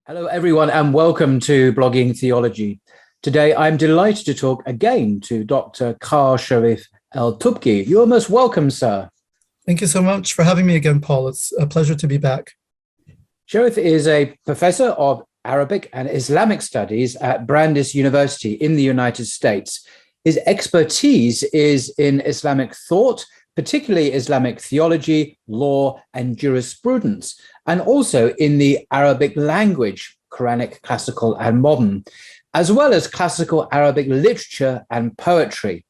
Hello, everyone, and welcome to Blogging Theology. Today, I'm delighted to talk again to Dr. Kar Sharif El-Tubki. You're most welcome, sir. Thank you so much for having me again, Paul. It's a pleasure to be back. Sharif is a professor of Arabic and Islamic studies at Brandeis University in the United States. His expertise is in Islamic thought, particularly Islamic theology, law, and jurisprudence, and also in the Arabic language, Quranic, classical, and modern, as well as classical Arabic literature and poetry.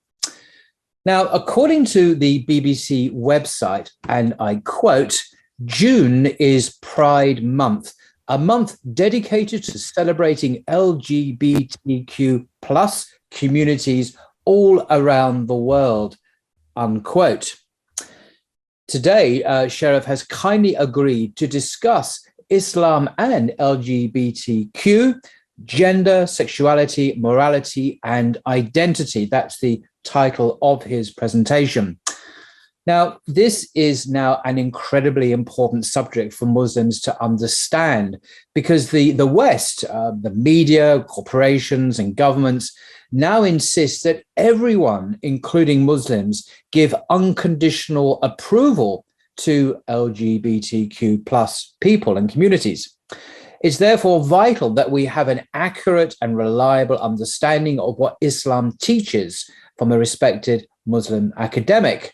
Now, according to the BBC website, and I quote, June is Pride Month, a month dedicated to celebrating LGBTQ plus communities all around the world, unquote. Today, Sharif has kindly agreed to discuss Islam and LGBTQ, gender, sexuality, morality, and identity. That's the title of his presentation. Now, this is now an incredibly important subject for Muslims to understand because the West, the media, corporations, and governments now insist that everyone, including Muslims, give unconditional approval to LGBTQ plus people and communities. It's therefore vital that we have an accurate and reliable understanding of what Islam teaches from a respected Muslim academic.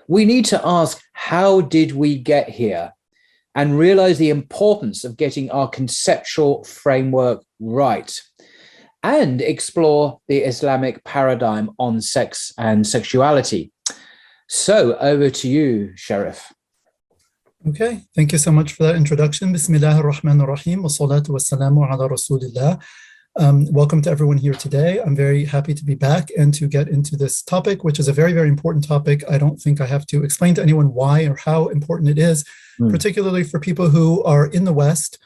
We need to ask, how did we get here? And realize the importance of getting our conceptual framework right, and explore the Islamic paradigm on sex and sexuality. So over to you, Sharif. Okay, thank you so much for that introduction. Bismillah ar-Rahman ar-Rahim, wa salatu wa salamu ala Rasulillah. Welcome to everyone here today. I'm very happy to be back and to get into this topic, which is a very, very important topic. I don't think I have to explain to anyone why or how important it is, particularly for people who are in the West.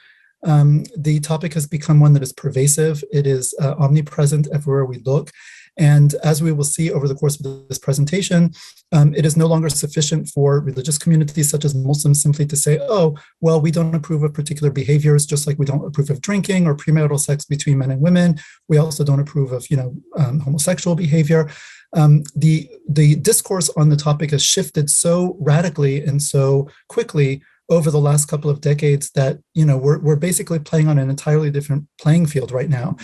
The topic has become one that is pervasive. It is omnipresent everywhere we look. And as we will see over the course of this presentation, it is no longer sufficient for religious communities such as Muslims simply to say, oh, well, we don't approve of particular behaviors, just like we don't approve of drinking or premarital sex between men and women. We also don't approve of, homosexual behavior. The discourse on the topic has shifted so radically and so quickly over the last couple of decades that, we're basically playing on an entirely different playing field right now.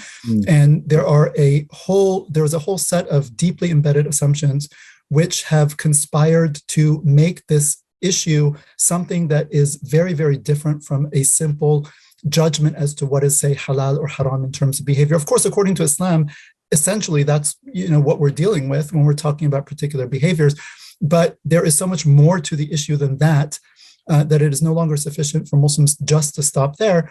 And there is a whole set of deeply embedded assumptions which have conspired to make this issue something that is very, very different from a simple judgment as to what is, say, halal or haram in terms of behavior. Of course, according to Islam, essentially that's, what we're dealing with when we're talking about particular behaviors. But there is so much more to the issue than that. That it is no longer sufficient for Muslims just to stop there,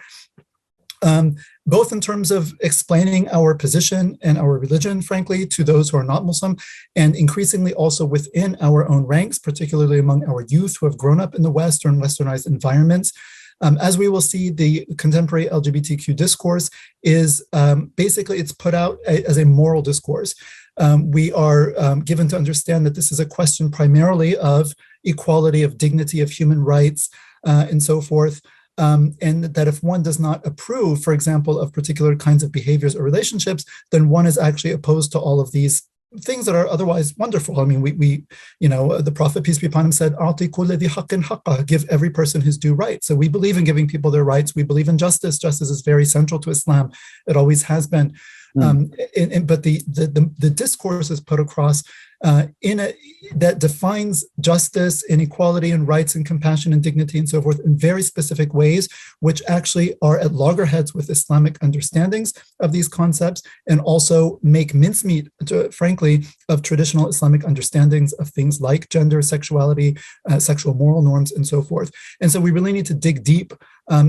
both in terms of explaining our position and our religion, frankly, to those who are not Muslim, and increasingly also within our own ranks, particularly among our youth who have grown up in the West or in Westernized environments. As we will see, the contemporary LGBTQ discourse is basically, it's put out as a moral discourse. We are given to understand that this is a question primarily of equality, of dignity, of human rights, and so forth. And that if one does not approve, for example, of particular kinds of behaviors or relationships, then one is actually opposed to all of these things that are otherwise wonderful. I mean, the Prophet, peace be upon him, said, "A'ti kulli dhi haqqin haqqah," give every person his due right. So we believe in giving people their rights. We believe in justice. Justice is very central to Islam. It always has been. But the discourse is put across that defines justice and equality and rights and compassion and dignity and so forth in very specific ways, which actually are at loggerheads with Islamic understandings of these concepts and also make mincemeat, frankly, of traditional Islamic understandings of things like gender, sexuality, sexual moral norms, and so forth. And so we really need to dig deep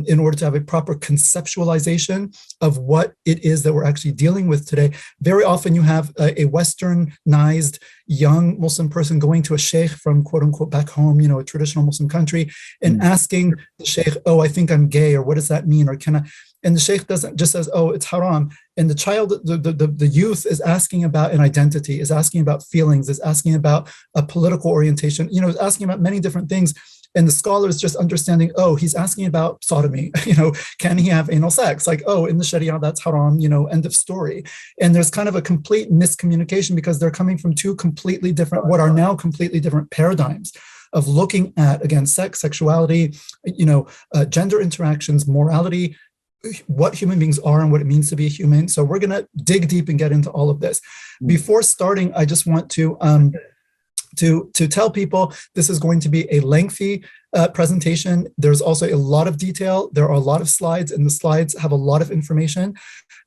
in order to have a proper conceptualization of what it is that we're actually dealing with today. Very often you have a westernized young Muslim person going to a sheikh from quote unquote back home, a traditional Muslim country, and asking the sheikh, oh, I think I'm gay, or what does that mean? Or can I? And the sheikh doesn't just says, oh, it's haram. And the child, the youth is asking about an identity, is asking about feelings, is asking about a political orientation, is asking about many different things. And the scholar is just understanding, oh, he's asking about sodomy, can he have anal sex? Like, oh, in the Sharia, that's haram, end of story. And there's kind of a complete miscommunication because they're coming from two completely different, what are now completely different paradigms of looking at, again, sex, sexuality, gender interactions, morality, what human beings are and what it means to be a human. So we're going to dig deep and get into all of this. Before starting, I just want to tell people this is going to be a lengthy presentation. There's also a lot of detail. There are a lot of slides, and the slides have a lot of information.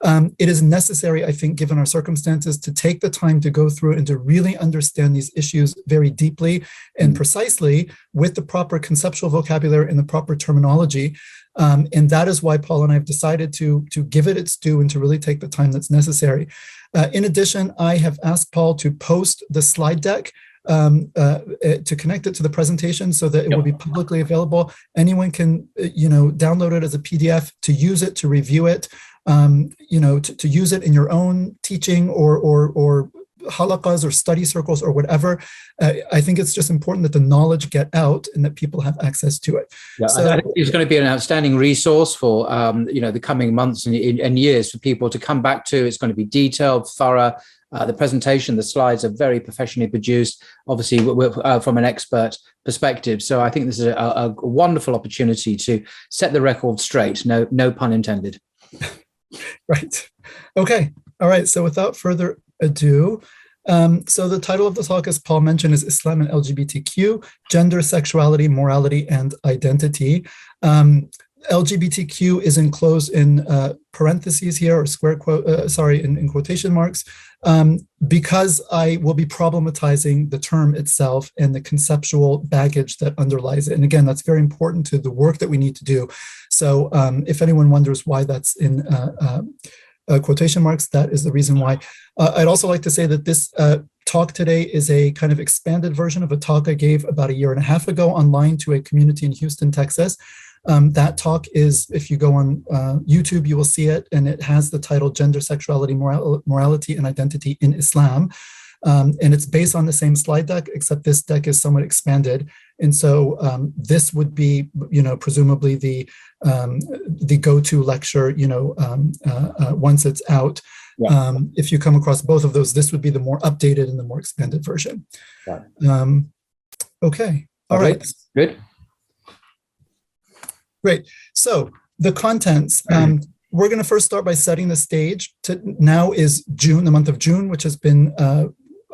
It is necessary, I think, given our circumstances, to take the time to go through and to really understand these issues very deeply and precisely with the proper conceptual vocabulary and the proper terminology. And that is why Paul and I have decided to give it its due and to really take the time that's necessary. In addition, I have asked Paul to post the slide deck to connect it to the presentation so that it will be publicly available. Anyone can, download it as a PDF, to use it, to review it, to use it in your own teaching or halaqas or study circles or whatever. I think it's just important that the knowledge get out and that people have access to it. Yeah, so, I think it's going to be an outstanding resource for the coming months and years for people to come back to. It's going to be detailed, thorough. The presentation, the slides are very professionally produced, obviously from an expert perspective. So I think this is a wonderful opportunity to set the record straight. No pun intended. Right. Okay. All right. So without further ado, so the title of the talk, as Paul mentioned, is Islam and LGBTQ, Gender, Sexuality, Morality, and Identity. LGBTQ is enclosed in parentheses here, or square quote, in quotation marks, because I will be problematizing the term itself and the conceptual baggage that underlies it. And again, that's very important to the work that we need to do. So if anyone wonders why that's in quotation marks, that is the reason why. I'd also like to say that this talk today is a kind of expanded version of a talk I gave about 1.5 years ago online to a community in Houston, Texas. That talk is, if you go on YouTube, you will see it, and it has the title Gender, Sexuality, Morality, and Identity in Islam. And it's based on the same slide deck, except this deck is somewhat expanded. And so this would be, presumably the go-to lecture, once it's out. Yeah. If you come across both of those, this would be the more updated and the more expanded version. Yeah. Okay. All right. Good. Great. So the contents, we're going to first start by setting the stage. Now is June, the month of June, which has been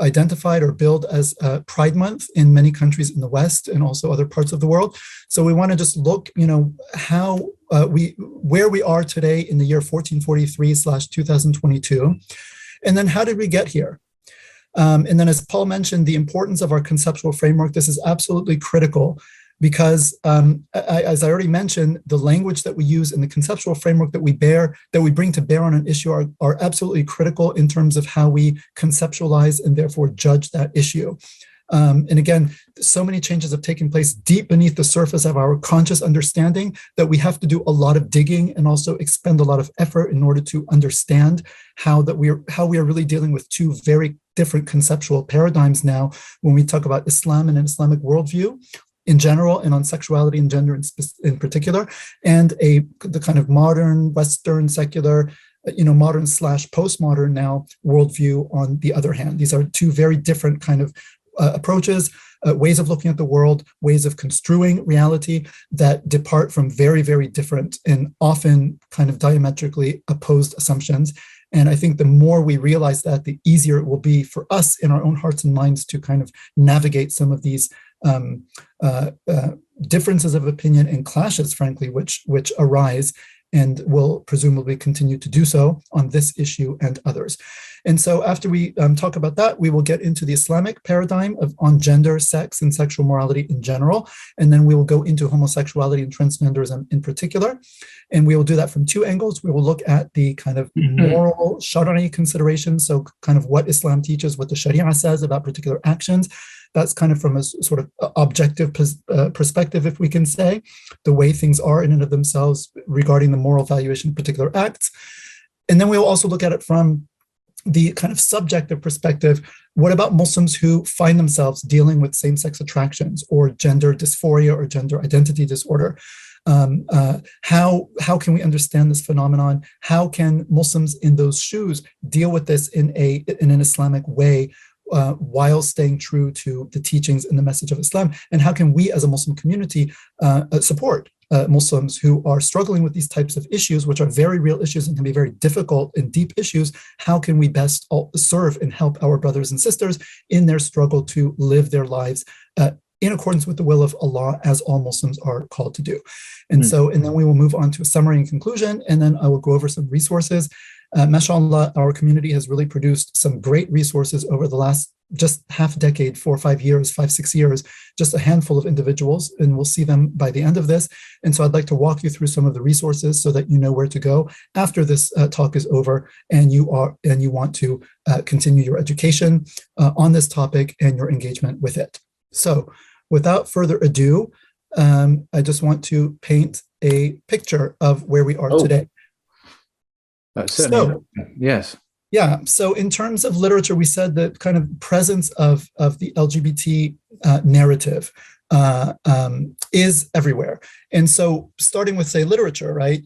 identified or billed as Pride Month in many countries in the West and also other parts of the world. So we want to just look, how where we are today in the year 1443/2022, and then how did we get here? And then, as Paul mentioned, the importance of our conceptual framework. This is absolutely critical. Because as I already mentioned, the language that we use and the conceptual framework that we bring to bear on an issue are absolutely critical in terms of how we conceptualize and therefore judge that issue. And again, so many changes have taken place deep beneath the surface of our conscious understanding that we have to do a lot of digging and also expend a lot of effort in order to understand how we are really dealing with two very different conceptual paradigms now when we talk about Islam and an Islamic worldview in general, and on sexuality and gender in particular, and the kind of modern, Western, secular, modern / postmodern now worldview on the other hand. These are two very different kind of approaches, ways of looking at the world, ways of construing reality that depart from very, very different and often kind of diametrically opposed assumptions. And I think the more we realize that, the easier it will be for us in our own hearts and minds to kind of navigate some of these differences of opinion and clashes, frankly, which arise and will presumably continue to do so on this issue and others. And so after we talk about that, we will get into the Islamic paradigm on gender, sex, and sexual morality in general. And then we will go into homosexuality and transgenderism in particular. And we will do that from two angles. We will look at the kind of moral Shari'i considerations, so kind of what Islam teaches, what the Sharia says about particular actions. That's kind of from a sort of objective perspective, if we can say, the way things are in and of themselves regarding the moral valuation of particular acts. And then we'll also look at it from the kind of subjective perspective, what about Muslims who find themselves dealing with same-sex attractions or gender dysphoria or gender identity disorder? How can we understand this phenomenon? How can Muslims in those shoes deal with this in an Islamic way, while staying true to the teachings and the message of Islam? And how can we as a Muslim community support Muslims who are struggling with these types of issues, which are very real issues and can be very difficult and deep issues? How can we best serve and help our brothers and sisters in their struggle to live their lives in accordance with the will of Allah, as all Muslims are called to do? And then we will move on to a summary and conclusion, and then I will go over some resources. MashaAllah, our community has really produced some great resources over the last just half decade, 4 or 5 years, 5, 6 years, just a handful of individuals, and we'll see them by the end of this. And so I'd like to walk you through some of the resources so that you know where to go after this talk is over, and you want to continue your education on this topic and your engagement with it. So without further ado, I just want to paint a picture of where we are today. Certainly. Yes. Yeah. So in terms of literature, we said that kind of presence of the LGBT narrative is everywhere. And so starting with, say, literature, right,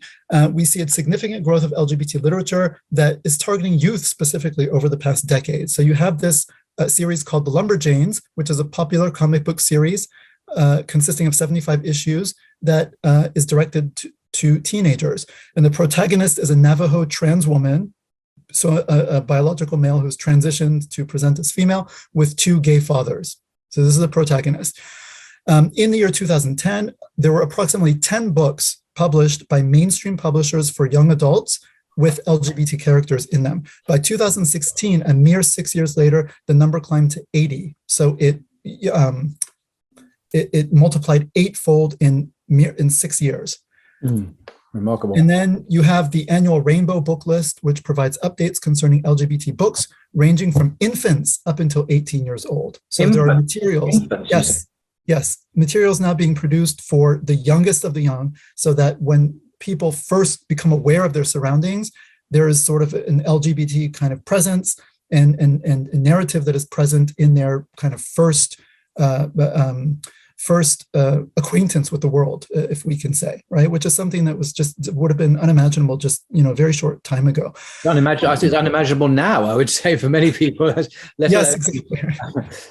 we see a significant growth of LGBT literature that is targeting youth specifically over the past decade. So you have this series called The Lumberjanes, which is a popular comic book series consisting of 75 issues that is directed to teenagers. And the protagonist is a Navajo trans woman, so a biological male who's transitioned to present as female with 2 gay fathers. So this is the protagonist. In the year 2010, there were approximately 10 books published by mainstream publishers for young adults with LGBT characters in them. By 2016, a mere 6 years later, the number climbed to 80. So it multiplied 8-fold in 6 years. Remarkable. And then you have the annual Rainbow Book List, which provides updates concerning LGBT books, ranging from infants up until 18 years old. So there are materials. Yes, materials now being produced for the youngest of the young, so that when people first become aware of their surroundings, there is sort of an LGBT kind of presence and a narrative that is present in their kind of first acquaintance with the world, if we can say, right? Which is something that would have been unimaginable just, a very short time ago. It's unimaginable now, I would say, for many people. Yes, exactly.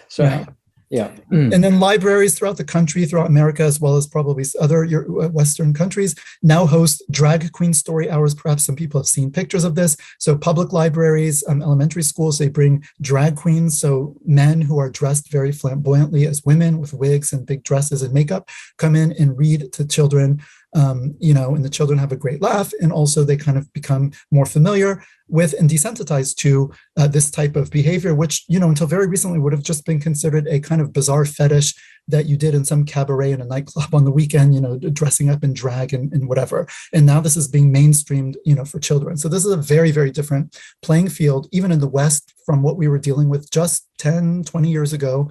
So, yeah. And then libraries throughout the country, throughout America, as well as probably other Western countries, now host drag queen story hours. Perhaps some people have seen pictures of this. So public libraries, elementary schools, they bring drag queens, so men who are dressed very flamboyantly as women with wigs and big dresses and makeup, come in and read to children, and the children have a great laugh, and also they kind of become more familiar with and desensitized to this type of behavior, which, until very recently would have just been considered a kind of bizarre fetish that you did in some cabaret in a nightclub on the weekend, dressing up in drag and whatever. And now this is being mainstreamed, for children. So this is a very, very different playing field, even in the West, from what we were dealing with just 10, 20 years ago.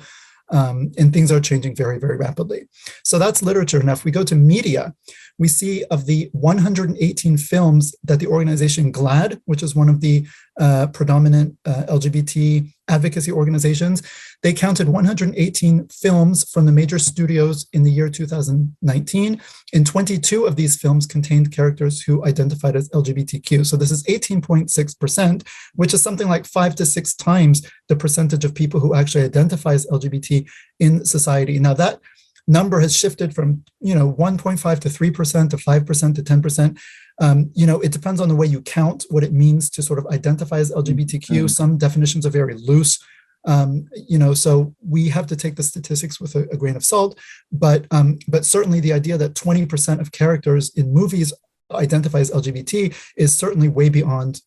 And things are changing very, very rapidly. So that's literature. Now, if we go to media, we see of the 118 films that the organization GLAAD, which is one of the predominant LGBT advocacy organizations, they counted 118 films from the major studios in the year 2019, and 22 of these films contained characters who identified as LGBTQ. So this is 18.6%, which is something like 5 to 6 times the percentage of people who actually identify as LGBT in society. Now that number has shifted from 1.5 to 3% to 5% to 10%. It depends on the way you count what it means to sort of identify as LGBTQ. Some definitions are very loose. So we have to take the statistics with a grain of salt. But certainly the idea that 20% of characters in movies identify as LGBT is certainly way beyond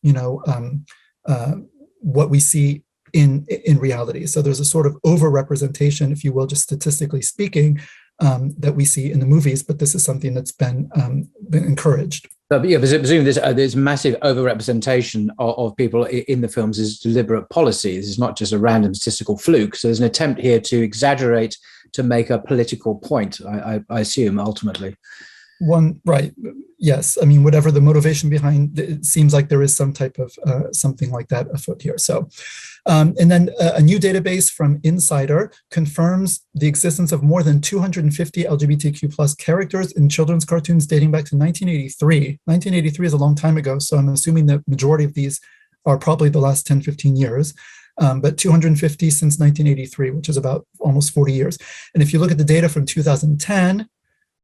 what we see in reality. So there's a sort of overrepresentation, if you will, just statistically speaking, that we see in the movies. But this is something that's been encouraged. But yeah, presumably there's massive overrepresentation of people in the films is deliberate policy. This is not just a random statistical fluke. So there's an attempt here to exaggerate to make a political point, I assume, ultimately. One, right. Yes. I mean, whatever the motivation behind it, seems like there is some type of something like that afoot here. So, and then a new database from Insider confirms the existence of more than 250 LGBTQ plus characters in children's cartoons dating back to 1983. 1983 is a long time ago, so I'm assuming the majority of these are probably the last 10, 15 years. But 250 since 1983, which is about almost 40 years. And if you look at the data from 2010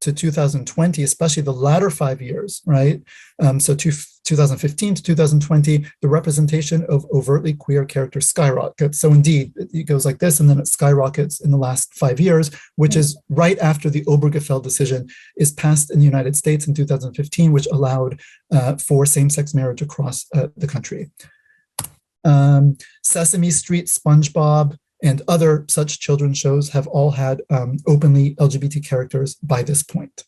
to 2020, especially the latter 5 years, right? So 2015 to 2020, the representation of overtly queer characters skyrockets. So indeed, it goes like this, and then it skyrockets in the last 5 years, which is right after the Obergefell decision is passed in the United States in 2015, which allowed for same-sex marriage across the country. Sesame Street, SpongeBob, and other such children's shows have all had openly LGBT characters by this point.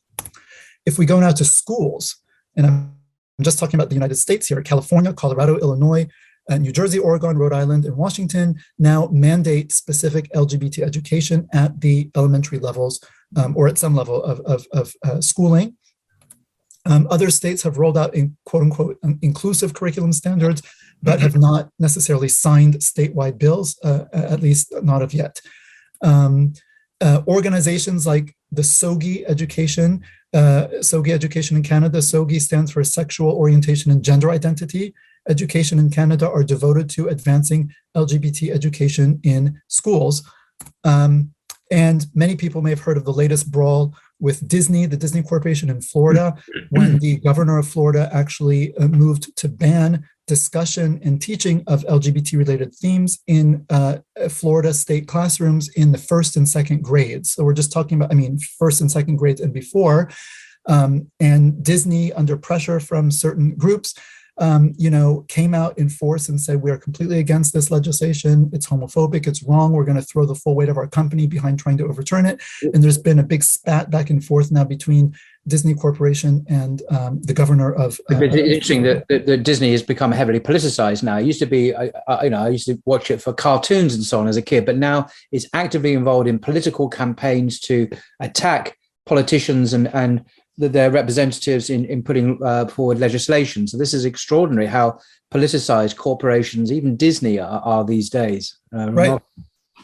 If we go now to schools, and I'm just talking about the United States here, California, Colorado, Illinois, New Jersey, Oregon, Rhode Island, and Washington now mandate specific LGBT education at the elementary levels or at some level of schooling. Other states have rolled out in quote unquote inclusive curriculum standards, but have not necessarily signed statewide bills, at least not of yet. Organizations like the SOGI Education, SOGI Education in Canada, SOGI stands for Sexual Orientation and Gender Identity. Education in Canada are devoted to advancing LGBT education in schools. And many people may have heard of the latest brawl with Disney, the Disney Corporation in Florida, when the governor of Florida actually moved to ban discussion and teaching of LGBT-related themes in Florida state classrooms in the first and second grades. So we're just talking about, first and second grades and before. And Disney, under pressure from certain groups, came out in force and said, we are completely against this legislation. It's homophobic. It's wrong. We're going to throw the full weight of our company behind trying to overturn it. And there's been a big spat back and forth now between Disney Corporation and the governor of. It's interesting that Disney has become heavily politicized now. It used to be, I used to watch it for cartoons and so on as a kid, but now it's actively involved in political campaigns to attack politicians and their representatives in putting forward legislation. So this is extraordinary how politicized corporations, even Disney, are these days.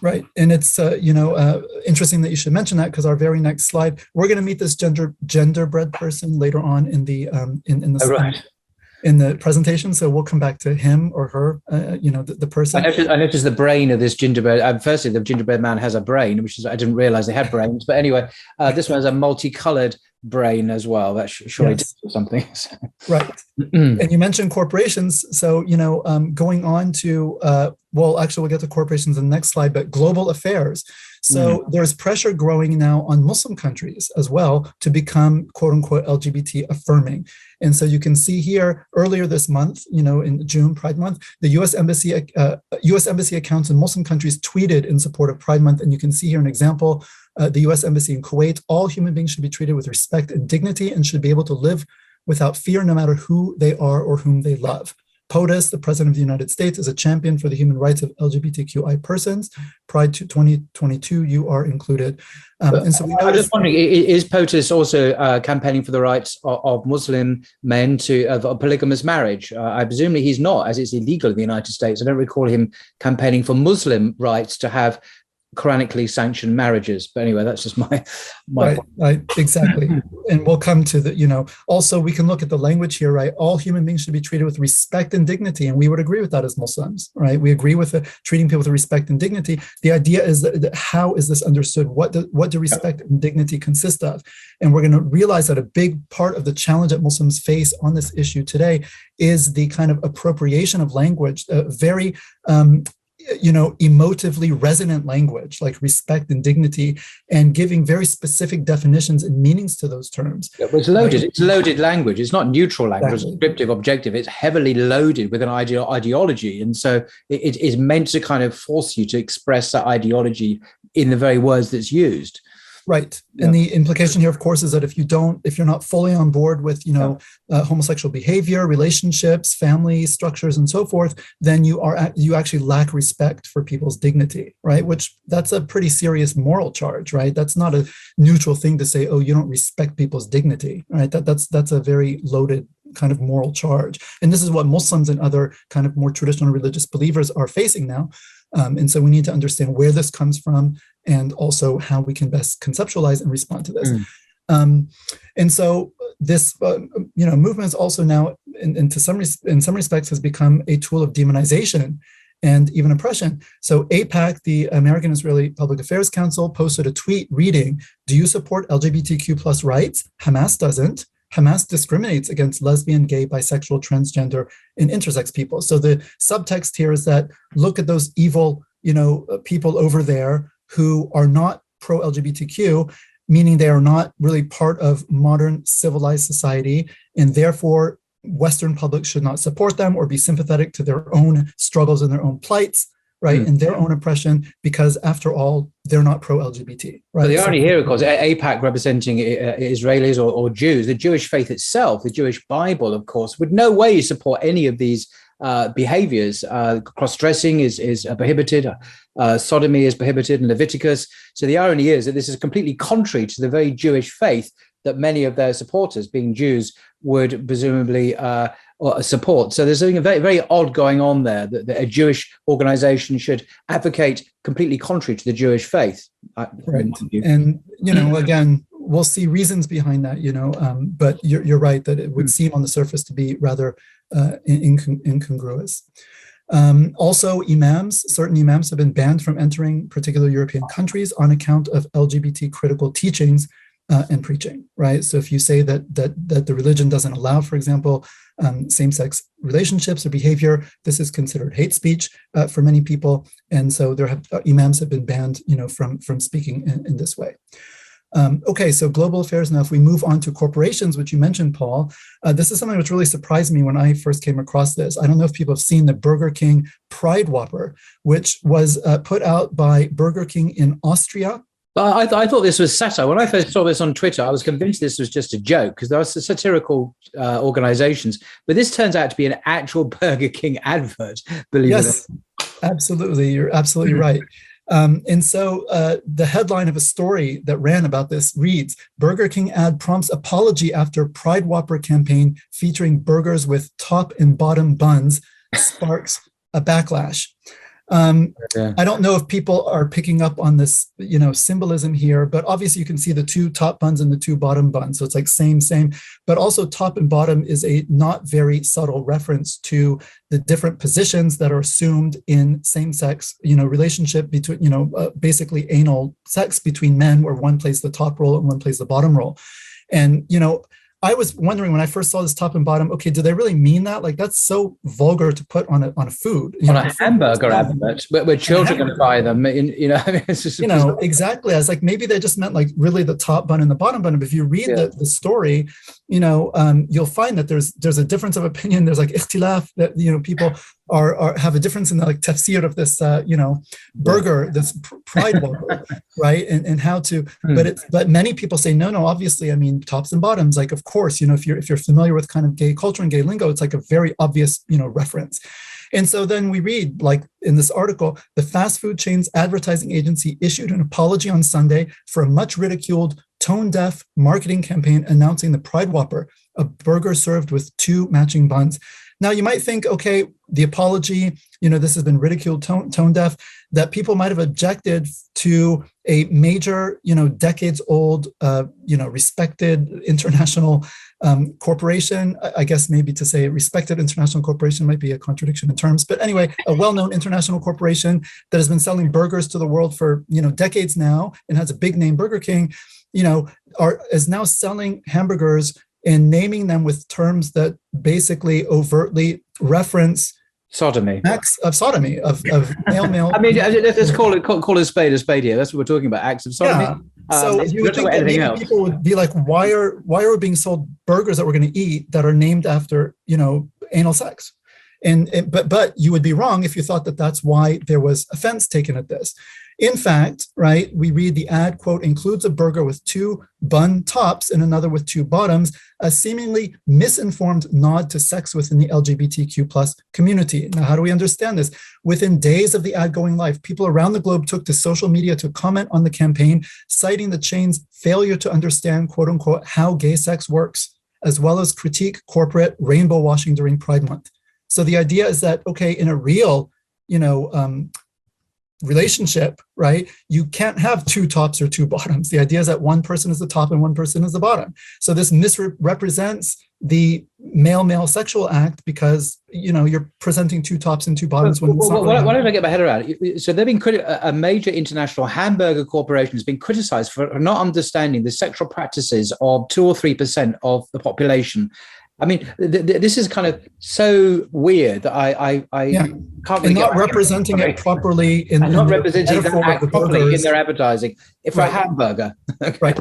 Right. And it's, interesting that you should mention that, because our very next slide, we're going to meet this genderbread person later on in the in the presentation. So we'll come back to him or her, the person. I noticed the brain of this gingerbread. Firstly, the gingerbread man has a brain, which is, I didn't realize they had brains. But anyway, this one has a multicolored brain as well. That surely tells you something. Right. And you mentioned corporations. So, going on to, actually, we'll get to corporations in the next slide, but global affairs. So there's pressure growing now on Muslim countries as well to become, quote unquote, LGBT affirming. And so you can see here earlier this month, in June, Pride Month, the U.S. Embassy accounts in Muslim countries tweeted in support of Pride Month. And you can see here an example, the U.S. Embassy in Kuwait: all human beings should be treated with respect and dignity and should be able to live without fear, no matter who they are or whom they love. POTUS, the President of the United States, is a champion for the human rights of LGBTQI persons. Pride 2022, you are included. And so I'm just wondering, is POTUS also campaigning for the rights of Muslim men of polygamous marriage? I presume he's not, as it's illegal in the United States. I don't recall him campaigning for Muslim rights to have Quranically sanctioned marriages. But anyway, that's just my right, exactly. And we'll come to the, also we can look at the language here, right? All human beings should be treated with respect and dignity. And we would agree with that as Muslims, right? We agree with treating people with respect and dignity. The idea is that how is this understood? What do respect and dignity consist of? And we're going to realize that a big part of the challenge that Muslims face on this issue today is the kind of appropriation of language, very emotively resonant language like respect and dignity, and giving very specific definitions and meanings to those terms. It's loaded. It's loaded language. It's not neutral language, exactly. Descriptive, objective. It's heavily loaded with an ideology. And so it is meant to kind of force you to express that ideology in the very words that's used. Right. And the implication here, of course, is that if you're not fully on board with, homosexual behavior, relationships, family structures, and so forth, then you actually lack respect for people's dignity, right? Which that's a pretty serious moral charge, right? That's not a neutral thing to say, oh, you don't respect people's dignity, right? That's a very loaded kind of moral charge. And this is what Muslims and other kind of more traditional religious believers are facing now. And so we need to understand where this comes from and also how we can best conceptualize and respond to this. And so this, movement is also now, in some respects, has become a tool of demonization and even oppression. So AIPAC, the American Israeli Public Affairs Council, posted a tweet reading, "Do you support LGBTQ plus rights? Hamas doesn't. Hamas discriminates against lesbian, gay, bisexual, transgender, and intersex people." So the subtext here is that look at those evil, people over there who are not pro-LGBTQ, meaning they are not really part of modern civilized society, and therefore Western public should not support them or be sympathetic to their own struggles and their own plights, right, and their own oppression, because after all, they're not pro-LGBT, right? But the irony here, of course, AIPAC representing Israelis or Jews, the Jewish faith itself, the Jewish Bible, of course, would no way support any of these behaviors. Cross-dressing is prohibited, sodomy is prohibited in Leviticus. So the irony is that this is completely contrary to the very Jewish faith that many of their supporters, being Jews, would presumably support. So there's something very, very odd going on there, that a Jewish organization should advocate completely contrary to the Jewish faith. Right. And, again, we'll see reasons behind that, but you're right that it would seem on the surface to be rather incongruous. Also, certain imams have been banned from entering particular European countries on account of LGBT critical teachings and preaching, right? So if you say that the religion doesn't allow, for example, same-sex relationships or behavior, this is considered hate speech for many people, and so imams have been banned, from speaking in this way. Okay, so global affairs. Now, if we move on to corporations, which you mentioned, Paul, this is something which really surprised me when I first came across this. I don't know if people have seen the Burger King Pride Whopper, which was put out by Burger King in Austria. I thought this was satire. When I first saw this on Twitter, I was convinced this was just a joke because there are satirical organizations. But this turns out to be an actual Burger King advert, believe it or not. Yes, absolutely. You're absolutely right. And so the headline of a story that ran about this reads, "Burger King ad prompts apology after Pride Whopper campaign featuring burgers with top and bottom buns sparks a backlash." I don't know if people are picking up on this, symbolism here, but obviously you can see the two top buns and the two bottom buns. So it's like same, but also top and bottom is a not very subtle reference to the different positions that are assumed in same-sex, relationship between, basically anal sex between men, where one plays the top role and one plays the bottom role. And, I was wondering when I first saw this top and bottom, okay, do they really mean that? Like, that's so vulgar to put on a food. On a hamburger advert, where children are going to buy them. It's just, exactly. I was like, maybe they just meant like really the top bun and the bottom bun. But if you read the story, you'll find that there's a difference of opinion. There's like ikhtilaf that, people have a difference in the like tafsir of this, burger, this pride burger, right? And how to, but many people say, no, obviously, I mean, tops and bottoms, like, of course, if you're familiar with kind of gay culture and gay lingo, it's like a very obvious, reference. And so then we read, like in this article, the fast food chain's advertising agency issued an apology on Sunday for a much ridiculed tone-deaf marketing campaign announcing the Pride Whopper, a burger served with two matching buns. Now, you might think, okay, the apology, this has been ridiculed, tone deaf, that people might have objected to a major, decades old, respected international corporation. I guess maybe to say respected international corporation might be a contradiction in terms. But anyway, a well-known international corporation that has been selling burgers to the world for, decades now and has a big name, Burger King, is now selling hamburgers and naming them with terms that basically overtly reference sodomy, acts of sodomy, of male. I mean, let's call a spade here. That's what we're talking about, acts of sodomy. Yeah. So you would think that maybe people would be like, why are we being sold burgers that we're going to eat that are named after, anal sex? But you would be wrong if you thought that that's why there was offense taken at this. In fact, right, we read the ad, quote, includes a burger with 2 bun tops and another with 2 bottoms, a seemingly misinformed nod to sex within the LGBTQ plus community. Now, how do we understand this? Within days of the ad going live, people around the globe took to social media to comment on the campaign, citing the chain's failure to understand, quote unquote, how gay sex works, as well as critique corporate rainbow washing during Pride Month. So the idea is that, okay, in a real, relationship, right, you can't have 2 tops or 2 bottoms. The idea is that one person is the top and one person is the bottom. So this misrepresents the male-male sexual act because, you're presenting 2 tops and 2 bottoms. When why don't I get my head around it? So they've been a major international hamburger corporation has been criticized for not understanding the sexual practices of 2 or 3% of the population. I mean, this is kind of so weird that I can't really not representing it properly in not representing that act properly in their advertising for a hamburger. Okay. Right.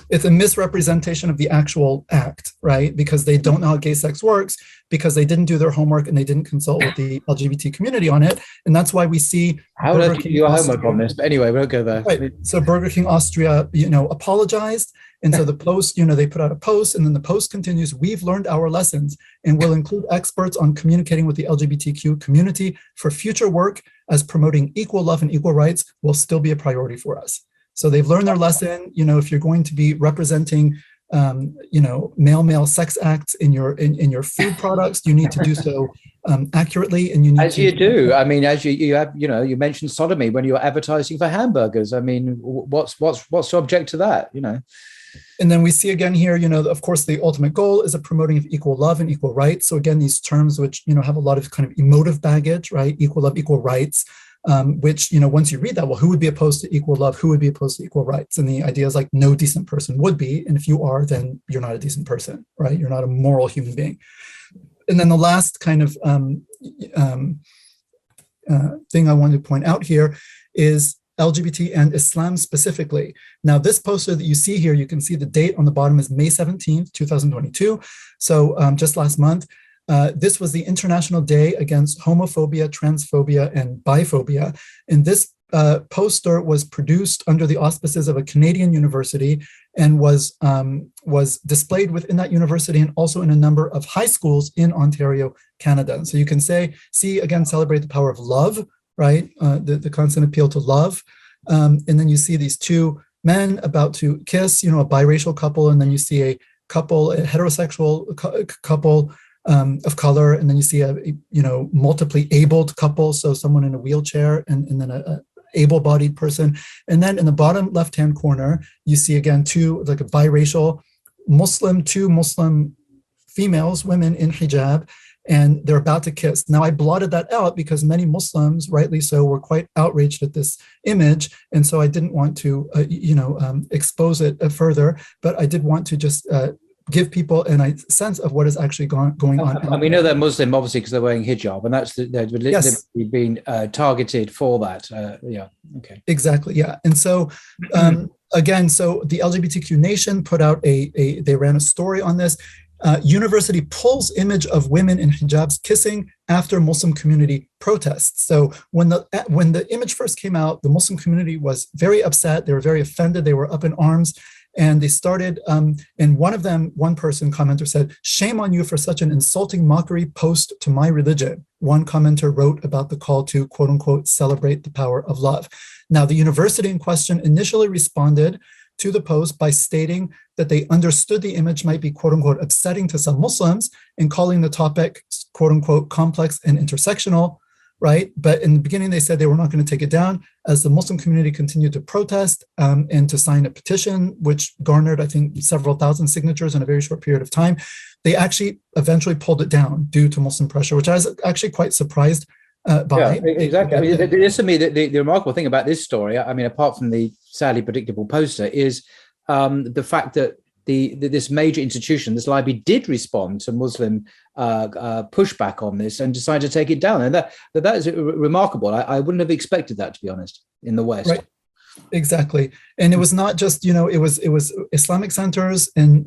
It's a misrepresentation of the actual act, right? Because they don't know how gay sex works, because they didn't do their homework and they didn't consult with the LGBT community on it. And that's why we see how did you do your homework on this? But anyway, we'll go there. Right. So Burger King Austria, apologized. And so the post, they put out a post, and then the post continues, we've learned our lessons and will include experts on communicating with the LGBTQ community for future work, as promoting equal love and equal rights will still be a priority for us. So they've learned their lesson. If you're going to be representing, male sex acts in your food products, you need to do so accurately, and you need as you do. I mean, as you have, you mentioned sodomy when you're advertising for hamburgers. I mean, what's to object to that? And then we see again here, of course, the ultimate goal is a promoting of equal love and equal rights. So again, these terms which have a lot of kind of emotive baggage, right? Equal love, equal rights. Which, once you read that, well, who would be opposed to equal love? Who would be opposed to equal rights? And the idea is like no decent person would be. And if you are, then you're not a decent person, right? You're not a moral human being. And then the last kind of thing I wanted to point out here is LGBT and Islam specifically. Now, this poster that you see here, you can see the date on the bottom is May 17th, 2022. So just last month. This was the International Day Against Homophobia, Transphobia, and Biphobia. And this poster was produced under the auspices of a Canadian university and was displayed within that university and also in a number of high schools in Ontario, Canada. So you can see again, celebrate the power of love, right? The constant appeal to love. And then you see these 2 men about to kiss, a biracial couple, and then you see a heterosexual couple of color, and then you see a multiply abled couple, so someone in a wheelchair and then a able-bodied person, and then in the bottom left-hand corner you see again 2 like a biracial Muslim, 2 Muslim females, women in hijab, and they're about to kiss. Now I blotted that out because many Muslims, rightly so, were quite outraged at this image, and so I didn't want to expose it further, but I did want to just give people a sense of what is actually going on. And we know they're Muslim, obviously, because they're wearing hijab, and they've literally been targeted for that. Yeah, okay. Exactly, yeah. And so, again, so the LGBTQ Nation put out they ran a story on this. University pulls image of women in hijabs kissing after Muslim community protests. So when the image first came out, the Muslim community was very upset. They were very offended. They were up in arms. And they started, and one person commenter said, "Shame on you for such an insulting mockery post to my religion." One commenter wrote about the call to, quote unquote, celebrate the power of love. Now, the university in question initially responded to the post by stating that they understood the image might be, quote unquote, upsetting to some Muslims and calling the topic, quote unquote, complex and intersectional, right? But in the beginning, they said they were not going to take it down as the Muslim community continued to protest and to sign a petition, which garnered, I think, several thousand signatures in a very short period of time. They actually eventually pulled it down due to Muslim pressure, which I was actually quite surprised by. Yeah, exactly. I mean, this to me, the remarkable thing about this story, I mean, apart from the sadly predictable poster, is the fact that this major institution, this library, did respond to Muslim pushback on this and decided to take it down. And that is remarkable. I wouldn't have expected that, to be honest, in the West. Right. Exactly. And it was not just, it was Islamic centers and,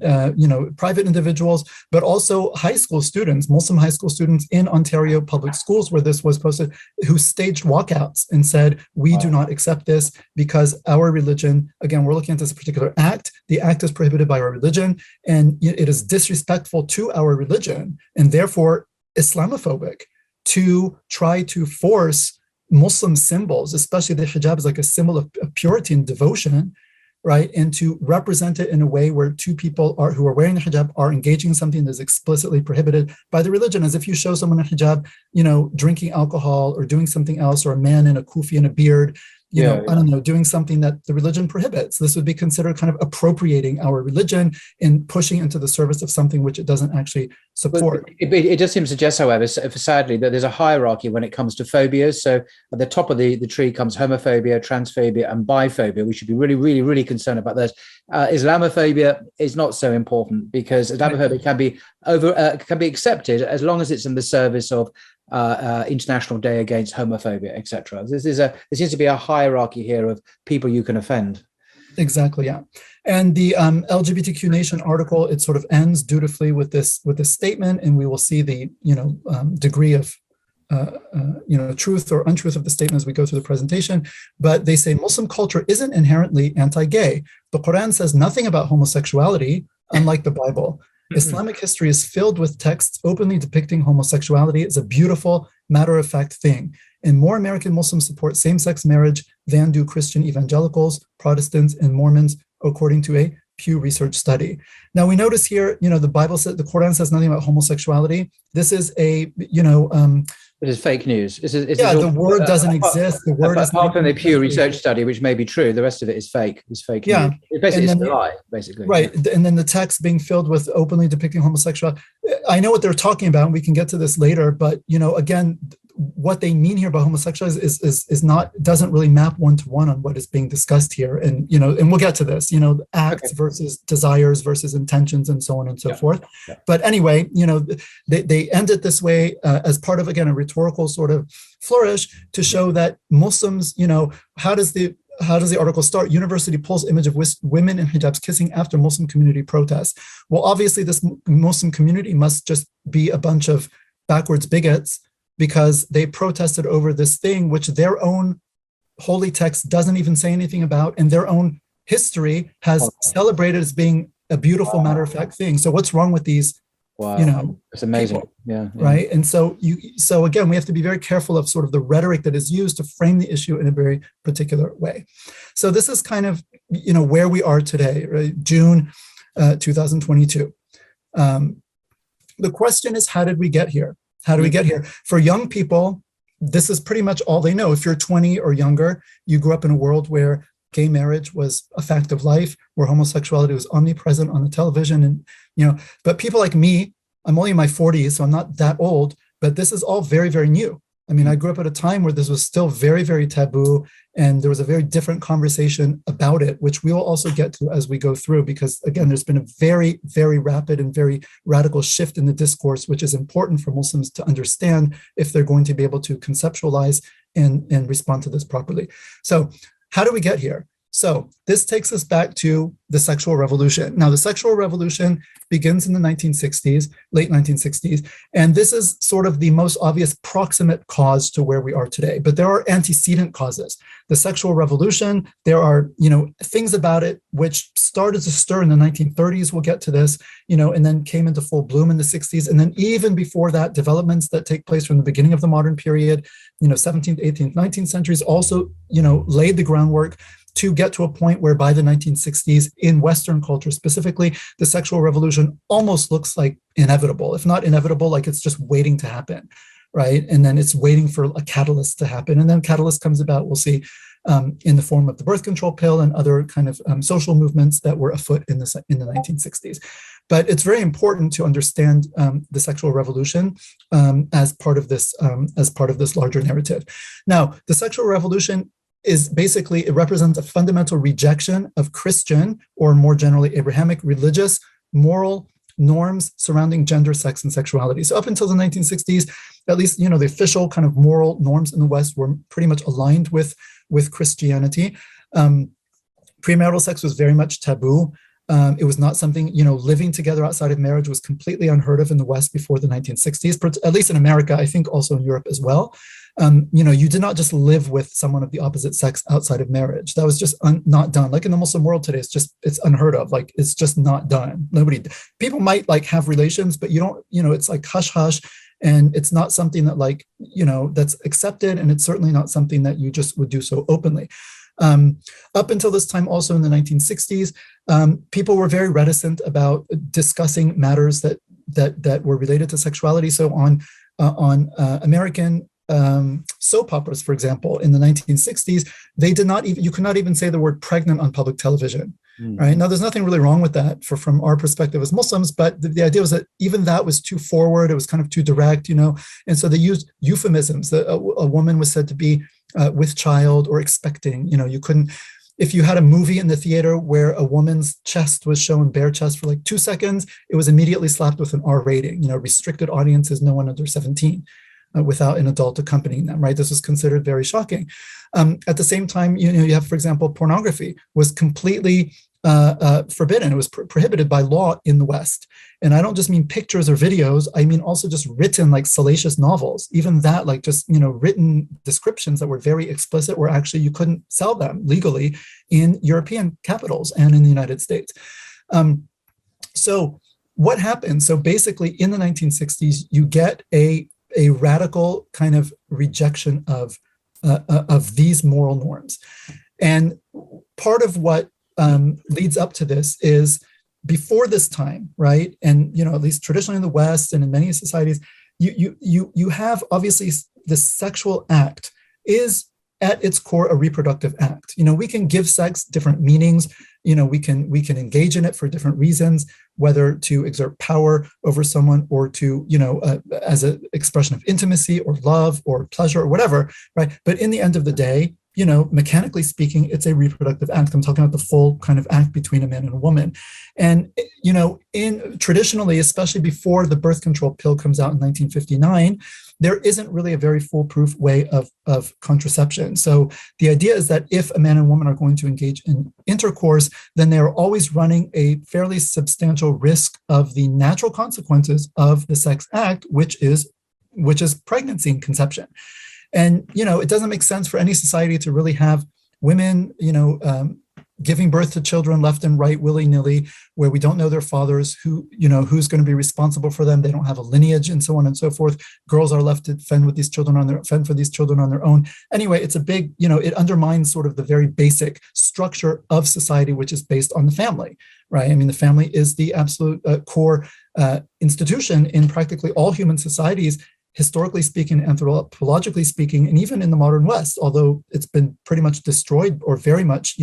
private individuals, but also high school students, Muslim high school students in Ontario public schools where this was posted, who staged walkouts and said, we do not accept this because our religion, again, we're looking at this particular act. The act is prohibited by our religion and it is disrespectful to our religion and therefore Islamophobic to try to force Muslim symbols, especially the hijab is like a symbol of purity and devotion, right? And to represent it in a way where two people who are wearing the hijab are engaging in something that is explicitly prohibited by the religion, as if you show someone a hijab, drinking alcohol or doing something else, or a man in a kufi and a beard, doing something that the religion prohibits. This would be considered kind of appropriating our religion and pushing into the service of something which it doesn't actually support. It does seem to suggest, however, sadly, that there's a hierarchy when it comes to phobias. So at the top of the tree comes homophobia, transphobia, and biphobia. We should be really, really, really concerned about those. Islamophobia is not so important because Islamophobia can be accepted as long as it's in the service of International Day Against Homophobia, etc. There seems to be a hierarchy here of people you can offend. Exactly, yeah. And the LGBTQ Nation article, it sort of ends dutifully with this statement, and we will see the degree of truth or untruth of the statement as we go through the presentation. But they say Muslim culture isn't inherently anti-gay. The Quran says nothing about homosexuality, unlike the Bible. Islamic history is filled with texts openly depicting homosexuality as a beautiful, matter-of-fact thing. And more American Muslims support same-sex marriage than do Christian evangelicals, Protestants, and Mormons, according to a Pew Research study. Now we notice here, the Bible says, the Quran says nothing about homosexuality. This is It is fake news. The word doesn't exist. The word is apart from the Pew Research study, which may be true. The rest of it is fake. It's fake news. Basically, it's a lie, basically. Right. And then the text being filled with openly depicting homosexuality. I know what they're talking about, and we can get to this later. But again, what they mean here about homosexuality is not, doesn't really map one-to-one on what is being discussed here. And and we'll get to this. Acts versus desires versus intentions, and so on and so forth. Yeah. But anyway, they end it this way as part of, again, a rhetorical sort of flourish to show that Muslims, how does the article start? University pulls image of women in hijabs kissing after Muslim community protests. Well, obviously this Muslim community must just be a bunch of backwards bigots because they protested over this thing which their own holy text doesn't even say anything about, and their own history has celebrated as being a beautiful matter-of-fact thing. So what's wrong with these? It's amazing. People, yeah. Right. And so again, we have to be very careful of sort of the rhetoric that is used to frame the issue in a very particular way. So this is kind of, where we are today, right? June 2022. The question is, how did we get here? How do we get here? For young people, this is pretty much all they know. If you're 20 or younger, you grew up in a world where gay marriage was a fact of life, where homosexuality was omnipresent on the television. And, but people like me, I'm only in my 40s, so I'm not that old, but this is all very, very new. I mean, I grew up at a time where this was still very, very taboo, and there was a very different conversation about it, which we will also get to as we go through, because again, there's been a very, very rapid and very radical shift in the discourse, which is important for Muslims to understand if they're going to be able to conceptualize and respond to this properly. So how do we get here? So this takes us back to the sexual revolution. Now, the sexual revolution begins in the 1960s, late 1960s, and this is sort of the most obvious proximate cause to where we are today. But there are antecedent causes. The sexual revolution, there are, things about it which started to stir in the 1930s, we'll get to this, and then came into full bloom in the 60s. And then even before that, developments that take place from the beginning of the modern period, 17th, 18th, 19th centuries also, laid the groundwork to get to a point where by the 1960s, in Western culture specifically, the sexual revolution almost looks like inevitable. If not inevitable, like it's just waiting to happen, right? And then it's waiting for a catalyst to happen. And then catalyst comes about, we'll see, in the form of the birth control pill and other kind of social movements that were afoot in the 1960s. But it's very important to understand the sexual revolution as part of this larger narrative. Now, the sexual revolution is basically, it represents a fundamental rejection of Christian, or more generally Abrahamic, religious, moral norms surrounding gender, sex, and sexuality. So up until the 1960s, at least, the official kind of moral norms in the West were pretty much aligned with Christianity. Premarital sex was very much taboo. It was not something, living together outside of marriage was completely unheard of in the West before the 1960s, at least in America, I think also in Europe as well. You did not just live with someone of the opposite sex outside of marriage. That was just not done. Like in the Muslim world today, it's unheard of. Like it's just not done. People might like have relations, but you don't, it's like hush hush. And it's not something that that's accepted. And it's certainly not something that you just would do so openly. Up until this time, also in the 1960s, people were very reticent about discussing matters that were related to sexuality. So on American soap operas, for example, in the 1960s, you could not even say the word pregnant on public television. Right now, there's nothing really wrong with that from our perspective as Muslims, but the idea was that even that was too forward. It was kind of too direct, and so they used euphemisms. A woman was said to be with child or expecting. You couldn't, if you had a movie in the theater where a woman's chest was shown, bare chest, for like 2 seconds, it was immediately slapped with an R rating. Restricted audiences, no one under 17. Without an adult accompanying them, right? This was considered very shocking. At the same time, you have, for example, pornography was completely forbidden. It was prohibited by law in the West. And I don't just mean pictures or videos. I mean also just written like salacious novels. Even that, like just, written descriptions that were very explicit, where actually you couldn't sell them legally in European capitals and in the United States. So what happened? So basically in the 1960s, you get a radical kind of rejection of these moral norms. And part of what leads up to this is before this time, right? And, at least traditionally in the West and in many societies, you have obviously the sexual act is at its core a reproductive act. We can give sex different meanings. We can engage in it for different reasons, whether to exert power over someone or to, as an expression of intimacy or love or pleasure or whatever, right? But in the end of the day, mechanically speaking, it's a reproductive act. I'm talking about the full kind of act between a man and a woman. And, traditionally, especially before the birth control pill comes out in 1959, there isn't really a very foolproof way of contraception. So the idea is that if a man and woman are going to engage in intercourse, then they are always running a fairly substantial risk of the natural consequences of the sex act, which is pregnancy and conception. And, it doesn't make sense for any society to really have women, giving birth to children left and right, willy-nilly, where we don't know their fathers, who's going to be responsible for them. They don't have a lineage and so on and so forth. Girls are left to fend for these children on their own. Anyway, it's a big, it undermines sort of the very basic structure of society, which is based on the family, right? I mean, the family is the absolute core institution in practically all human societies, historically speaking, anthropologically speaking, and even in the modern West, although it's been pretty much destroyed or very much,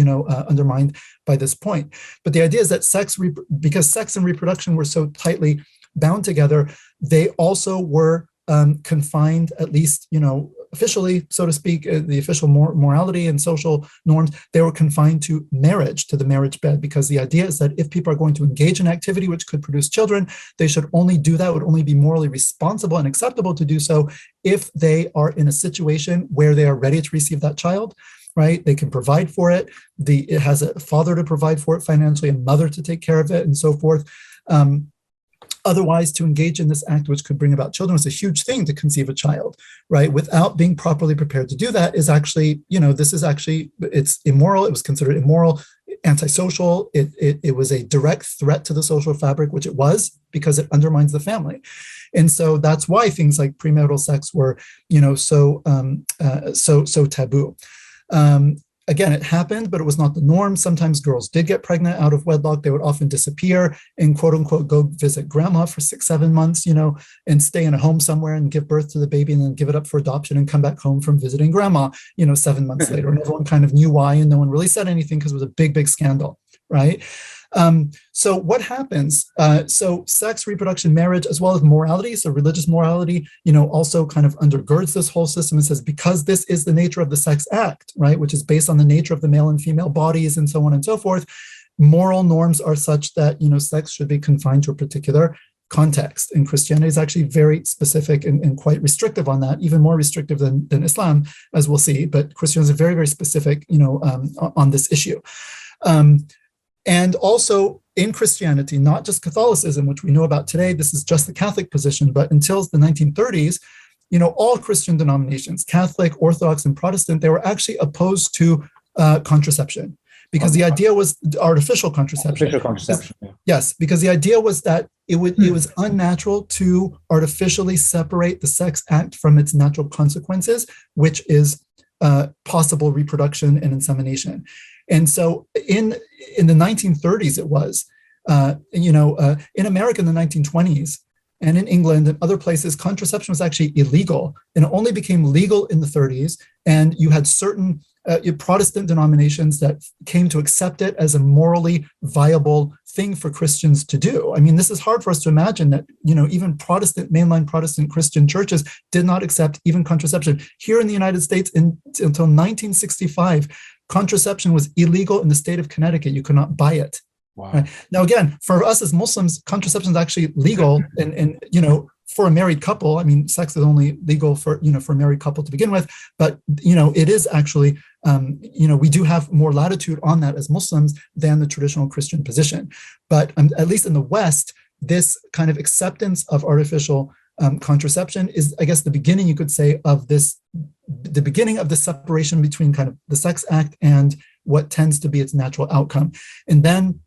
undermined by this point. But the idea is that because sex and reproduction were so tightly bound together, they also were confined, at least, officially, so to speak, the official morality and social norms, they were confined to marriage, to the marriage bed, because the idea is that if people are going to engage in activity which could produce children, they should only do that, would only be morally responsible and acceptable to do so if they are in a situation where they are ready to receive that child, right? They can provide for it. It has a father to provide for it financially, a mother to take care of it, and so forth. Otherwise, to engage in this act, which could bring about children, is a huge thing to conceive a child, right? Without being properly prepared to do that is actually, it's immoral. It was considered immoral, antisocial. It was a direct threat to the social fabric, which it was, because it undermines the family. And so that's why things like premarital sex were, so taboo. Again, it happened, but it was not the norm. Sometimes girls did get pregnant out of wedlock. They would often disappear and, quote unquote, go visit grandma for 6-7 months, and stay in a home somewhere and give birth to the baby and then give it up for adoption and come back home from visiting grandma, 7 months later. And everyone kind of knew why, and no one really said anything because it was a big, big scandal, right? So what happens? So sex, reproduction, marriage, as well as morality, so religious morality, also kind of undergirds this whole system and says, because this is the nature of the sex act, right, which is based on the nature of the male and female bodies and so on and so forth, moral norms are such that, sex should be confined to a particular context. And Christianity is actually very specific and quite restrictive on that, even more restrictive than Islam, as we'll see. But Christianity is very, very specific, on this issue. And also in Christianity, not just Catholicism, which we know about today, this is just the Catholic position, but until the 1930s, all Christian denominations, Catholic, Orthodox, and Protestant, they were actually opposed to contraception, because the idea was artificial contraception. Artificial contraception. Yeah. Yes, because the idea was that it was unnatural to artificially separate the sex act from its natural consequences, which is possible reproduction and insemination. And so in the 1930s, it was, in America in the 1920s, and in England and other places, contraception was actually illegal, and it only became legal in the 30s. And you had certain Protestant denominations that came to accept it as a morally viable thing for Christians to do. I mean, this is hard for us to imagine that, even mainline Protestant Christian churches did not accept even contraception. Here in the United States, until 1965, contraception was illegal in the state of Connecticut. You could not buy it. Wow. Right? Now, again, for us as Muslims, contraception is actually legal, and for a married couple. I mean, sex is only legal for a married couple to begin with, but it is actually we do have more latitude on that as Muslims than the traditional Christian position. But at least in the West, this kind of acceptance of artificial contraception is, I guess, the beginning, you could say, of the beginning of the separation between kind of the sex act and what tends to be its natural outcome. And then,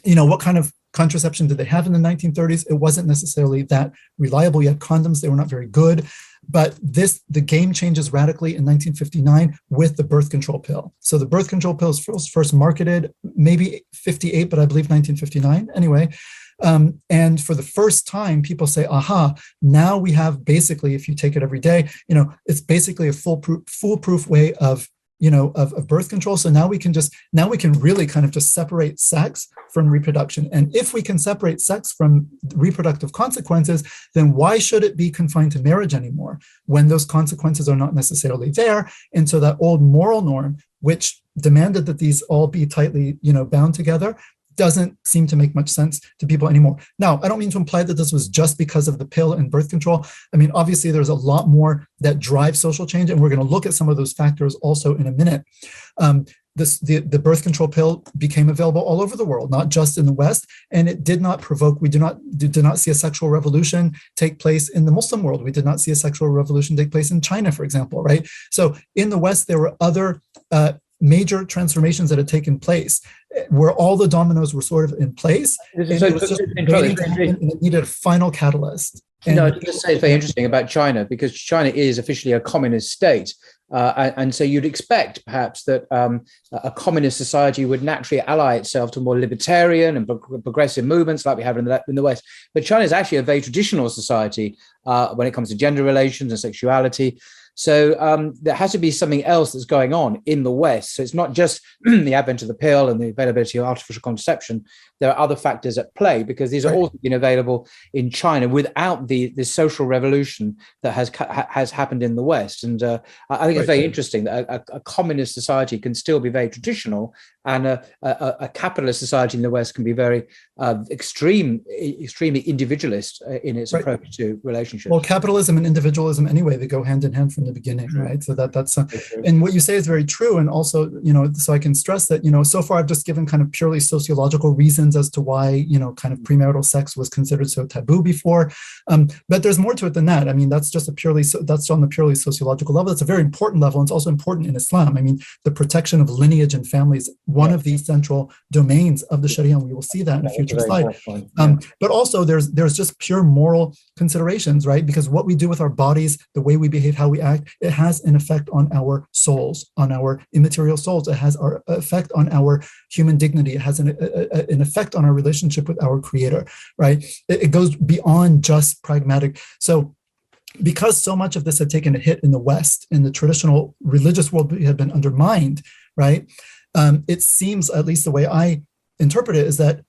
what kind of contraception did they have in the 1930s? It wasn't necessarily that reliable. You had condoms, they were not very good. But the game changes radically in 1959 with the birth control pill. So the birth control pill was first marketed, maybe 58, but I believe 1959 anyway. And for the first time, people say, aha, now we have basically, if you take it every day, it's basically a foolproof way of birth control. So now we can really kind of just separate sex from reproduction. And if we can separate sex from reproductive consequences, then why should it be confined to marriage anymore when those consequences are not necessarily there? And so that old moral norm, which demanded that these all be tightly, bound together, doesn't seem to make much sense to people anymore. Now, I don't mean to imply that this was just because of the pill and birth control. I mean, obviously, there's a lot more that drives social change, and we're going to look at some of those factors also in a minute. The birth control pill became available all over the world, not just in the West, and it did not provoke. We did not see a sexual revolution take place in the Muslim world. We did not see a sexual revolution take place in China, for example, right? So in the West, there were other major transformations that had taken place, where all the dominoes were sort of in place. It needed a final catalyst. I just say it's very interesting about China, because China is officially a communist state. And so you'd expect perhaps that a communist society would naturally ally itself to more libertarian and progressive movements like we have in the West. But China is actually a very traditional society when it comes to gender relations and sexuality. So there has to be something else that's going on in the West. So it's not just the advent of the pill and the availability of artificial contraception. There are other factors at play, because these are also been available in China without the social revolution that has happened in the West. And I think it's very interesting that a communist society can still be very traditional, and a capitalist society in the West can be very extremely individualist in its approach to relationships. Well, capitalism and individualism anyway, they go hand in hand from the beginning, right? So that's and what you say is very true. And also, so I can stress that, so far I've just given kind of purely sociological reasons as to why, kind of premarital sex was considered so taboo before. But there's more to it than that. I mean, that's on the purely sociological level. That's a very important level. And it's also important in Islam. I mean, the protection of lineage and families, one of the central domains of the Sharia, and we will see that in a future slide. But also there's just pure moral considerations, right? Because what we do with our bodies, the way we behave, how we act, it has an effect on our souls, on our immaterial souls. It has an effect on our human dignity. It has an effect on our relationship with our Creator, right? It goes beyond just pragmatic. So because so much of this had taken a hit in the West, in the traditional religious world had been undermined, right? It seems, at least the way I interpret it, is that,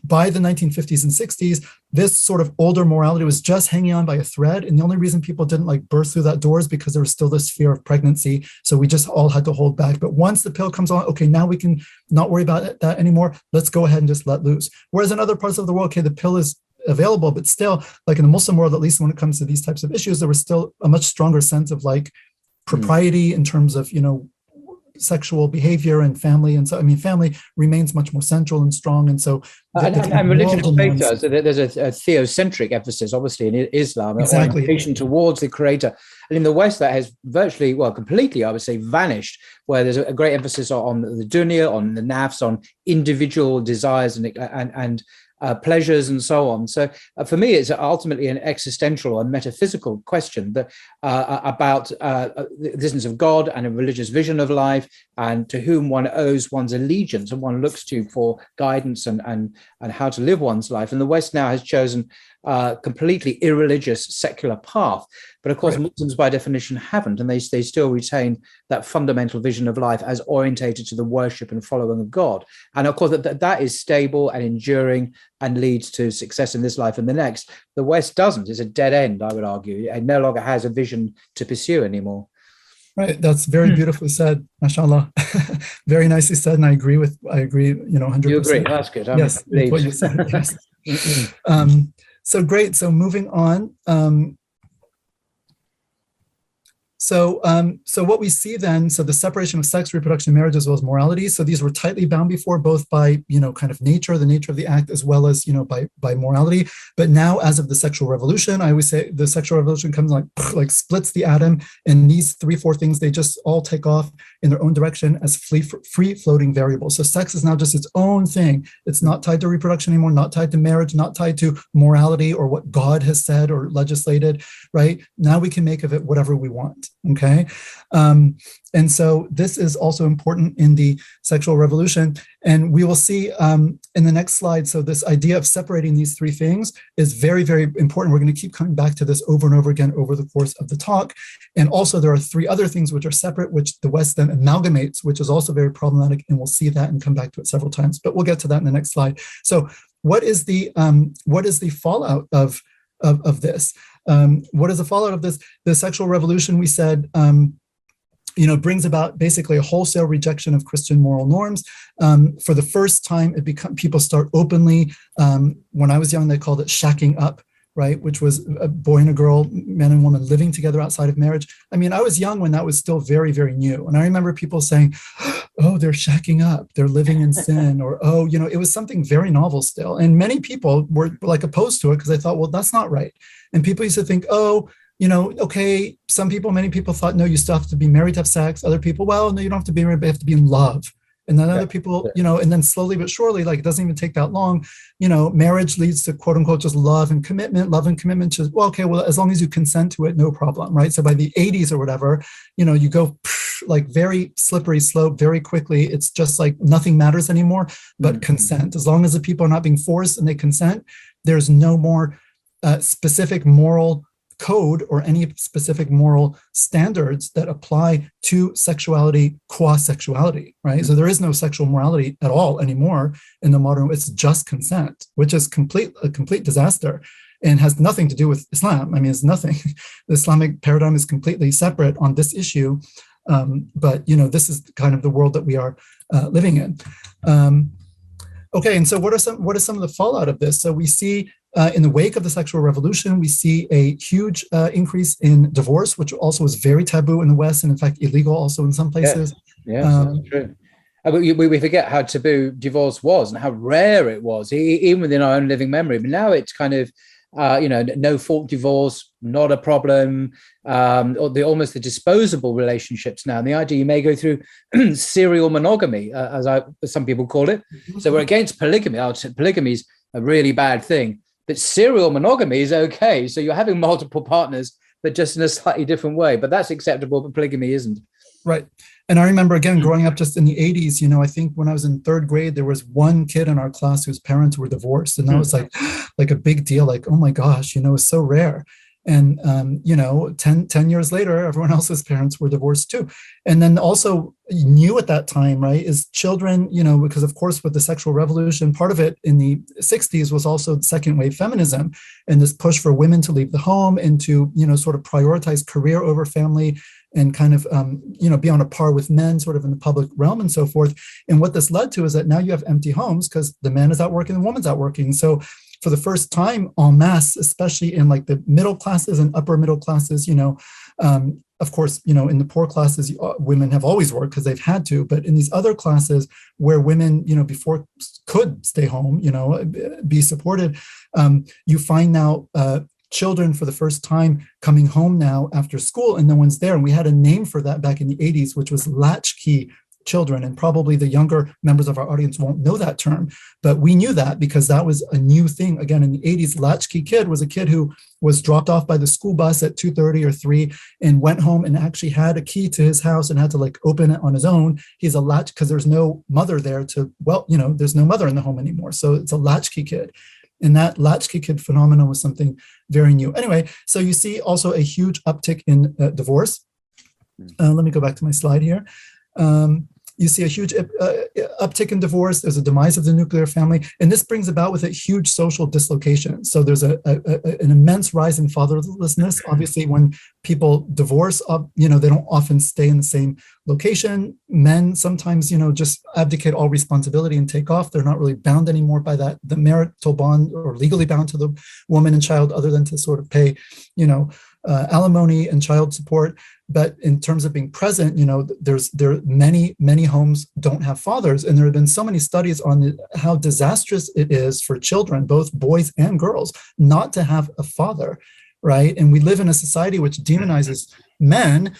by the 1950s and 60s, this sort of older morality was just hanging on by a thread. And the only reason people didn't burst through that door is because there was still this fear of pregnancy. So we just all had to hold back. But once the pill comes on, okay, now we can not worry about that anymore. Let's go ahead and just let loose. Whereas in other parts of the world, okay, the pill is available, but still, like in the Muslim world, at least when it comes to these types of issues, there was still a much stronger sense of like propriety in terms of, sexual behavior and family. And so, I mean, family remains much more central and strong. And so, and religious faith does. There's a theocentric emphasis, obviously, in Islam, exactly. orientation towards the creator. And in the West, that has virtually, well, completely, I would say, vanished, where there's a great emphasis on the dunya, on the nafs, on individual desires and pleasures and so on. So for me, it's ultimately an existential and metaphysical question that about the existence of God and a religious vision of life, and to whom one owes one's allegiance and one looks to for guidance and how to live one's life. And the West now has chosen a completely irreligious secular path. But of course, Muslims by definition haven't, and they still retain that fundamental vision of life as orientated to the worship and following of God. And of course, that is stable and enduring and leads to success in this life and the next. The West doesn't. It's a dead end, I would argue. It no longer has a vision to pursue anymore. Right. That's very beautifully said. MashaAllah. Very nicely said. And I agree, 100%. You agree? That's good. Yes, with what you said. Yes. So great. So moving on. So what we see then, so the separation of sex, reproduction, marriage, as well as morality. So these were tightly bound before, both by, kind of nature, the nature of the act, as well as, by morality. But now, as of the sexual revolution, I always say the sexual revolution comes like splits the atom, and these 3-4 things, they just all take off in their own direction as free floating variables. So sex is now just its own thing. It's not tied to reproduction anymore, not tied to marriage, not tied to morality or what God has said or legislated, right? Now we can make of it whatever we want. Okay. And so this is also important in the sexual revolution. And we will see in the next slide. So this idea of separating these 3 things is very, very important. We're going to keep coming back to this over and over again over the course of the talk. And also there are 3 other things which are separate, which the West then amalgamates, which is also very problematic. And we'll see that and come back to it several times, but we'll get to that in the next slide. So what is the fallout of this? What is the fallout of this? The sexual revolution, we said, brings about basically a wholesale rejection of Christian moral norms. For the first time, people start openly. When I was young, they called it shacking up, right? Which was a boy and a girl, man and woman living together outside of marriage. I mean, I was young when that was still very, very new. And I remember people saying, oh, they're shacking up, they're living in sin, or, oh, it was something very novel still. And many people were like opposed to it because they thought, well, that's not right. And people used to think, oh, okay, many people thought, no, you still have to be married to have sex. Other people, well, no, you don't have to be married, but you have to be in love. And then other people, and then slowly but surely, like it doesn't even take that long, marriage leads to quote unquote just love and commitment to, well, okay, well, as long as you consent to it, no problem, right? So by the 80s or whatever, you go like very slippery slope very quickly. It's just like nothing matters anymore but consent. As long as the people are not being forced and they consent, there's no more specific moral code or any specific moral standards that apply to sexuality qua sexuality, right? So there is no sexual morality at all anymore in the modern. It's just consent, which is a complete disaster and has nothing to do with Islam. I mean, it's nothing. The Islamic paradigm is completely separate on this issue. But this is kind of the world that we are living in. Okay, and so what are some of the fallout of this? So we see in the wake of the sexual revolution, we see a huge increase in divorce, which also was very taboo in the West, and in fact illegal also in some places. Yeah, that's true. We forget how taboo divorce was and how rare it was, even within our own living memory. But now it's kind of, no fault divorce, not a problem, or almost the disposable relationships now. And the idea you may go through serial monogamy, as some people call it. So we're against polygamy. Polygamy is a really bad thing. But serial monogamy is okay. So you're having multiple partners, but just in a slightly different way. But that's acceptable, but polygamy isn't. Right. And I remember, again, growing up just in the 80s, I think when I was in 3rd grade, there was one kid in our class whose parents were divorced. And that was like a big deal. Like, oh my gosh, it's so rare. And, 10 years later, everyone else's parents were divorced too. And then also new at that time, right, is children, because of course with the sexual revolution, part of it in the 60s was also second wave feminism and this push for women to leave the home and to, sort of prioritize career over family and kind of, be on a par with men sort of in the public realm and so forth. And what this led to is that now you have empty homes because the man is out working, the woman's out working. So for the first time en masse, especially in like the middle classes and upper middle classes, of course, in the poor classes, women have always worked because they've had to, but in these other classes where women, before could stay home, be supported, you find now children for the first time coming home now after school and no one's there. And we had a name for that back in the 80s, which was latchkey children. And probably the younger members of our audience won't know that term, but we knew that because that was a new thing. Again, in the 80s, latchkey kid was a kid who was dropped off by the school bus at 2:30 or 3 and went home and actually had a key to his house and had to like open it on his own. He's a latch because there's no mother there there's no mother in the home anymore. So it's a latchkey kid. And that latchkey kid phenomenon was something very new. Anyway, so you see also a huge uptick in divorce. Let me go back to my slide here. You see a huge uptick in divorce. There's a demise of the nuclear family. And this brings about with it huge social dislocation. So there's an immense rise in fatherlessness. Obviously, when people divorce, they don't often stay in the same location. Men sometimes, just abdicate all responsibility and take off. They're not really bound anymore by the marital bond or legally bound to the woman and child other than to sort of pay, alimony and child support. But in terms of being present, there many homes don't have fathers. And there have been so many studies on how disastrous it is for children, both boys and girls, not to have a father, right? And we live in a society which demonizes men,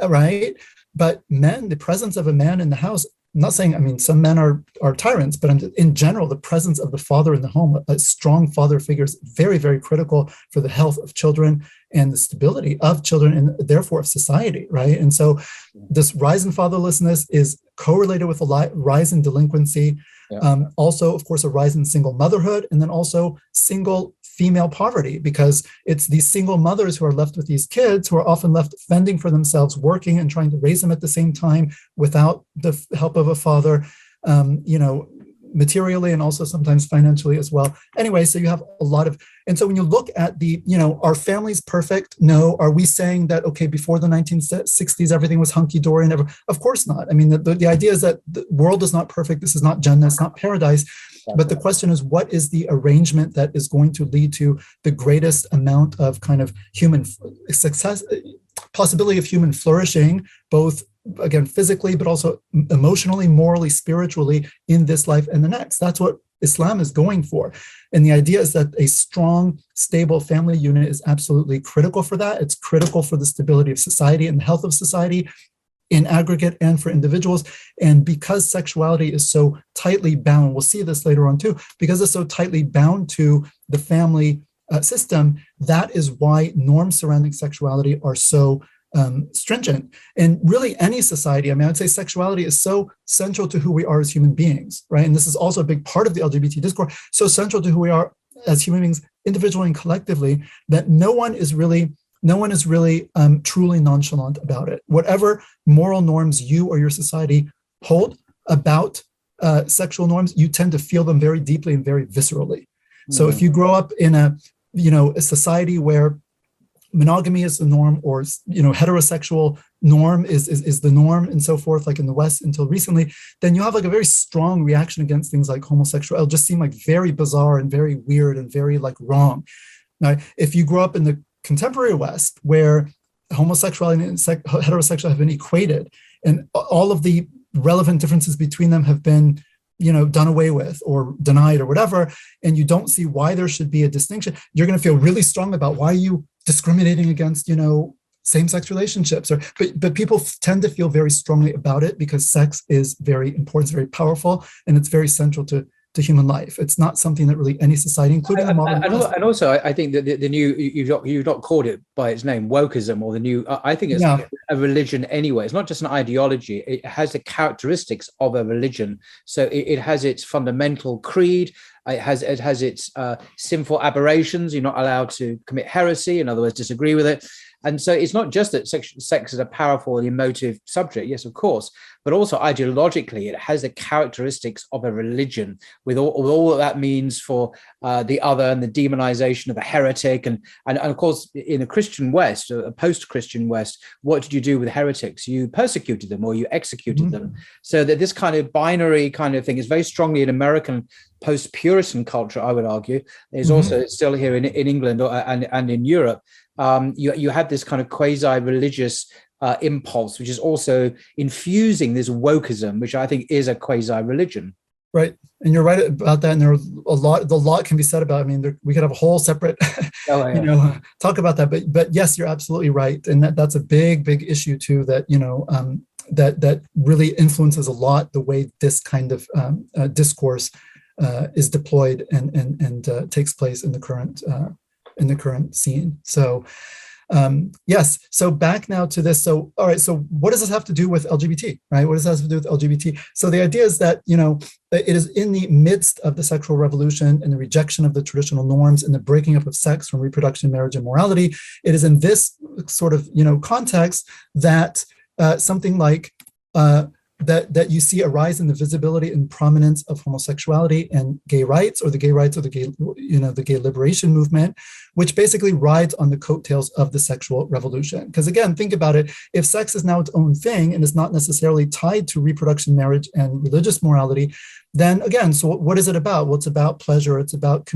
right? But men, the presence of a man in the house, I'm not saying, some men are tyrants, but in general, the presence of the father in the home, a strong father figure is very, very critical for the health of children and the stability of children and therefore of society, right? And so this rise in fatherlessness is correlated with a rise in delinquency. Yeah. Also, of course, a rise in single motherhood, and then also single female poverty, because it's these single mothers who are left with these kids who are often left fending for themselves, working and trying to raise them at the same time without the help of a father, materially and also sometimes financially as well. Anyway, so you have a lot of, and so when you look at are families perfect? No. Are we saying that, okay, before the 1960s, everything was hunky-dory and of course not. The idea is that the world is not perfect. This is not Jannah, it's not paradise. But the question is, what is the arrangement that is going to lead to the greatest amount of kind of human success, possibility of human flourishing, both again, physically, but also emotionally, morally, spiritually in this life and the next? That's what Islam is going for. And the idea is that a strong, stable family unit is absolutely critical for that. It's critical for the stability of society and the health of society in aggregate and for individuals. And because sexuality is so tightly bound, we'll see this later on too, because it's so tightly bound to the family system, that is why norms surrounding sexuality are so stringent. And really any society, I'd say sexuality is so central to who we are as human beings, right? And this is also a big part of the LGBT discourse, so central to who we are as human beings, individually and collectively, that no one is really truly nonchalant about it. Whatever moral norms you or your society hold about sexual norms, you tend to feel them very deeply and very viscerally. So if you grow up in a society where monogamy is the norm, or heterosexual norm is the norm, and so forth, like in the West until recently, then you have like a very strong reaction against things like homosexuality. It'll just seem like very bizarre and very weird and very like wrong. Now, if you grow up in the contemporary West, where homosexuality and heterosexuality have been equated, and all of the relevant differences between them have been done away with or denied or whatever, and you don't see why there should be a distinction, you're going to feel really strong about why you discriminating against, same-sex relationships. But people tend to feel very strongly about it because sex is very important, it's very powerful, and it's very central to human life. It's not something that really any society, including the modern. And also, I think that the new, you've not called it by its name, wokeism, or the new, I think it's a religion anyway. It's not just an ideology. It has the characteristics of a religion. So it has its fundamental creed. It has its sinful aberrations. You're not allowed to commit heresy, in other words, disagree with it. And so it's not just that sex is a powerful and emotive subject, yes, of course, but also ideologically, it has the characteristics of a religion with all that that means for the other and the demonization of a heretic. And of course, in a Christian West, a post-Christian West, what did you do with heretics? You persecuted them or you executed them. So that this kind of binary kind of thing is very strongly in American post-Puritan culture, I would argue. There's also still here in England and in Europe. You have this kind of quasi-religious impulse, which is also infusing this wokeism, which I think is a quasi-religion. Right, and you're right about that. And there are a lot can be said about. I mean, we could have a whole separate, talk about that. But yes, you're absolutely right, and that's a big issue too. That that really influences a lot the way this kind of discourse is deployed and takes place in the current scene. So. Yes. So back now to this. So, all right. So what does this have to do with LGBT, right? What does this have to do with LGBT? So the idea is that, it is in the midst of the sexual revolution and the rejection of the traditional norms and the breaking up of sex from reproduction, marriage, and morality. It is in this sort of, context that something like that you see a rise in the visibility and prominence of homosexuality and gay rights, or the gay rights, or the gay liberation movement, which basically rides on the coattails of the sexual revolution. Because again, think about it, if sex is now its own thing and is not necessarily tied to reproduction, marriage, and religious morality, then again, so what is it about? Well, it's about pleasure, it's about,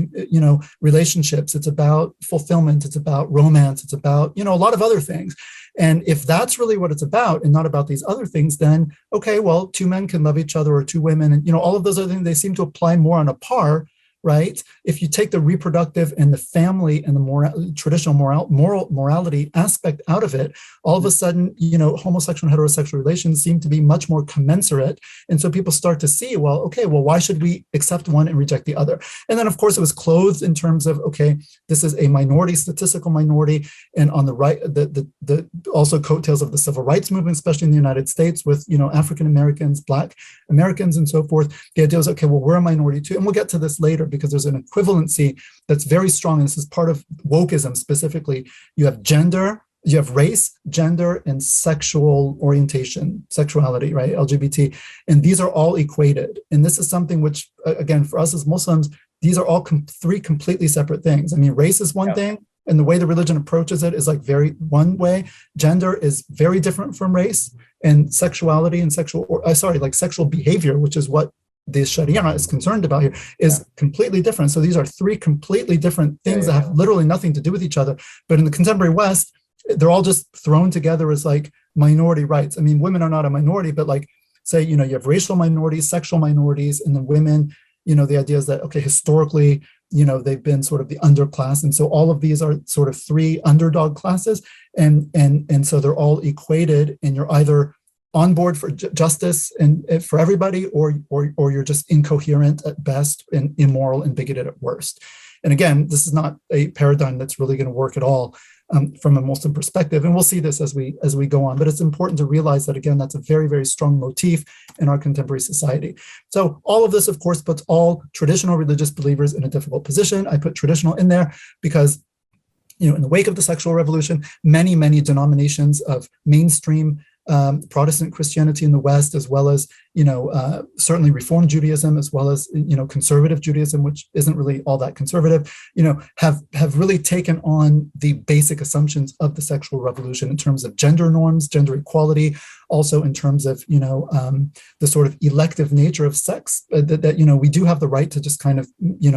relationships, it's about fulfillment, it's about romance, it's about, a lot of other things. And if that's really what it's about and not about these other things, then, okay, well, two men can love each other, or two women, and, all of those other things, they seem to apply more on a par, right? If you take the reproductive and the family and the traditional morality aspect out of it, all of a sudden, homosexual and heterosexual relations seem to be much more commensurate. And so people start to see, well, okay, well, why should we accept one and reject the other? And then, of course, it was clothed in terms of, okay, this is a minority, statistical minority. And on the right, the also coattails of the civil rights movement, especially in the United States, with, African Americans, Black Americans, and so forth. The idea was, okay, well, we're a minority too. And we'll get to this later, because there's an equivalency that's very strong. And this is part of wokeism specifically. You have gender, you have race, gender, and sexual orientation, sexuality, right? LGBT. And these are all equated. And this is something which, again, for us as Muslims, these are all three completely separate things. I mean, race is one thing, and the way the religion approaches it is like very one way. Gender is very different from race, and sexuality and sexual behavior, which is what the Sharia is concerned about here, is completely different. So these are three completely different things that have literally nothing to do with each other. But in the contemporary West, they're all just thrown together as like minority rights. I mean, women are not a minority, but like, say, you have racial minorities, sexual minorities, and then women, the idea is that, okay, historically, they've been sort of the underclass. And so all of these are sort of three underdog classes. And so they're all equated, and you're either on board for justice and for everybody, or you're just incoherent at best and immoral and bigoted at worst. And again, this is not a paradigm that's really going to work at all from a Muslim perspective. And we'll see this as we go on. But it's important to realize that, again, that's a very, very strong motif in our contemporary society. So all of this, of course, puts all traditional religious believers in a difficult position. I put traditional in there because, in the wake of the sexual revolution, many, many denominations of mainstream Protestant Christianity in the West, as well as, certainly Reform Judaism, as well as, conservative Judaism, which isn't really all that conservative, have really taken on the basic assumptions of the sexual revolution in terms of gender norms, gender equality, also in terms of, the sort of elective nature of sex, that we do have the right to just kind of,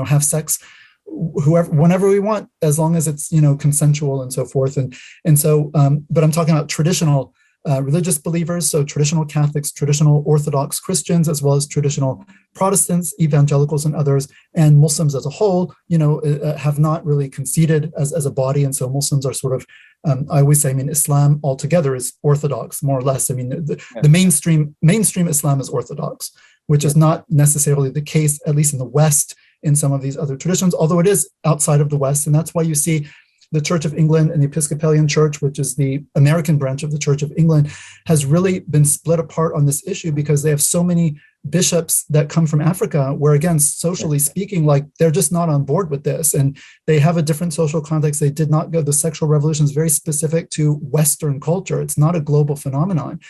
have sex whenever we want, as long as it's, consensual and so forth. And so, but I'm talking about traditional religious believers, so traditional Catholics, traditional Orthodox Christians, as well as traditional Protestants, evangelicals, and others, and Muslims as a whole, have not really conceded as a body. And so Muslims are sort of, I always say, Islam altogether is Orthodox, more or less. The mainstream Islam is Orthodox, which is not necessarily the case, at least in the West, in some of these other traditions, although it is outside of the West. And that's why you see the Church of England and the Episcopalian Church, which is the American branch of the Church of England, has really been split apart on this issue because they have so many bishops that come from Africa, where again, socially speaking, like they're just not on board with this, and they have a different social context. They did not go. The sexual revolution is very specific to Western culture. It's not a global phenomenon.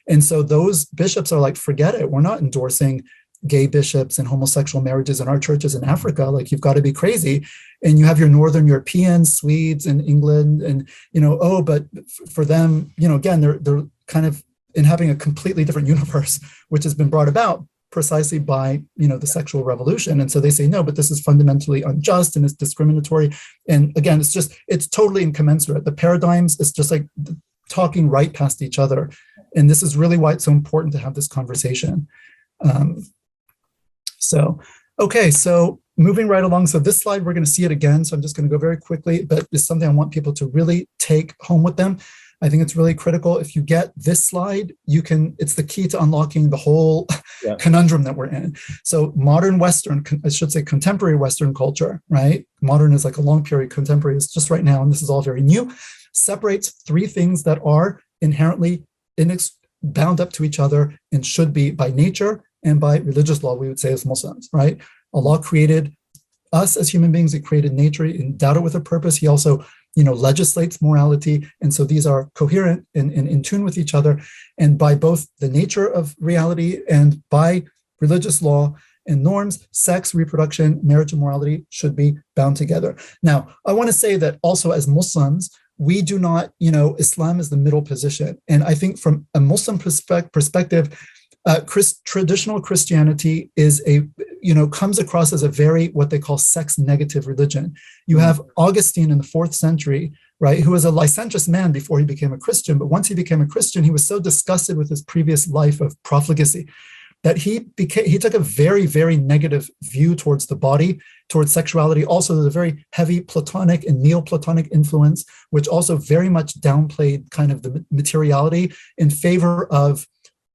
And so those bishops are like, forget it. We're not endorsing gay bishops and homosexual marriages in our churches in Africa. Like, you've got to be crazy. And you have your Northern Europeans, Swedes and England, and, but for them, again, they're kind of inhabiting a completely different universe, which has been brought about precisely by, the sexual revolution. And so they say, no, but this is fundamentally unjust and it's discriminatory. And again, it's totally incommensurate. The paradigms, it's just like talking right past each other. And this is really why it's so important to have this conversation. So moving right along. So this slide, we're going to see it again. So I'm just going to go very quickly, but it's something I want people to really take home with them. I think it's really critical. If you get this slide, it's the key to unlocking the whole conundrum that we're in. So modern Western, I should say contemporary Western culture, right? Modern is like a long period, contemporary is just right now, and this is all very new, separates three things that are inherently bound up to each other and should be by nature and by religious law, we would say as Muslims, right? Allah created us as human beings. He created nature, he endowed it with a purpose. He also legislates morality. And so these are coherent and in tune with each other. And by both the nature of reality and by religious law and norms, sex, reproduction, marriage, and morality should be bound together. Now, I want to say that also as Muslims, we do not, Islam is the middle position. And I think from a Muslim perspective, traditional Christianity is comes across as a very, what they call sex negative religion. You have Augustine in the 4th century, right, who was a licentious man before he became a Christian. But once he became a Christian, he was so disgusted with his previous life of profligacy that he took a very, very negative view towards the body, towards sexuality. Also, there's a very heavy Platonic and Neoplatonic influence, which also very much downplayed kind of the materiality in favor of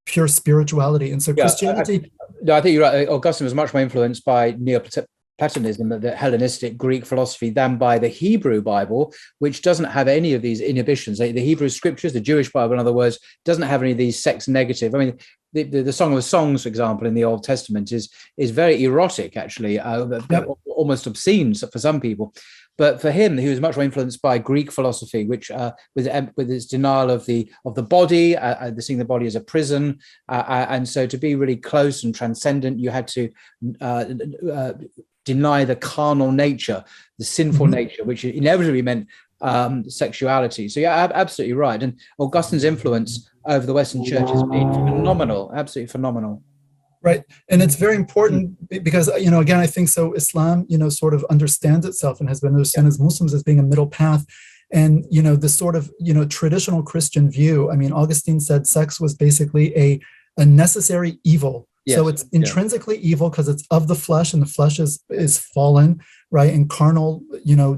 pure spirituality. And so Christianity... I think you're right. Augustine was much more influenced by Neoplatonism, the Hellenistic Greek philosophy, than by the Hebrew Bible, which doesn't have any of these inhibitions. The Hebrew scriptures, the Jewish Bible, in other words, doesn't have any of these sex negative. I mean, the Song of Songs, for example, in the Old Testament is very erotic, actually, almost obscene for some people. But for him, he was much more influenced by Greek philosophy, which with its denial of the body, seeing the body as a prison, and so to be really close and transcendent, you had to deny the carnal nature, the sinful nature, which inevitably meant sexuality. So yeah, absolutely right. And Augustine's influence over the Western Church has been phenomenal, absolutely phenomenal. Right. And it's very important because, again, I think so Islam, sort of understands itself and has been understood as Muslims as being a middle path. And, this sort of, traditional Christian view. I mean, Augustine said sex was basically a necessary evil. Yes. So it's intrinsically evil because it's of the flesh, and the flesh is fallen, right? And carnal,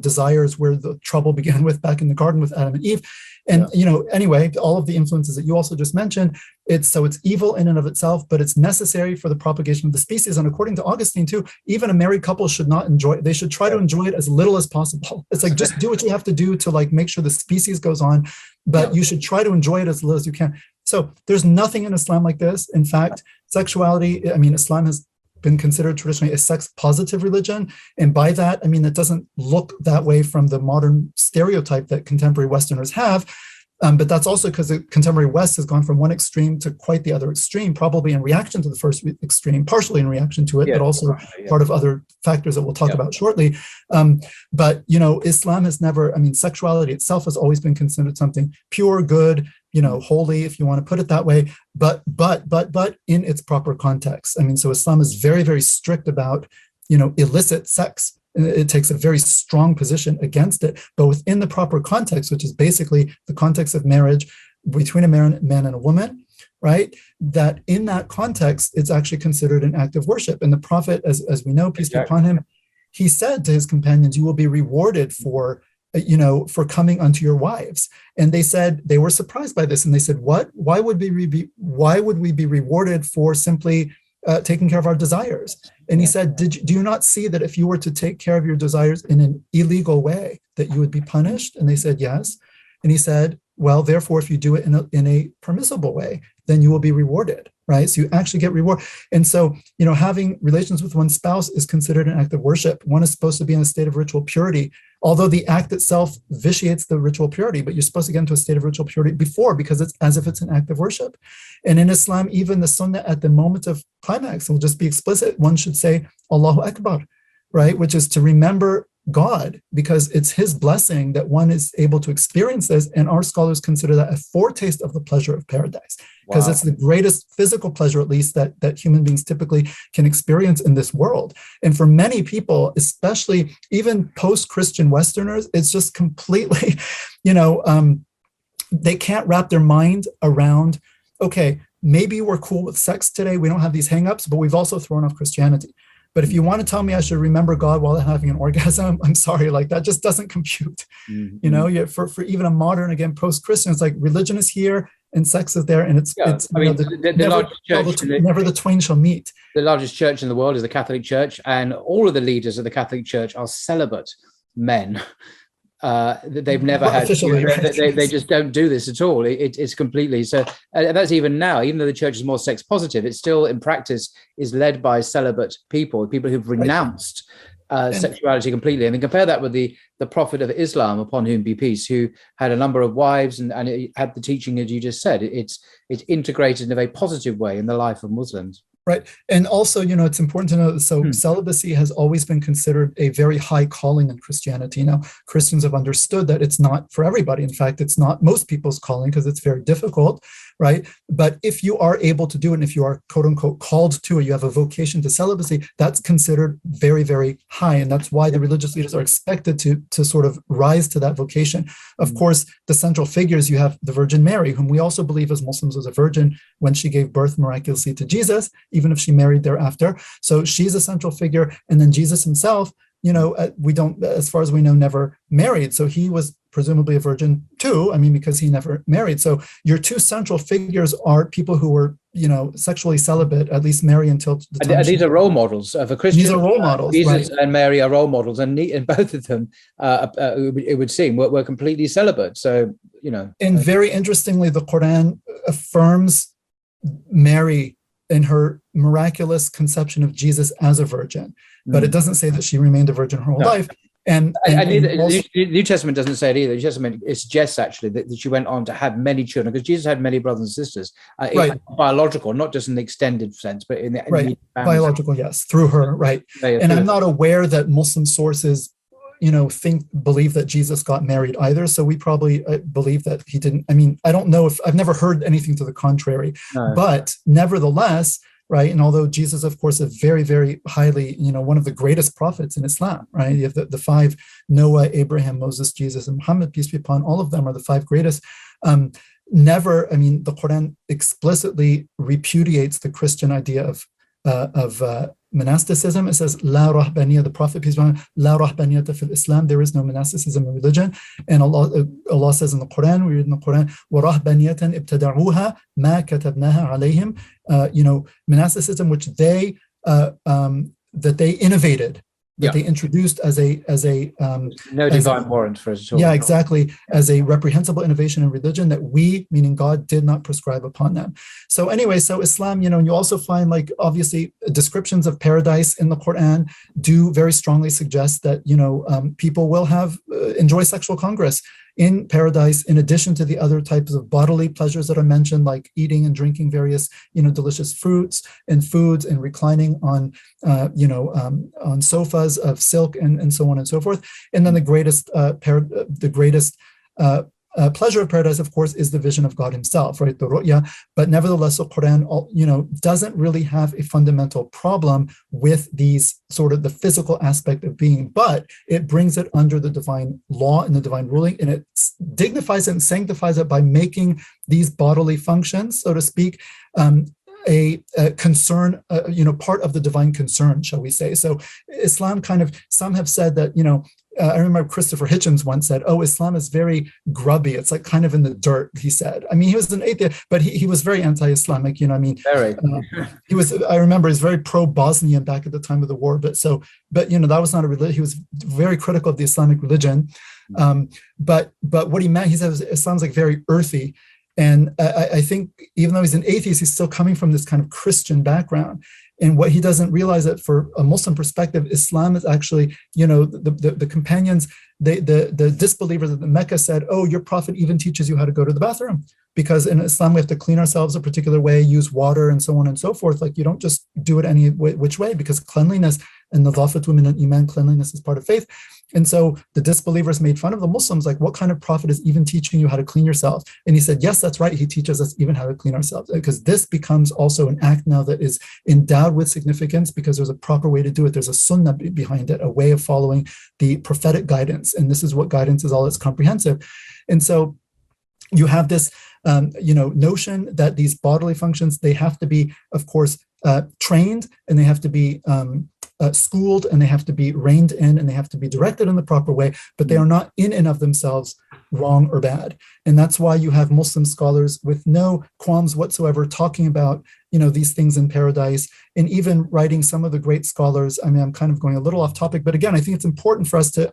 desires where the trouble began with back in the garden with Adam and Eve. And, anyway, all of the influences that you also just mentioned, it's evil in and of itself, but it's necessary for the propagation of the species. And according to Augustine too, even a married couple should not enjoy it. They should try to enjoy it as little as possible. It's like, just do what you have to do to like make sure the species goes on, but you should try to enjoy it as little as you can. So there's nothing in Islam like this. In fact, sexuality, Islam has been considered traditionally a sex positive religion. And by that, it doesn't look that way from the modern stereotype that contemporary Westerners have. But that's also because the contemporary West has gone from one extreme to quite the other extreme, probably in reaction to the first extreme, partially in reaction to it, but also part of other factors that we'll talk about shortly. But, Islam has never, sexuality itself has always been considered something pure, good, holy, if you want to put it that way, but in its proper context. So Islam is very, very strict about, illicit sex. It takes a very strong position against it, but within the proper context, which is basically the context of marriage between a man and a woman, right? That in that context, it's actually considered an act of worship. And the Prophet, as we know, peace be upon him, he said to his companions, "You will be rewarded for coming unto your wives." And they were surprised by this, and they said, "What? Why would we be rewarded for simply taking care of our desires. And he said, do you not see that if you were to take care of your desires in an illegal way, that you would be punished? And they said, yes. And he said, well, therefore, if you do it in a permissible way, then you will be rewarded, right? So you actually get reward. And so, having relations with one's spouse is considered an act of worship. One is supposed to be in a state of ritual purity, although the act itself vitiates the ritual purity, but you're supposed to get into a state of ritual purity before, because it's as if it's an act of worship. And in Islam, even the sunnah at the moment of climax, will just be explicit. One should say, Allahu Akbar, right? Which is to remember God, because it's his blessing that one is able to experience this. And our scholars consider that a foretaste of the pleasure of paradise, because it's the greatest physical pleasure, at least, that human beings typically can experience in this world. And for many people, especially even post-Christian Westerners, it's just completely, they can't wrap their mind around, okay, maybe we're cool with sex today, we don't have these hangups, but we've also thrown off Christianity. But if you want to tell me I should remember God while having an orgasm, I'm sorry, like that just doesn't compute. Mm-hmm. For even a modern, again, post-Christian, it's like religion is here and sex is there, and it's the largest church, never the twain shall meet. The largest church in the world is the Catholic Church, and all of the leaders of the Catholic Church are celibate men. They've never had, they just don't do this at all. It's completely, so that's even now, even though the church is more sex positive, it still in practice is led by celibate people who've renounced sexuality completely. And then compare that with the Prophet of Islam, upon whom be peace, who had a number of wives and it had the teaching, as you just said, it's integrated in a very positive way in the life of Muslims. Right. And also, it's important to know, so celibacy has always been considered a very high calling in Christianity. Now, Christians have understood that it's not for everybody. In fact, it's not most people's calling, because it's very difficult, right? But if you are able to do it, and if you are, quote unquote, called to it, you have a vocation to celibacy, that's considered very, very high. And that's why the religious leaders are expected to sort of rise to that vocation. Of course, the central figures, you have the Virgin Mary, whom we also believe as Muslims was a virgin when she gave birth miraculously to Jesus, even if she married thereafter. So she's a central figure. And then Jesus himself, we don't, as far as we know, never married. So he was presumably a virgin too, because he never married. So your two central figures are people who were, sexually celibate, at least Mary until the time. And these are role models for Christians. These are role models. Jesus and Mary are role models, and both of them, it would seem, were completely celibate. So, And very interestingly, the Quran affirms Mary in her miraculous conception of Jesus as a virgin, but it doesn't say that she remained a virgin her whole life. And the New Testament doesn't say it either. The New Testament suggests actually that she went on to have many children, because Jesus had many brothers and sisters, biological, not just in the extended sense, but in the biological, yes, through her, right. And I'm not aware that Muslim sources believe that Jesus got married either. So we probably believe that he didn't. I don't know if I've never heard anything to the contrary, but nevertheless, right. And although Jesus, of course, is very, very highly, one of the greatest prophets in Islam, right? You have the five, Noah, Abraham, Moses, Jesus, and Muhammad, peace be upon all of them, are the five greatest. The Quran explicitly repudiates the Christian idea of monasticism. It says, La rahbaniyya, the Prophet, peace be upon him, La rahbaniyya fil Islam, there is no monasticism in religion. And Allah says in the Quran, we read in the Quran, wa rahbaniyatan ibtada'uha ma katabnaha alayhim, monasticism which they innovated, that they introduced as a no divine warrant for us at all. Yeah, exactly, as a reprehensible innovation in religion that we, meaning God, did not prescribe upon them. So anyway, so Islam, and you also find, obviously, descriptions of paradise in the Quran do very strongly suggest that people will enjoy sexual congress in paradise, in addition to the other types of bodily pleasures that are mentioned, like eating and drinking various, delicious fruits and foods, and reclining on sofas of silk and so on and so forth. And then the greatest pleasure of paradise, of course, is the vision of God himself, right? The ru'ya. But nevertheless, the Quran, doesn't really have a fundamental problem with these sort of the physical aspect of being, but it brings it under the divine law and the divine ruling, and it dignifies it and sanctifies it by making these bodily functions, so to speak, a concern, part of the divine concern, shall we say. So Islam some have said that, I remember Christopher Hitchens once said, "Oh, Islam is very grubby. It's like kind of in the dirt," he said. I mean, he was an atheist, but he was very anti-Islamic, you know, I mean, Very. I remember he's very pro-Bosnian back at the time of the war, but you know, that was not a religion. He was very critical of the Islamic religion. But what he meant, he said, Islam's like very earthy. And I think even though he's an atheist, he's still coming from this kind of Christian background. And what he doesn't realize that for a Muslim perspective, Islam is actually, you know, the companions, the disbelievers of the Mecca said, "Oh, your prophet even teaches you how to go to the bathroom." Because in Islam, we have to clean ourselves a particular way, use water, and so on and so forth. Like, you don't just do it any which way, because cleanliness and nadafatu min al-iman, cleanliness is part of faith. And so the disbelievers made fun of the Muslims, like, what kind of prophet is even teaching you how to clean yourself? And he said, yes, that's right. He teaches us even how to clean ourselves, because this becomes also an act now that is endowed with significance, because there's a proper way to do it. There's a sunnah behind it, a way of following the prophetic guidance. And this is what guidance is, all it's comprehensive. And so you have this notion that these bodily functions, they have to be, of course, trained, and they have to be schooled, and they have to be reined in, and they have to be directed in the proper way, but they are not in and of themselves wrong or bad. And that's why you have Muslim scholars with no qualms whatsoever talking about, you know, these things in paradise, and even writing some of the great scholars. I mean, I'm kind of going a little off topic, but again, I think it's important for us to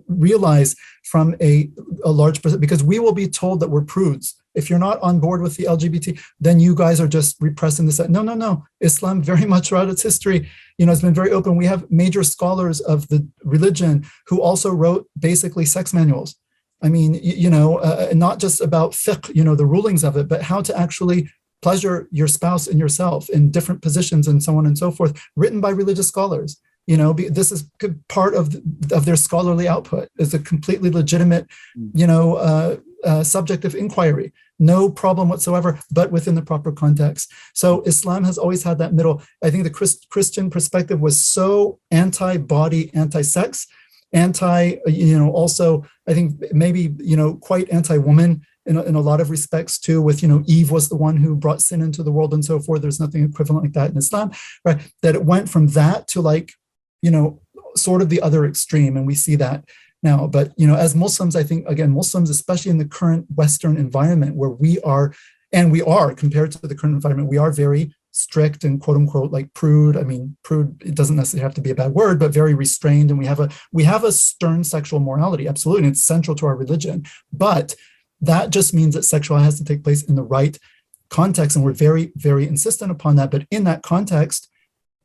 realize from a large percent, because we will be told that we're prudes. If you're not on board with the LGBT, then you guys are just repressing this. No. Islam very much throughout its history, you know, has been very open. We have major scholars of the religion who also wrote basically sex manuals. I mean, not just about fiqh, you know, the rulings of it, but how to actually pleasure your spouse and yourself in different positions and so on and so forth, written by religious scholars. You know, this is part of their scholarly output. It's a completely legitimate, subject of inquiry. No problem whatsoever, but within the proper context. So Islam has always had that middle. I think the Christian perspective was so anti-body, anti-sex, also, I think maybe, quite anti-woman in a lot of respects too, with, Eve was the one who brought sin into the world and so forth. There's nothing equivalent like that in Islam, right? That it went from that to like, sort of the other extreme. And we see that now. But, as Muslims, I think, again, Muslims, especially in the current Western environment where we are compared to the current environment, we are very strict and quote unquote like prude. I mean, prude, it doesn't necessarily have to be a bad word, but very restrained. And we have a stern sexual morality. Absolutely. It's central to our religion. But that just means that sexuality has to take place in the right context. And we're very, very insistent upon that. But in that context,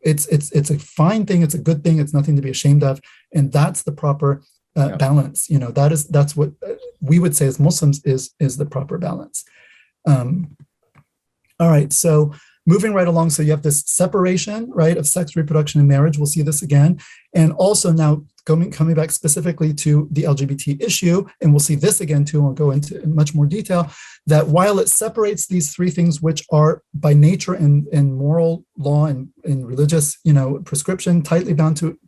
it's a fine thing. It's a good thing. It's nothing to be ashamed of. And that's the proper balance. That's what we would say as Muslims is the proper balance. All right. So moving right along. So you have this separation, right, of sex, reproduction, and marriage. We'll see this again. And also now coming back specifically to the LGBT issue, and we'll see this again too, and we'll go into much more detail, that while it separates these three things, which are by nature and moral law and religious, prescription tightly bound to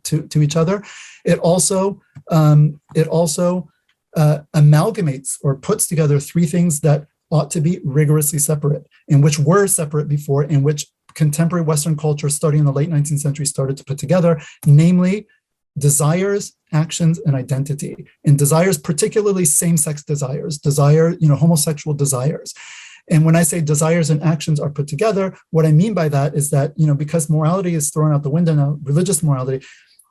each other, it also amalgamates or puts together three things that ought to be rigorously separate, and which were separate before, and which contemporary Western culture starting in the late 19th century started to put together, namely desires, actions, and identity. And desires, particularly same-sex desires, homosexual desires. And when I say desires and actions are put together, what I mean by that is that, because morality is thrown out the window now, religious morality,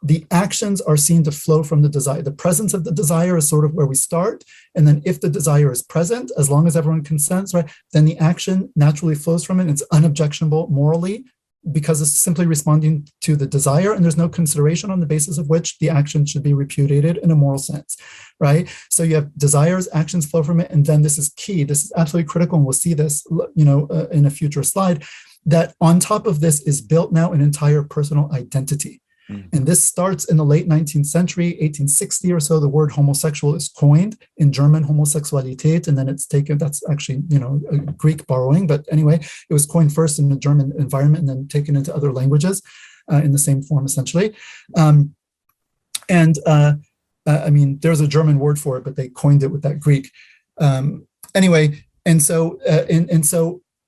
the actions are seen to flow from the desire. The presence of the desire is sort of where we start. And then if the desire is present, as long as everyone consents, right, then the action naturally flows from it. It's unobjectionable morally because it's simply responding to the desire, and there's no consideration on the basis of which the action should be repudiated in a moral sense, right? So you have desires, actions flow from it. And then this is key. This is absolutely critical. And we'll see this, in a future slide, that on top of this is built now an entire personal identity. And this starts in the late 19th century, 1860 or so. The word homosexual is coined in German, Homosexualität, and then it's taken, that's actually, a Greek borrowing. But anyway, it was coined first in the German environment and then taken into other languages in the same form, essentially. There's a German word for it, but they coined it with that Greek.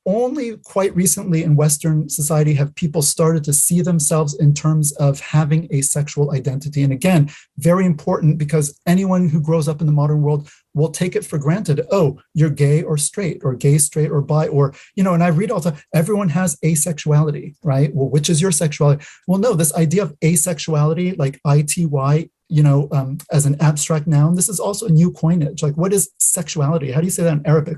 only quite recently in Western society have people started to see themselves in terms of having a sexual identity. And again, very important, because anyone who grows up in the modern world will take it for granted. Oh, you're gay or straight, or gay, straight, or bi, or, and I read all the time, everyone has asexuality, right? Well, which is your sexuality? Well, no, this idea of asexuality, like ITY, as an abstract noun, this is also a new coinage. Like, what is sexuality? How do you say that in Arabic,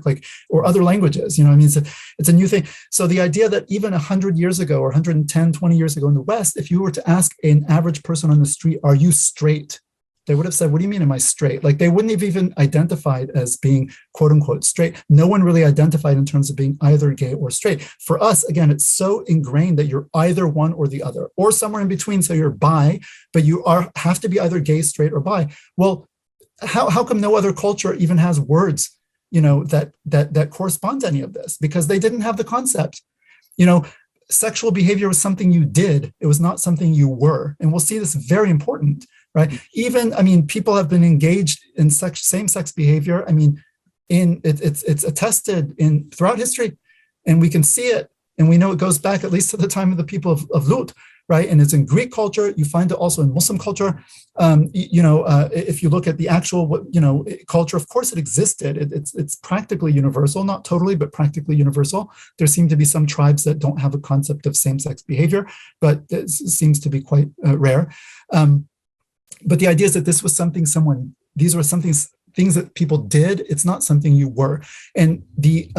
or other languages? It's a new thing. So the idea that even 100 years ago, or 110, 20 years ago in the West, if you were to ask an average person on the street, are you straight? They would have said, what do you mean, am I straight? Like, they wouldn't have even identified as being quote unquote straight. No one really identified in terms of being either gay or straight. For us, again, it's so ingrained that you're either one or the other, or somewhere in between. So you're bi, but you have to be either gay, straight, or bi. Well, how come no other culture even has words, that correspond to any of this? Because they didn't have the concept. Sexual behavior was something you did. It was not something you were. And we'll see this very important, right? Even, people have been engaged in same-sex behavior. It's attested throughout history, and we can see it. And we know it goes back at least to the time of the people of Lut, right? And it's in Greek culture. You find it also in Muslim culture. If you look at the actual, culture, of course it existed. It's practically universal, not totally, but practically universal. There seem to be some tribes that don't have a concept of same-sex behavior, but it seems to be quite rare. But the idea is that this was something these were things that people did. It's not something you were. And the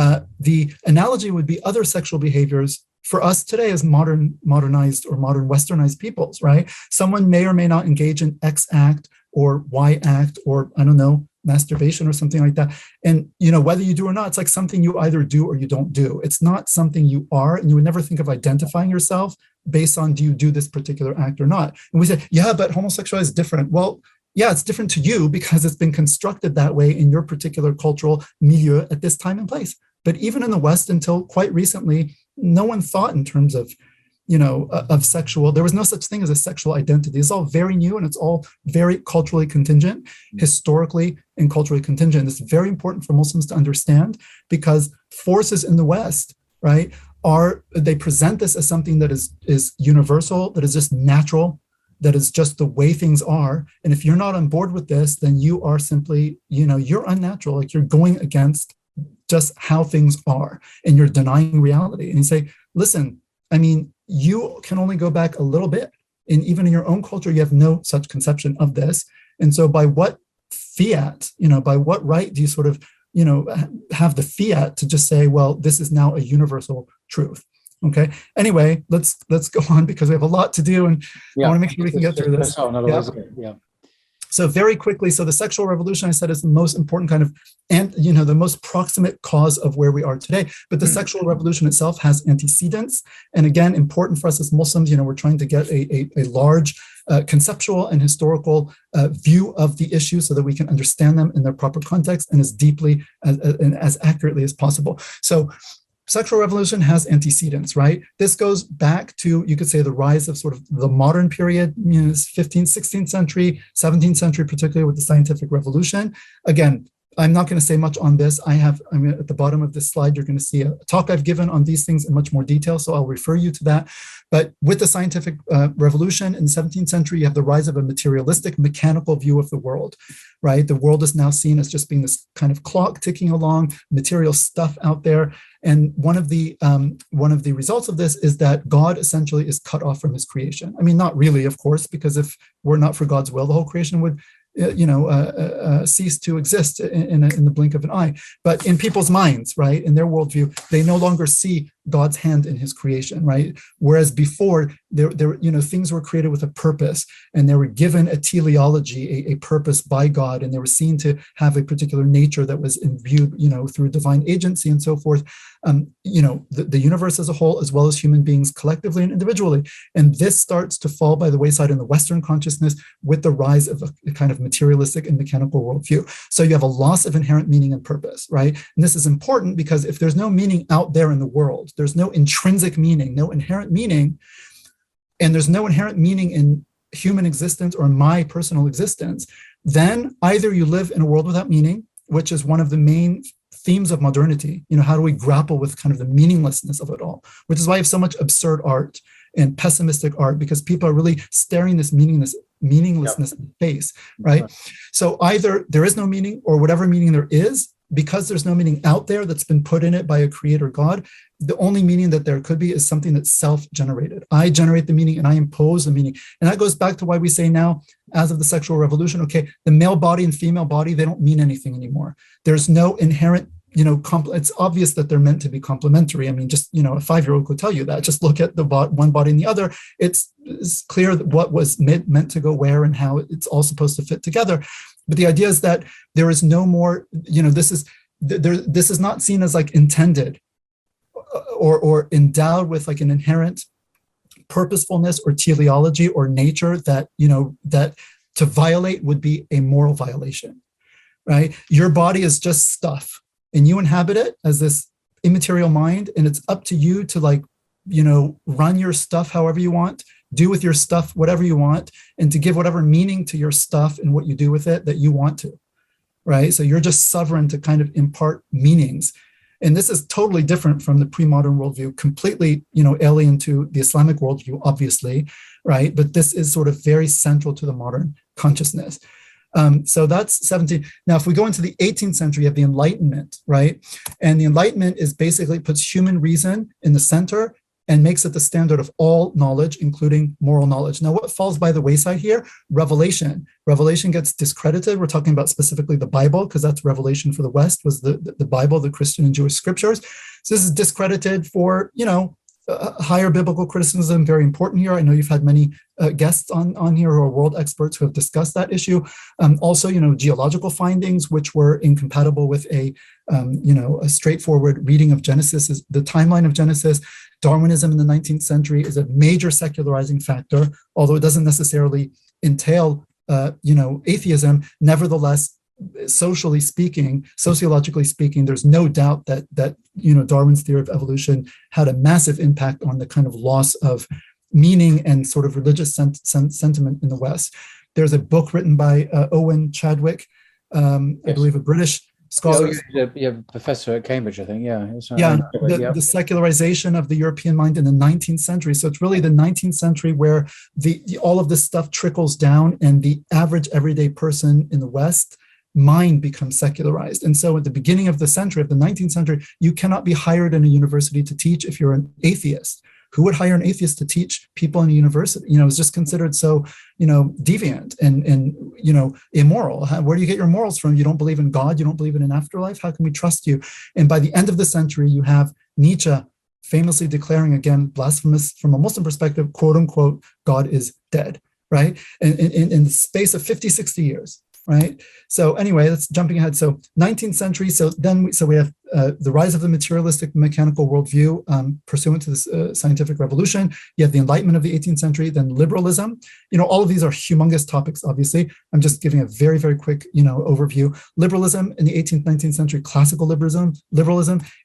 analogy would be other sexual behaviors for us today as modernized or modern westernized peoples, right? Someone may or may not engage in X act or Y act, or I don't know, masturbation or something like that. And, whether you do or not, it's like something you either do or you don't do. It's not something you are. And you would never think of identifying yourself based on, do you do this particular act or not? And we say, yeah, but homosexuality is different. Well, yeah, it's different to you because it's been constructed that way in your particular cultural milieu at this time and place. But even in the West, until quite recently, no one thought in terms of, of sexual. There was no such thing as a sexual identity. It's all very new, and it's all very culturally contingent, historically and culturally contingent. It's very important for Muslims to understand, because forces in the West, right, they present this as something that is universal, that is just natural, that is just the way things are. And if you're not on board with this, then you are simply, you're unnatural. Like, you're going against just how things are, and you're denying reality. And you say, listen, you can only go back a little bit. And even in your own culture, you have no such conception of this. And so by what fiat, by what right do you sort of, have the fiat to just say, well, this is now a universal truth? Okay. Anyway, let's go on, because we have a lot to do, and I want to make sure we can get through this. Yeah. So very quickly, so the sexual revolution, I said, is the most important kind of, and the most proximate cause of where we are today. But the sexual revolution itself has antecedents. And again, important for us as Muslims, we're trying to get a large conceptual and historical view of the issue so that we can understand them in their proper context and as deeply and as accurately as possible. So sexual revolution has antecedents, right? This goes back to, you could say, the rise of sort of the modern period, 15th, 16th century, 17th century, particularly with the scientific revolution. Again, I'm not going to say much on this. At the bottom of this slide, you're going to see a talk I've given on these things in much more detail, so I'll refer you to that. But with the scientific revolution in the 17th century, you have the rise of a materialistic, mechanical view of the world, right? The world is now seen as just being this kind of clock ticking along, material stuff out there. And one of the results of this is that God essentially is cut off from his creation. Not really, of course, because if we're not for God's will, the whole creation would cease to exist in the blink of an eye. But in people's minds, right, in their worldview, they no longer see God's hand in his creation, right? Whereas before, there things were created with a purpose, and they were given a teleology, a purpose by God, and they were seen to have a particular nature that was imbued, through divine agency and so forth. The universe as a whole, as well as human beings collectively and individually. And this starts to fall by the wayside in the Western consciousness with the rise of a kind of materialistic and mechanical worldview. So you have a loss of inherent meaning and purpose, right? And this is important because if there's no meaning out there in the world, there's no intrinsic meaning, no inherent meaning, and there's no inherent meaning in human existence or my personal existence, then either you live in a world without meaning, which is one of the main themes of modernity. How do we grapple with kind of the meaninglessness of it all? Which is why I have so much absurd art and pessimistic art, because people are really staring this meaninglessness in the face, right? So either there is no meaning, or whatever meaning there is, because there's no meaning out there that's been put in it by a creator God, the only meaning that there could be is something that's self-generated. I generate the meaning and I impose the meaning. And that goes back to why we say now, as of the sexual revolution, okay, the male body and female body, they don't mean anything anymore. There's no inherent, it's obvious that they're meant to be complementary. I mean, just, a 5-year-old could tell you that. Just look at the one body and the other. It's clear that what was meant to go where and how it's all supposed to fit together. But the idea is that there is no more, this is not seen as like intended or endowed with like an inherent purposefulness or teleology or nature that, that to violate would be a moral violation, right? Your body is just stuff and you inhabit it as this immaterial mind, and it's up to you to like, run your stuff however you want, do with your stuff whatever you want, and to give whatever meaning to your stuff and what you do with it that you want to, right? So you're just sovereign to kind of impart meanings. And this is totally different from the pre-modern worldview, completely, alien to the Islamic worldview, obviously, right? But this is sort of very central to the modern consciousness. So that's 17. Now, if we go into the 18th century, you have the Enlightenment, right? And the Enlightenment is basically puts human reason in the center and makes it the standard of all knowledge, including moral knowledge. Now, what falls by the wayside here? Revelation. Revelation gets discredited. We're talking about specifically the Bible, because that's revelation for the West, was the Bible, the Christian and Jewish scriptures. So this is discredited for, higher biblical criticism, very important here. I know you've had many guests on here who are world experts who have discussed that issue. Also, geological findings, which were incompatible with a straightforward reading of Genesis, the timeline of Genesis. Darwinism in the 19th century is a major secularizing factor, although it doesn't necessarily entail, atheism. Nevertheless, sociologically speaking, there's no doubt that Darwin's theory of evolution had a massive impact on the kind of loss of meaning and sort of religious sentiment in the West. There's a book written by Owen Chadwick, I believe a British scholar. You're a professor at Cambridge, I think. The secularization of the European mind in the 19th century. So it's really the 19th century where all of this stuff trickles down, and the average everyday person in the West mind becomes secularized. And so at the beginning of the century, of the 19th century, you cannot be hired in a university to teach if you're an atheist. Who would hire an atheist to teach people in a university? It's just considered so, deviant and immoral. Where do you get your morals from? You don't believe in God. You don't believe in an afterlife. How can we trust you? And by the end of the century, you have Nietzsche famously declaring, again, blasphemous from a Muslim perspective, quote unquote, God is dead, right? And in the space of 50, 60 years. Right. So anyway, that's jumping ahead. So 19th century. So we have the rise of the materialistic mechanical worldview pursuant to this scientific revolution. You have the Enlightenment of the 18th century, then liberalism. All of these are humongous topics, obviously. I'm just giving a very, very quick, overview. Liberalism in the 18th, 19th century, classical liberalism,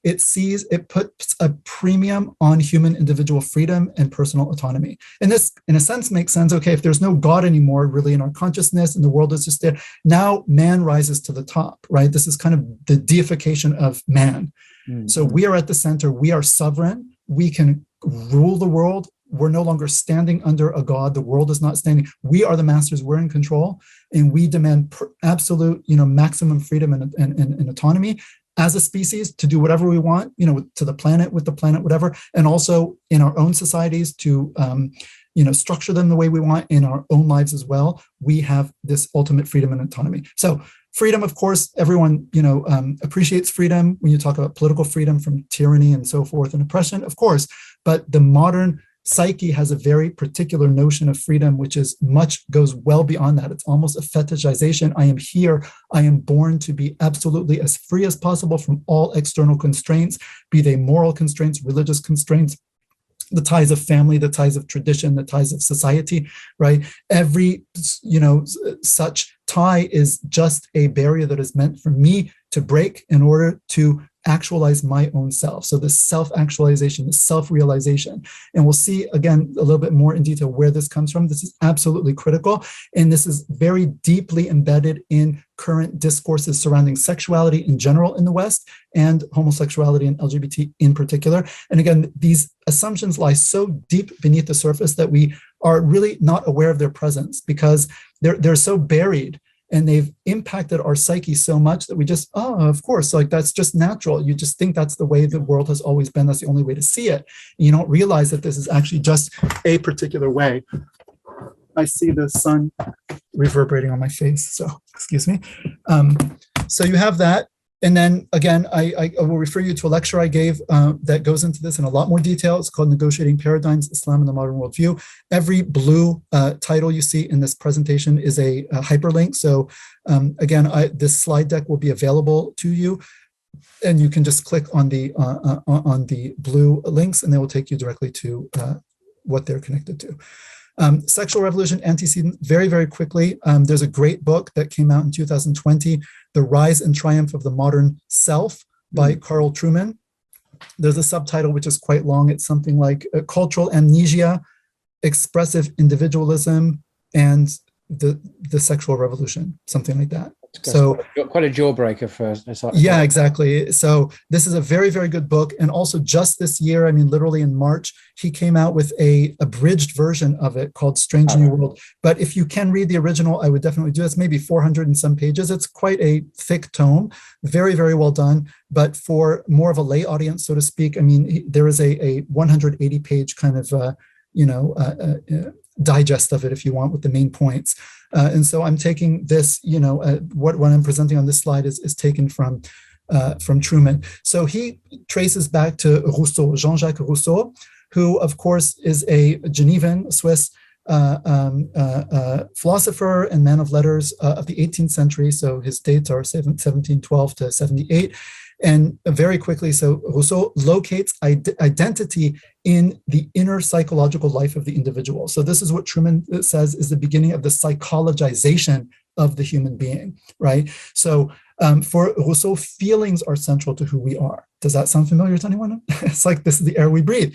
it puts a premium on human individual freedom and personal autonomy. And this, in a sense, makes sense. Okay, if there's no God anymore, really, in our consciousness, and the world is just there, now man rises to the top, right? This is kind of the deification of man. Mm-hmm. So we are at the center. We are sovereign. We can rule the world. We're no longer standing under a God. The world is not standing. We are the masters. We're in control, and we demand absolute, maximum freedom and autonomy as a species to do whatever we want, to the planet, with the planet, whatever, and also in our own societies to structure them the way we want in our own lives as well. We have this ultimate freedom and autonomy. So freedom, of course, everyone, appreciates freedom when you talk about political freedom from tyranny and so forth and oppression, of course. But the modern psyche has a very particular notion of freedom, which goes well beyond that. It's almost a fetishization. I am here. I am born to be absolutely as free as possible from all external constraints, be they moral constraints, religious constraints, the ties of family, the ties of tradition, the ties of society, right? Every, such tie is just a barrier that is meant for me to break in order to actualize my own self. So this self-actualization, this self-realization. And we'll see, again, a little bit more in detail where this comes from. This is absolutely critical. And this is very deeply embedded in current discourses surrounding sexuality in general in the West and homosexuality and LGBT in particular. And again, these assumptions lie so deep beneath the surface that we are really not aware of their presence because they're so buried. And they've impacted our psyche so much that we just, oh, of course, like that's just natural. You just think that's the way the world has always been. That's the only way to see it. And you don't realize that this is actually just a particular way. I see the sun reverberating on my face, so excuse me. So you have that. And then again, I will refer you to a lecture I gave that goes into this in a lot more detail. It's called Negotiating Paradigms, Islam and the Modern Worldview. Every blue title you see in this presentation is a hyperlink. So again, this slide deck will be available to you. And you can just click on the blue links and they will take you directly to what they're connected to. Sexual Revolution, Antecedent, very, very quickly. There's a great book that came out in 2020, The Rise and Triumph of the Modern Self by Carl Trueman. There's a subtitle which is quite long. It's something like Cultural Amnesia, Expressive Individualism, and the Sexual Revolution, something like that. So quite a jawbreaker for yeah, exactly. So this is a very, very good book. And also just this year, I mean, literally in March, he came out with a abridged version of it called Strange New World. But if you can read the original, I would definitely do it. It's maybe 400 and some pages. It's quite a thick tome, very, very well done. But for more of a lay audience, so to speak, I mean, there is a 180 page kind of, digest of it, if you want, with the main points. And so I'm taking this, what I'm presenting on this slide is taken from Trueman. So he traces back to Rousseau, Jean-Jacques Rousseau, who, of course, is a Genevan, Swiss philosopher and man of letters of the 18th century. So his dates are 1712 to 78. And very quickly, so Rousseau locates identity in the inner psychological life of the individual. So this is what Trueman says is the beginning of the psychologization of the human being, right? So for Rousseau, feelings are central to who we are. Does that sound familiar to anyone? It's like this is the air we breathe.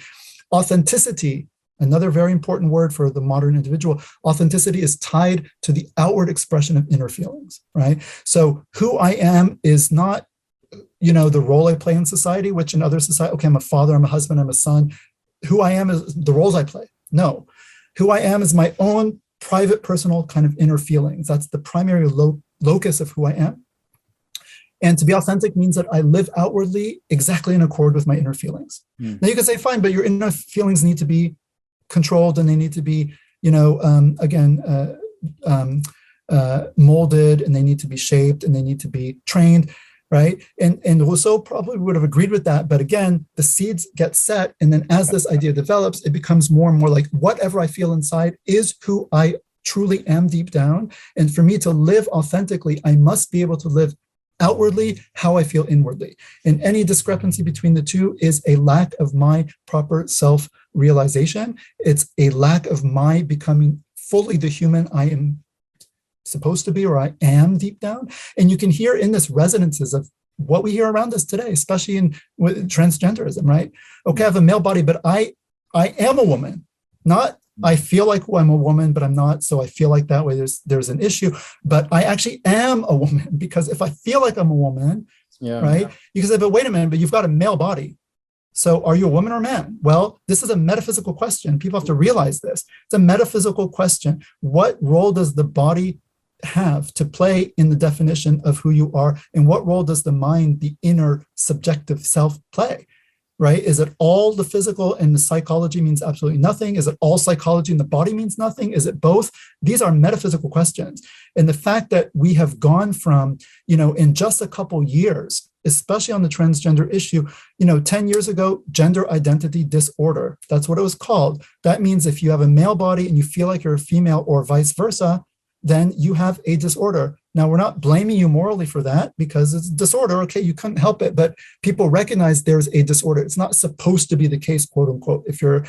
Authenticity, another very important word for the modern individual. Authenticity is tied to the outward expression of inner feelings, right? So who I am is not the role I play in society, which in other society, okay, I'm a father, I'm a husband, I'm a son. Who I am is the roles I play. No, who I am is my own private, personal kind of inner feelings. That's the primary locus of who I am. And to be authentic means that I live outwardly exactly in accord with my inner feelings. Now you can say, fine, but your inner feelings need to be controlled and they need to be, molded, and they need to be shaped, and they need to be trained. Right. And Rousseau probably would have agreed with that. But again, the seeds get set. And then as this idea develops, it becomes more and more like whatever I feel inside is who I truly am deep down. And for me to live authentically, I must be able to live outwardly how I feel inwardly. And any discrepancy between the two is a lack of my proper self-realization. It's a lack of my becoming fully the human I am supposed to be, or I am deep down. And you can hear in this resonances of what we hear around us today, especially in transgenderism, right? Okay, I have a male body, but I am a woman. Not I feel like I'm a woman, but I'm not, so I feel like that way there's an issue. But I actually am a woman, because if I feel like I'm a woman, right? You can say, but wait a minute, but you've got a male body. So are you a woman or a man? Well, this is a metaphysical question. People have to realize this. It's a metaphysical question. What role does the body have to play in the definition of who you are, and what role does the mind, the inner subjective self, play, right? Is it all the physical and the psychology means absolutely nothing? Is it all psychology and the body means nothing? Is it both? These are metaphysical questions. And the fact that we have gone from, in just a couple years, especially on the transgender issue, 10 years ago, gender identity disorder, that's what it was called. That means if you have a male body and you feel like you're a female, or vice versa, then you have a disorder. Now, we're not blaming you morally for that, because it's a disorder. Okay, you couldn't help it, but people recognize there's a disorder. It's not supposed to be the case, quote unquote. If you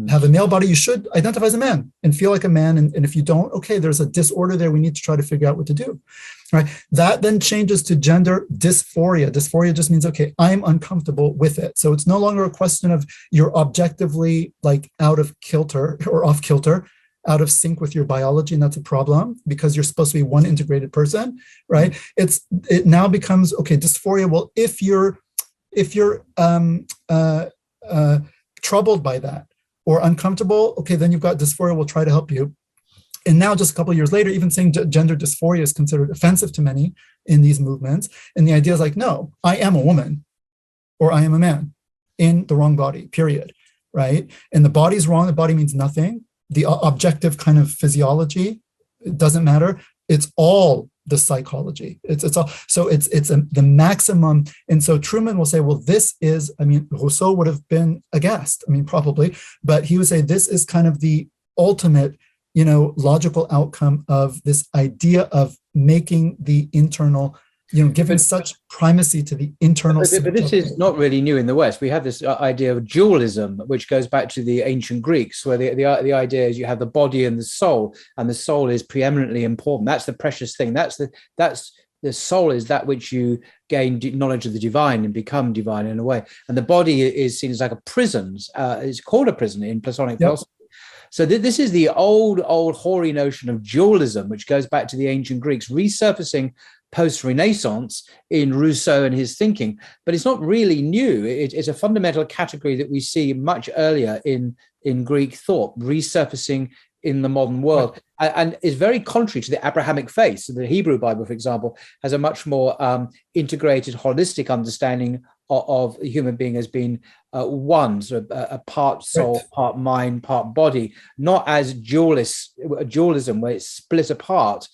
have a male body, you should identify as a man and feel like a man. And if you don't, okay, there's a disorder there. We need to try to figure out what to do. right? That then changes to gender dysphoria. Dysphoria just means, okay, I'm uncomfortable with it. So it's no longer a question of you're objectively like out of kilter or off kilter, out of sync with your biology, and that's a problem because you're supposed to be one integrated person, right? It now becomes, okay, dysphoria. Well, if you're troubled by that or uncomfortable, okay, then you've got dysphoria. We'll try to help you. And now, just a couple of years later, even saying gender dysphoria is considered offensive to many in these movements. And the idea is like, no, I am a woman or I am a man in the wrong body, period, right? And the body's wrong. The body means nothing. The objective kind of physiology, it doesn't matter. It's all the psychology. It's all. So it's the maximum. And so Truman will say, well, this is, I mean, Rousseau would have been aghast. I mean, probably, but he would say this is kind of the ultimate, logical outcome of this idea of making the internal, given such primacy to the internal. But this is not really new in the West. We have this idea of dualism, which goes back to the ancient Greeks, where the idea is you have the body and the soul is preeminently important. That's the precious thing. That's the soul is that which you gain knowledge of the divine and become divine in a way. And the body is seen as like a prison. It's called a prison in Platonic philosophy. So this is the old hoary notion of dualism, which goes back to the ancient Greeks, resurfacing post-Renaissance in Rousseau and his thinking. But it's not really new. It's a fundamental category that we see much earlier in Greek thought, resurfacing in the modern world, and is very contrary to the Abrahamic faith. So the Hebrew Bible, for example, has a much more integrated, holistic understanding of the human being as being one, sort of a part soul, part mind, part body, not as dualism where it's split apart.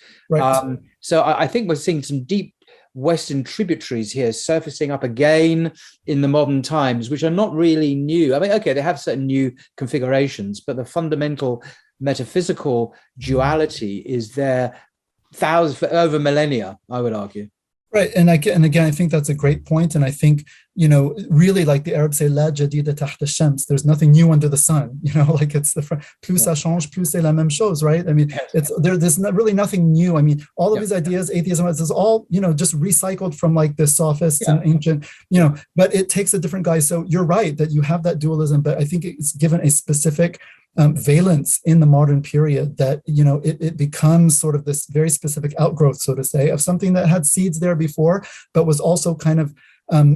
So I think we're seeing some deep Western tributaries here surfacing up again in the modern times, which are not really new. I mean, okay, they have certain new configurations, but the fundamental metaphysical duality is there over millennia, I would argue. Right. And again, I think that's a great point. And I think, really like the Arabs say, La jadida tahta shams, there's nothing new under the sun, like it's plus ça change, plus c'est la même chose, right? I mean, there's really nothing new. I mean, all of these ideas, atheism, this is all, just recycled from like the sophists and ancient, but it takes a different guise. So you're right that you have that dualism, but I think it's given a specific valence in the modern period that, it becomes sort of this very specific outgrowth, so to say, of something that had seeds there before, but was also kind of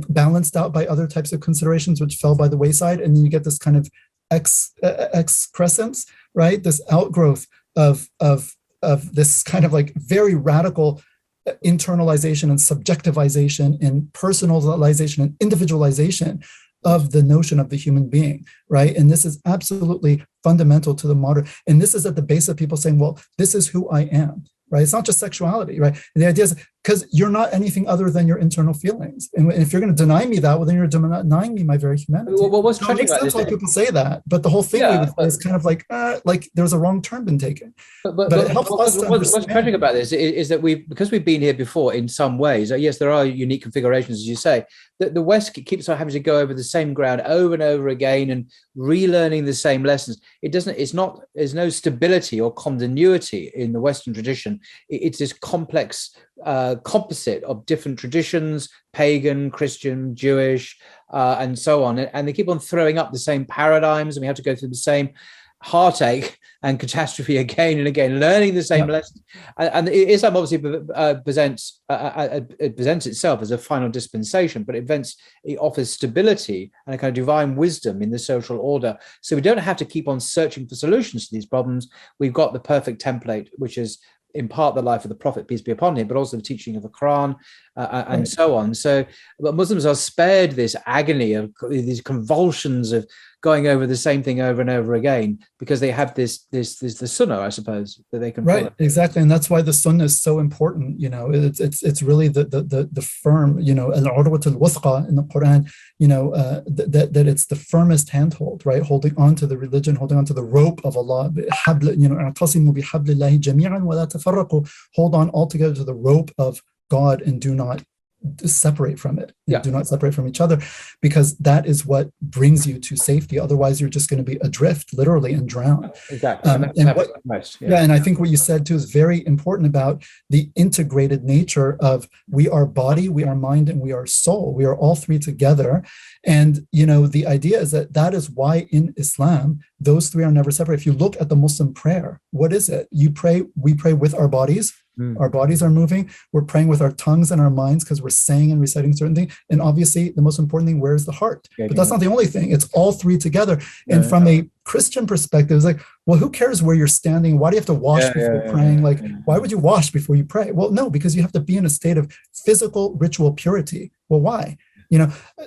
balanced out by other types of considerations, which fell by the wayside. And then you get this kind of excrescence, right? This outgrowth of this kind of like very radical internalization and subjectivization and personalization and individualization of the notion of the human being, right? And this is absolutely fundamental to the modern, and this is at the base of people saying, well, this is who I am, right? It's not just sexuality, right? And the idea is because you're not anything other than your internal feelings. And if you're going to deny me that, well, then you're denying me my very humanity. Well, what's tragic about this? Why people say that, but the whole thing is kind of like there's a wrong turn been taken. But it helps us to understand. What's tragic about this is that because we've been here before in some ways. Yes, there are unique configurations, as you say. That the West keeps on having to go over the same ground over and over again and relearning the same lessons. There's no stability or continuity in the Western tradition. It's this complex composite of different traditions, pagan, Christian, Jewish, and so on. And they keep on throwing up the same paradigms, and we have to go through the same heartache and catastrophe again and again, learning the same lessons. And Islam obviously presents itself as a final dispensation, but it offers stability and a kind of divine wisdom in the social order. So we don't have to keep on searching for solutions to these problems. We've got the perfect template, which is in part the life of the Prophet, peace be upon him, but also the teaching of the Quran and so on. So but Muslims are spared this agony of these convulsions of going over the same thing over and over again, because they have the sunnah, I suppose, that they can follow. Exactly. And that's why the sunnah is so important. It's really the firm, al-urwat al-wuthqa in the Quran, that it's the firmest handhold, right? Holding on to the religion, holding on to the rope of Allah, hold on altogether to the rope of God and do not separate from it. Do not separate from each other, because that is what brings you to safety. Otherwise, you're just going to be adrift, literally, and drown. Exactly. And I think what you said too is very important about the integrated nature of we are body, we are mind, and we are soul. We are all three together. And, the idea is that is why in Islam, those three are never separate. If you look at the Muslim prayer, what is it? We pray with our bodies. Our bodies are moving. We're praying with our tongues and our minds because we're saying and reciting certain things. And obviously, the most important thing, where is the heart? But that's not the only thing. It's all three together. And from a Christian perspective, it's like, well, who cares where you're standing? Why do you have to wash before praying? Like, why would you wash before you pray? Well, no, because you have to be in a state of physical ritual purity. Well, why?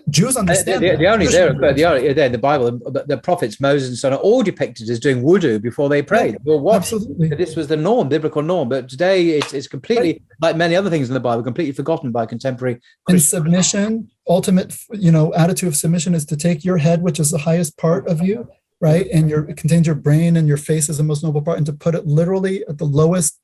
Jews understand the Bible, the prophets Moses and so on are all depicted as doing wudu before they prayed. Absolutely. This was the norm, biblical norm. But today it's completely, like many other things in the Bible, completely forgotten by contemporary Christians. And submission, ultimate, attitude of submission is to take your head, which is the highest part of you, right? And it contains your brain, and your face is the most noble part, and to put it literally at the lowest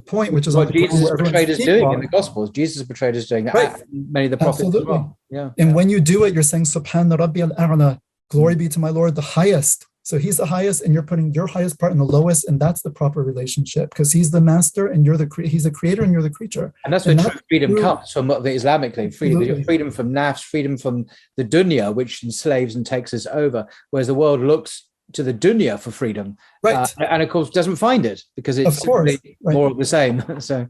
point, which is what Jesus is portrayed as doing in the Gospels. Jesus is portrayed as doing that. Many of the prophets as well. And when you do it, you're saying, Subhana Rabbi al-A'la, glory be to my Lord, the highest. So he's the highest, and you're putting your highest part in the lowest, and that's the proper relationship, because he's the master, and he's the creator, and you're the creature. And that's where true freedom comes from, the Islamically. Freedom from nafs, freedom from the dunya, which enslaves and takes us over, whereas the world looks to the dunya for freedom, and of course doesn't find it, because it's more of the same. So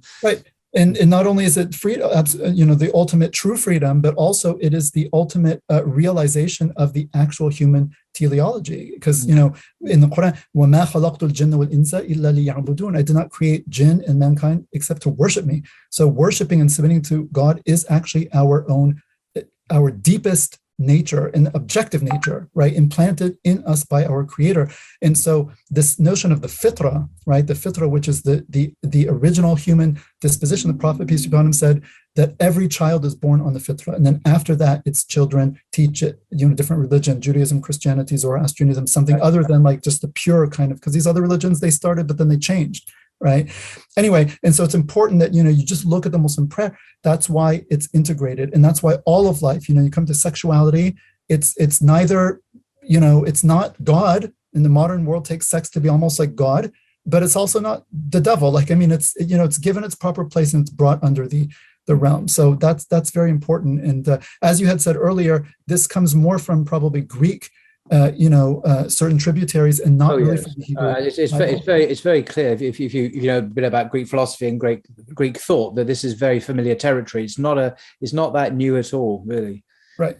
and not only is it freedom, the ultimate true freedom, but also it is the ultimate realization of the actual human teleology, because in the Quran, وَمَا خَلَقْتُ الْجِنَّ وَالْإِنسَ إِلَّا لِيَعْبُدُونَ, I did not create jinn and mankind except to worship me. So worshiping and submitting to God is actually our deepest nature and objective nature, right, implanted in us by our creator. And so this notion of the fitra, right, the fitra, which is the original human disposition, the Prophet, peace be upon him, said that every child is born on the fitra, and then after that its children teach it, different religion, Judaism, Christianity, Zoroastrianism, something other than like just the pure kind of, because these other religions, they started but then they changed, right? Anyway, and so it's important that, you just look at the Muslim prayer. That's why it's integrated. And that's why all of life, you come to sexuality, it's neither, it's not God. In the modern world, takes sex to be almost like God, but it's also not the devil. It's, it's given its proper place, and it's brought under the realm. So that's very important. And as you had said earlier, this comes more from probably Greek, certain tributaries, and not really from the Hebrew. It's very clear if you know a bit about Greek philosophy and Greek thought, that this is very familiar territory. It's not that new at all, really. Right.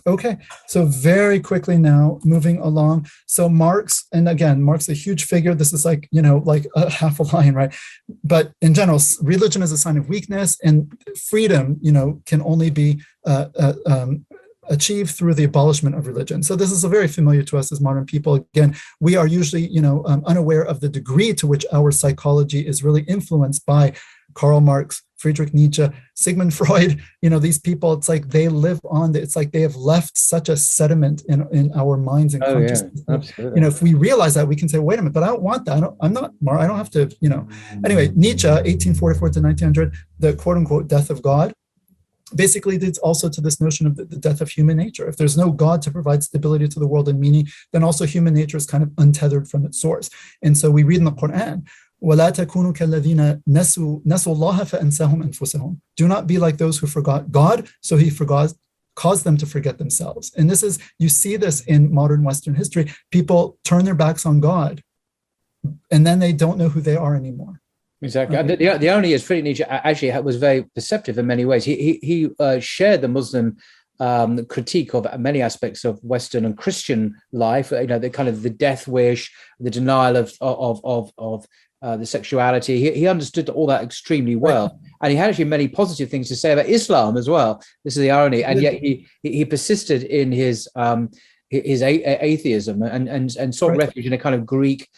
Okay. So very quickly now, moving along. So Marx, and again, Marx, a huge figure. This is like a half a line, right? But in general, religion is a sign of weakness, and freedom, can only be achieved through the abolishment of religion. So this is very familiar to us as modern people. Again, we are usually, unaware of the degree to which our psychology is really influenced by Karl Marx, Friedrich Nietzsche, Sigmund Freud. These people, it's like they live on. It's like they have left such a sediment in our minds and consciousness. Yeah, absolutely. If we realize that, we can say, wait a minute, but I don't want that. I don't have to, Anyway, Nietzsche, 1844 to 1900, the quote unquote death of God, basically leads also to this notion of the death of human nature. If there's no God to provide stability to the world and meaning, then also human nature is kind of untethered from its source. And so we read in the Quran, وَلَا تَكُونُوا كَالَّذِينَ نَسُوا اللَّهَ فَأَنْسَاهُمْ أَنفُسَهُم. Do not be like those who forgot God, so he caused them to forget themselves. And this is, you see this in modern Western history. People turn their backs on God, and then they don't know who they are anymore. Exactly. And the irony is, Friedrich Nietzsche actually was very perceptive in many ways. He shared the Muslim critique of many aspects of Western and Christian life. The kind of the death wish, the denial of the sexuality. He understood all that extremely well, and he had actually many positive things to say about Islam as well. This is the irony, and yet he persisted in his atheism and sought refuge in a kind of Greek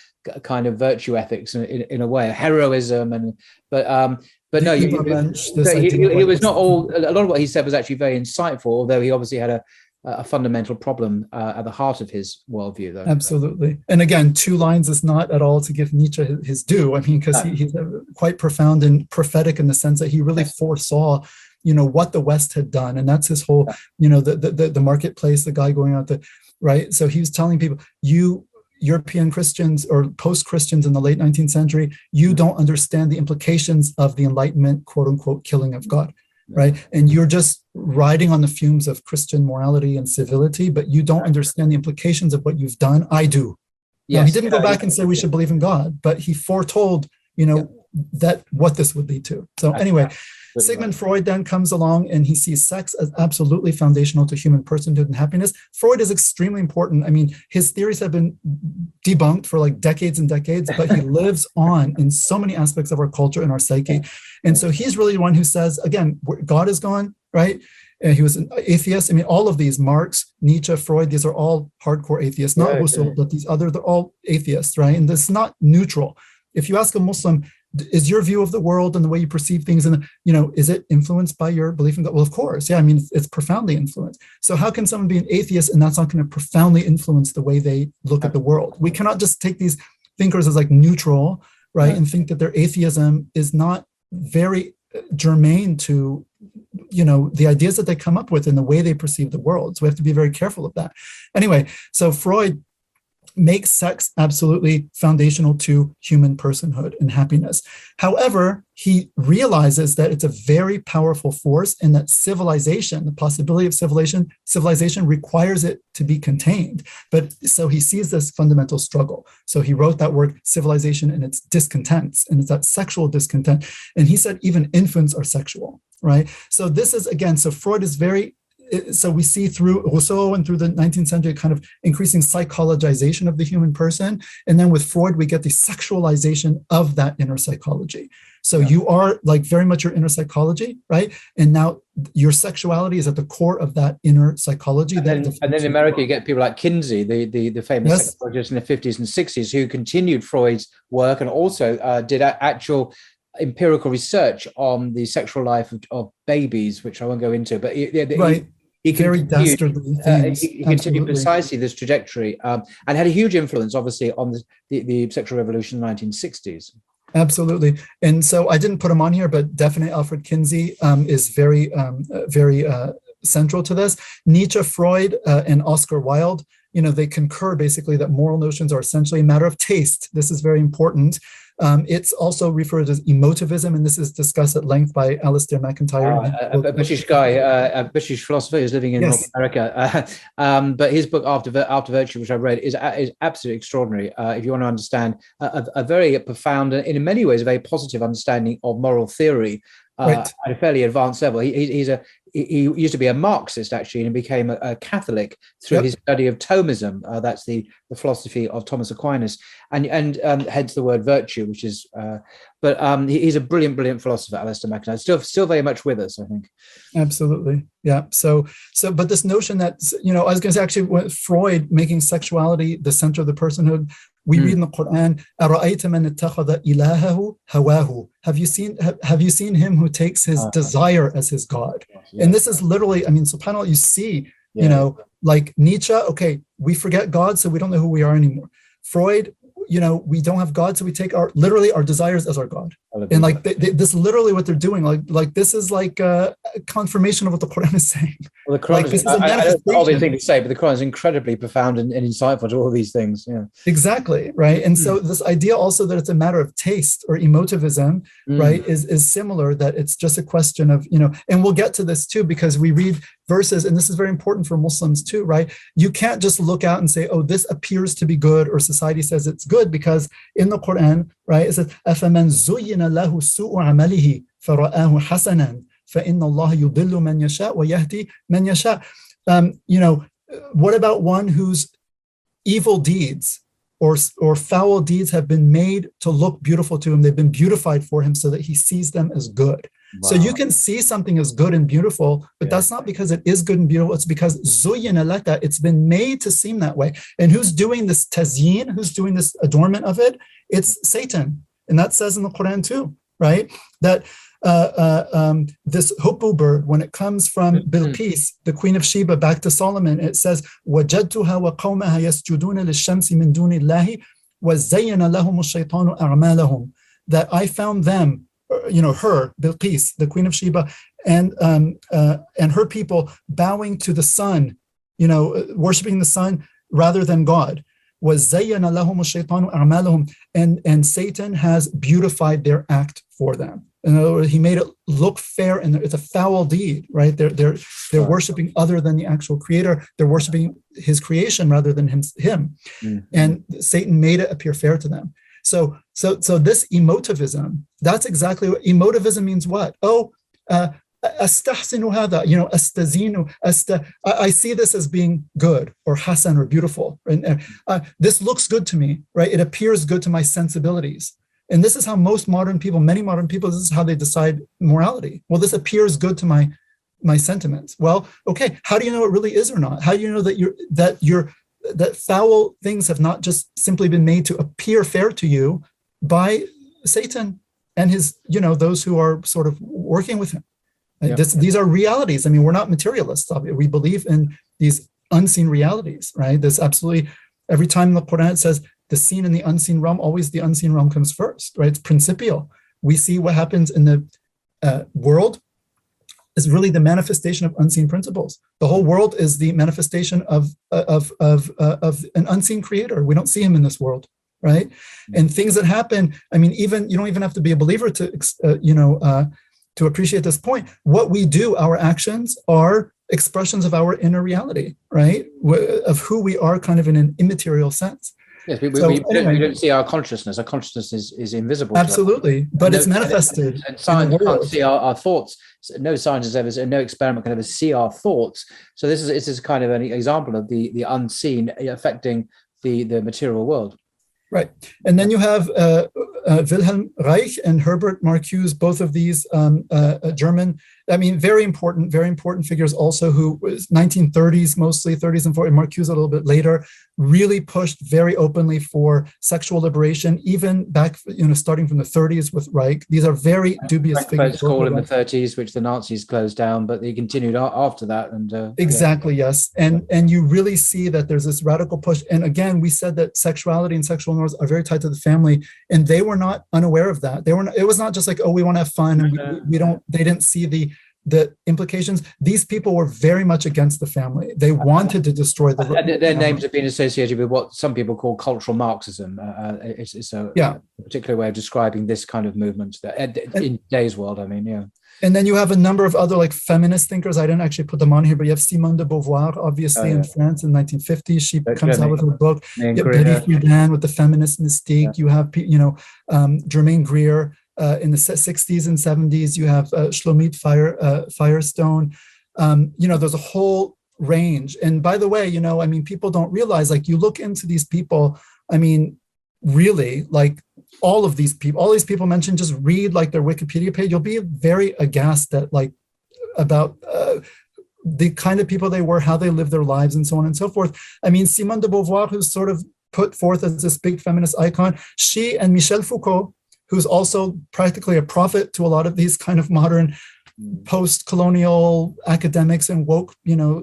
kind of virtue ethics in a way, heroism, but no, he was not all. A lot of what he said was actually very insightful, although he obviously had a fundamental problem at the heart of his worldview, though. Absolutely. And again, 2 lines is not at all to give Nietzsche his due. I mean, because he's quite profound and prophetic in the sense that he really foresaw what the West had done. And that's his whole, the marketplace, the guy going out the, right? So he was telling people, you European Christians or post-Christians in the late 19th century, you don't understand the implications of the Enlightenment, quote unquote, killing of God, right? And you're just riding on the fumes of Christian morality and civility, but you don't understand the implications of what you've done. I do. Now, he didn't go back and say we should believe in God, but he foretold, that what this would lead to. So anyway, Sigmund Freud then comes along and he sees sex as absolutely foundational to human personhood and happiness. Freud is extremely important. I mean, his theories have been debunked for like decades and decades, but he lives on in so many aspects of our culture and our psyche. And so he's really the one who says, again, God is gone, right? He was an atheist. I mean, all of these, Marx, Nietzsche, Freud, these are all hardcore atheists, not Husserl, but these other, they're all atheists, right? And this is not neutral. If you ask a Muslim, is your view of the world and the way you perceive things, and is it influenced by your belief in God? Well, of course, yeah. I mean, it's profoundly influenced. So how can someone be an atheist and that's not going to profoundly influence the way they look at the world? We cannot just take these thinkers as like neutral, right, and think that their atheism is not very germane to the ideas that they come up with and the way they perceive the world. So we have to be very careful of that. Anyway, so Freud makes sex absolutely foundational to human personhood and happiness. However, he realizes that it's a very powerful force and that civilization, the possibility of civilization requires it to be contained. But so he sees this fundamental struggle. So he wrote that word civilization and its discontents, and it's that sexual discontent. And he said even infants are sexual, right? So this is, again, so Freud is very, so we see through Rousseau and through the 19th century kind of increasing psychologization of the human person. And then with Freud, we get the sexualization of that inner psychology. So you are like very much your inner psychology, right? And now your sexuality is at the core of that inner psychology. And then in America, you get people like Kinsey, the famous psychologist in the 50s and 60s, who continued Freud's work and also did actual empirical research on the sexual life of babies, which I won't go into, but he continued precisely this trajectory and had a huge influence, obviously, on the sexual revolution in the 1960s. Absolutely. And so I didn't put him on here, but definitely Alfred Kinsey is very central to this. Nietzsche, Freud, and Oscar Wilde, they concur basically that moral notions are essentially a matter of taste. This is very important. It's also referred as emotivism, and this is discussed at length by Alistair MacIntyre. A British guy, a British philosopher who's living in North America. But his book, After Virtue, which I read, is absolutely extraordinary. If you want to understand a very profound and in many ways a very positive understanding of moral theory at a fairly advanced level. He used to be a Marxist, actually, and became a Catholic through his study of Thomism. That's the philosophy of Thomas Aquinas, and hence the word virtue, which is. But he's a brilliant philosopher, Alistair MacIntyre. Still very much with us, I think. Absolutely, yeah. So, but this notion that I was going to say actually, Freud making sexuality the center of the personhood. We read in the Quran, أَرَأَيْتَ مَنِ اتَّخَذَ إِلَهَهُ هَوَاهُ. Have you seen him who takes his desire as his God? Yes. And this is literally, subhanAllah, you see, like Nietzsche, okay, we forget God, so we don't know who we are anymore. Freud, we don't have God, so we take our desires as our God. And like this, literally what they're doing, like this is like a confirmation of what the Quran is saying. Well, the Quran is an obvious thing to say, but the Quran is incredibly profound and insightful to all these things. Yeah, exactly, right. And so this idea also that it's a matter of taste or emotivism, right, is similar. That it's just a question of and we'll get to this too because we read verses, and this is very important for Muslims too, right? You can't just look out and say, oh, this appears to be good, or society says it's good, because in the Quran, right, it says, أَفَمَنْ زُيِّنَ لَهُ سُوءُ عَمَلِهِ فَرَآهُ حَسَنًا فَإِنَّ اللَّهَ يُضِلُّ مَنْ يَشَاءُ وَيَهْدِي مَنْ يَشَاءُ. What about one whose evil deeds or foul deeds have been made to look beautiful to him? They've been beautified for him so that he sees them as good. Wow. So you can see something as good and beautiful, but that's not because it is good and beautiful. It's because zuyyina laka, it's been made to seem that way. And who's doing this tazyin? Who's doing this adornment of it? It's Satan. And that says in the Quran too, right? That this hubbu bird, when it comes from Bilqis, the Queen of Sheba, back to Solomon, it says, وَجَدْتُهَا وَقَوْمَهَا يَسْجُدُونَ لِلشَّمْسِ مِن دُونِ اللَّهِ وَزَيَّنَ لَهُمُ الشَّيْطَانُ أَعْمَالَهُم. That I found them, her, Bilqis, the Queen of Sheba, and her people bowing to the sun, worshiping the sun rather than God. وَزَيَّنَ لَهُمُ الشَّيْطَانُ أَعْمَالَهُم, and Satan has beautified their act for them. In other words, he made it look fair, and it's a foul deed, right? They're worshiping other than the actual creator. They're worshiping his creation rather than him. Mm-hmm. And Satan made it appear fair to them. So this emotivism, that's exactly what emotivism means. What? أستحسن هذا, أستزين, I see this as being good or hasan or beautiful. And this looks good to me, right? It appears good to my sensibilities. And this is how many modern people, this is how they decide morality. Well, this appears good to my sentiments. Well, okay, how do you know it really is or not? How do you know that foul things have not just simply been made to appear fair to you by Satan and his, those who are sort of working with him? Yeah. These are realities. I mean, we're not materialists. We believe in these unseen realities, right? There's absolutely, every time in the Quran it says the seen and the unseen realm, always the unseen realm comes first, right? It's principial. We see what happens in the world is really the manifestation of unseen principles. The whole world is the manifestation of an unseen creator. We don't see him in this world, right? Mm-hmm. And things that happen, I mean, you don't even have to be a believer to appreciate this point. What we do, our actions, are expressions of our inner reality, right? Of who we are kind of in an immaterial sense. Yes, we don't see our consciousness. Our consciousness is invisible. Absolutely, but it's manifested. And science can't see our thoughts. No scientist no experiment can ever see our thoughts. So this is kind of an example of the unseen affecting the material world. Right. And then you have Wilhelm Reich and Herbert Marcuse, both of these German, very important figures also, who was 1930s, mostly 30s and 40s, Marcuse a little bit later, really pushed very openly for sexual liberation, even back, starting from the 30s with Reich. These are very dubious figures. School in the 30s, which the Nazis closed down, but they continued after that. And exactly, yes. And you really see that there's this radical push. And again, we said that sexuality and sexual norms are very tied to the family, and they were not unaware of that. It was not just like, we want to have fun, and they didn't see the implications. These people were very much against the family. They wanted to destroy their names have been associated with what some people call cultural Marxism. It's a particular way of describing this kind of movement in today's world. And then you have a number of other feminist thinkers. I didn't actually put them on here, but you have Simone de Beauvoir, obviously, in France in 1950. She comes out with her book. Betty Friedan with the feminist mystique. You have, Germaine Greer in the 60s and 70s. You have Shlomit Firestone. There's a whole range. And by the way, people don't realize, you look into these people, really, all these people mentioned, just read their Wikipedia page. You'll be very aghast at about the kind of people they were, how they lived their lives, and so on and so forth. Simone de Beauvoir, who's sort of put forth as this big feminist icon, she and Michel Foucault, who's also practically a prophet to a lot of these kind of modern post-colonial academics and woke,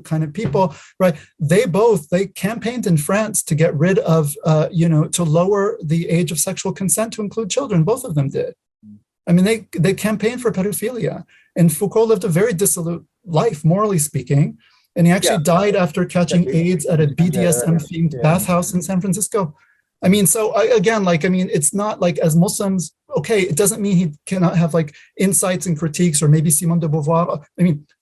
kind of people, right? They campaigned in France to get rid of, to lower the age of sexual consent to include children. Both of them did. They campaigned for pedophilia. And Foucault lived a very dissolute life, morally speaking. And he actually died after catching AIDS at a BDSM-themed bathhouse in San Francisco. It's not as Muslims, okay, it doesn't mean he cannot have insights and critiques, or maybe Simone de Beauvoir.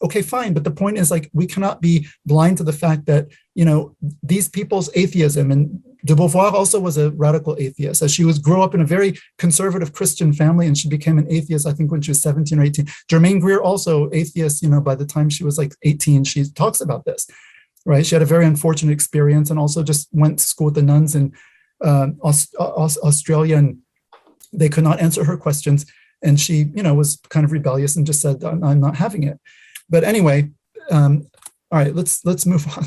Okay, fine. But the point is we cannot be blind to the fact that, these people's atheism, and de Beauvoir also was a radical atheist. As she grew up in a very conservative Christian family, and she became an atheist, I think, when she was 17 or 18. Germaine Greer, also atheist, by the time she was 18, she talks about this, right? She had a very unfortunate experience, and also just went to school with the nuns in Australia, and they could not answer her questions, and she was kind of rebellious and just said, I'm not having it. But anyway, all right, let's move on.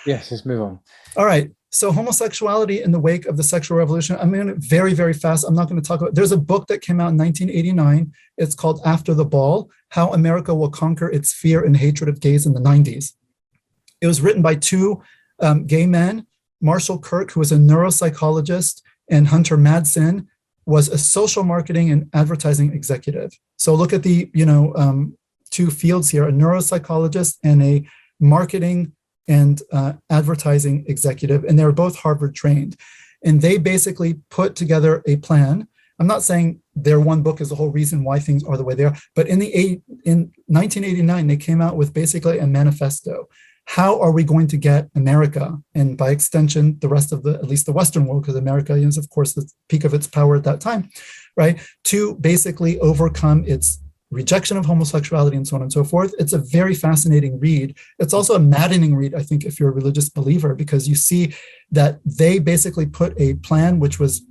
Yes, let's move on. All right, so homosexuality in the wake of the sexual revolution. I'm going to very, very fast. I'm not going to talk about. There's a book that came out in 1989. It's called After the Ball: How America Will Conquer Its Fear and Hatred of Gays in the 90s. It was written by two gay men. Marshall Kirk, who was a neuropsychologist, and Hunter Madsen was a social marketing and advertising executive. So look at the, two fields here, a neuropsychologist and a marketing and advertising executive, and they were both Harvard trained. And they basically put together a plan. I'm not saying their one book is the whole reason why things are the way they are, but in 1989, they came out with basically a manifesto. How are we going to get America, and by extension, the rest of at least the Western world, because America is, of course, the peak of its power at that time, right, to basically overcome its rejection of homosexuality and so on and so forth. It's a very fascinating read. It's also a maddening read, I think, if you're a religious believer, because you see that they basically put a plan which was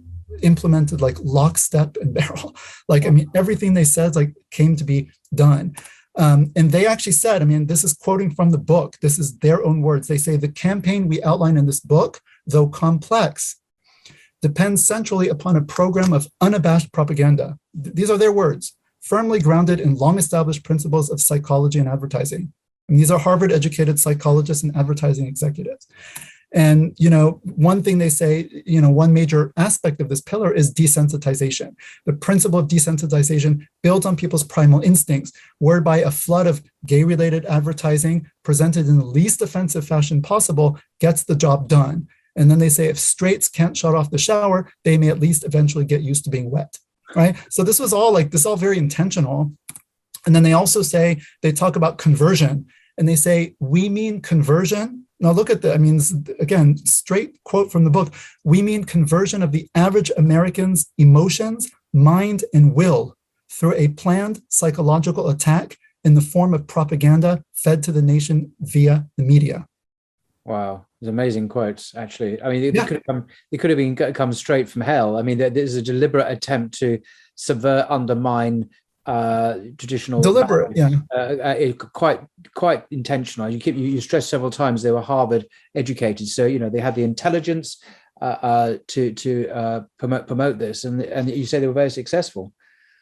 implemented like lockstep and barrel. Like, I mean, everything they said like came to be done. And they actually said, I mean, this is quoting from the book. This is their own words. They say, the campaign we outline in this book, though complex, depends centrally upon a program of unabashed propaganda. These are their words, firmly grounded in long-established principles of psychology and advertising. And these are Harvard-educated psychologists and advertising executives. And, you know, one thing they say, you know, one major aspect of this pillar is desensitization. The principle of desensitization builds on people's primal instincts, whereby a flood of gay-related advertising presented in the least offensive fashion possible gets the job done. And then they say, if straights can't shut off the shower, they may at least eventually get used to being wet. Right? So this was all like, this is all very intentional. And then they also say, they talk about conversion, and they say, we mean conversion. Now look at the, I mean, again, straight quote from the book. We mean conversion of the average American's emotions, mind, and will through a planned psychological attack in the form of propaganda fed to the nation via the media. Wow, it's amazing quotes, actually. I mean, they could have come straight from hell. I mean, there's a deliberate attempt to subvert, undermine traditional deliberate, values. Quite intentional. You stressed several times they were Harvard educated, so you know they had the intelligence to promote this, and you say they were very successful.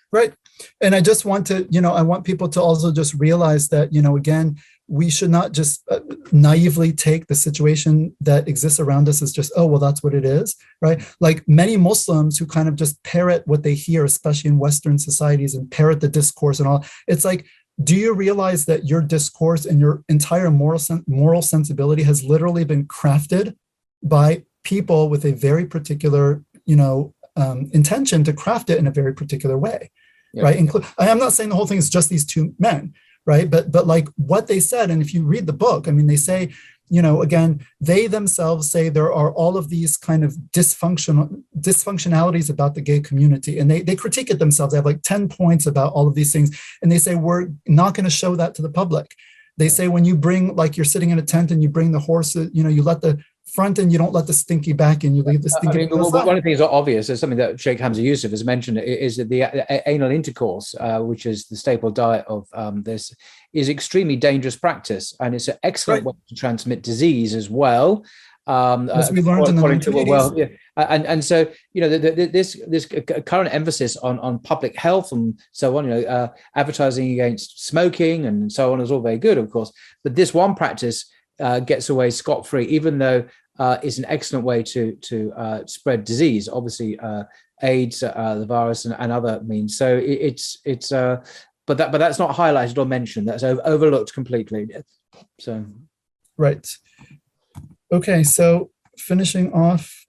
Right. And I just want to, you know, I want people to also just realize that, you know, again, we should not just naively take the situation that exists around us as just, oh, well, that's what it is, right? Like many Muslims who kind of just parrot what they hear, especially in Western societies, and parrot the discourse and all. It's like, do you realize that your discourse and your entire moral sensibility has literally been crafted by people with a very particular, you know, intention to craft it in a very particular way, right? I'm not saying the whole thing is just these two men, right? But like what they said, and if you read the book, I mean, they say, you know, again, they themselves say there are all of these kind of dysfunctionalities about the gay community, and they critique it themselves. They have like 10 points about all of these things, and they say we're not going to show that to the public. They say when you bring, like you're sitting in a tent and you bring the horses, you know, you let the front and you don't let the stinky back in, you leave the stinky. I mean, one of the things that are obvious is something that Sheikh Hamza Yusuf has mentioned is that the anal intercourse, which is the staple diet of this, is extremely dangerous practice, and it's an excellent way to transmit disease as well. As we learned in the 1980s. And so, you know, this current emphasis on public health and so on, you know, advertising against smoking and so on is all very good, of course, but this one practice gets away scot-free, even though it's an excellent way to spread disease, obviously AIDS, the virus, and other means. So but that's not highlighted or mentioned. That's overlooked completely. So, right. Okay, so finishing off.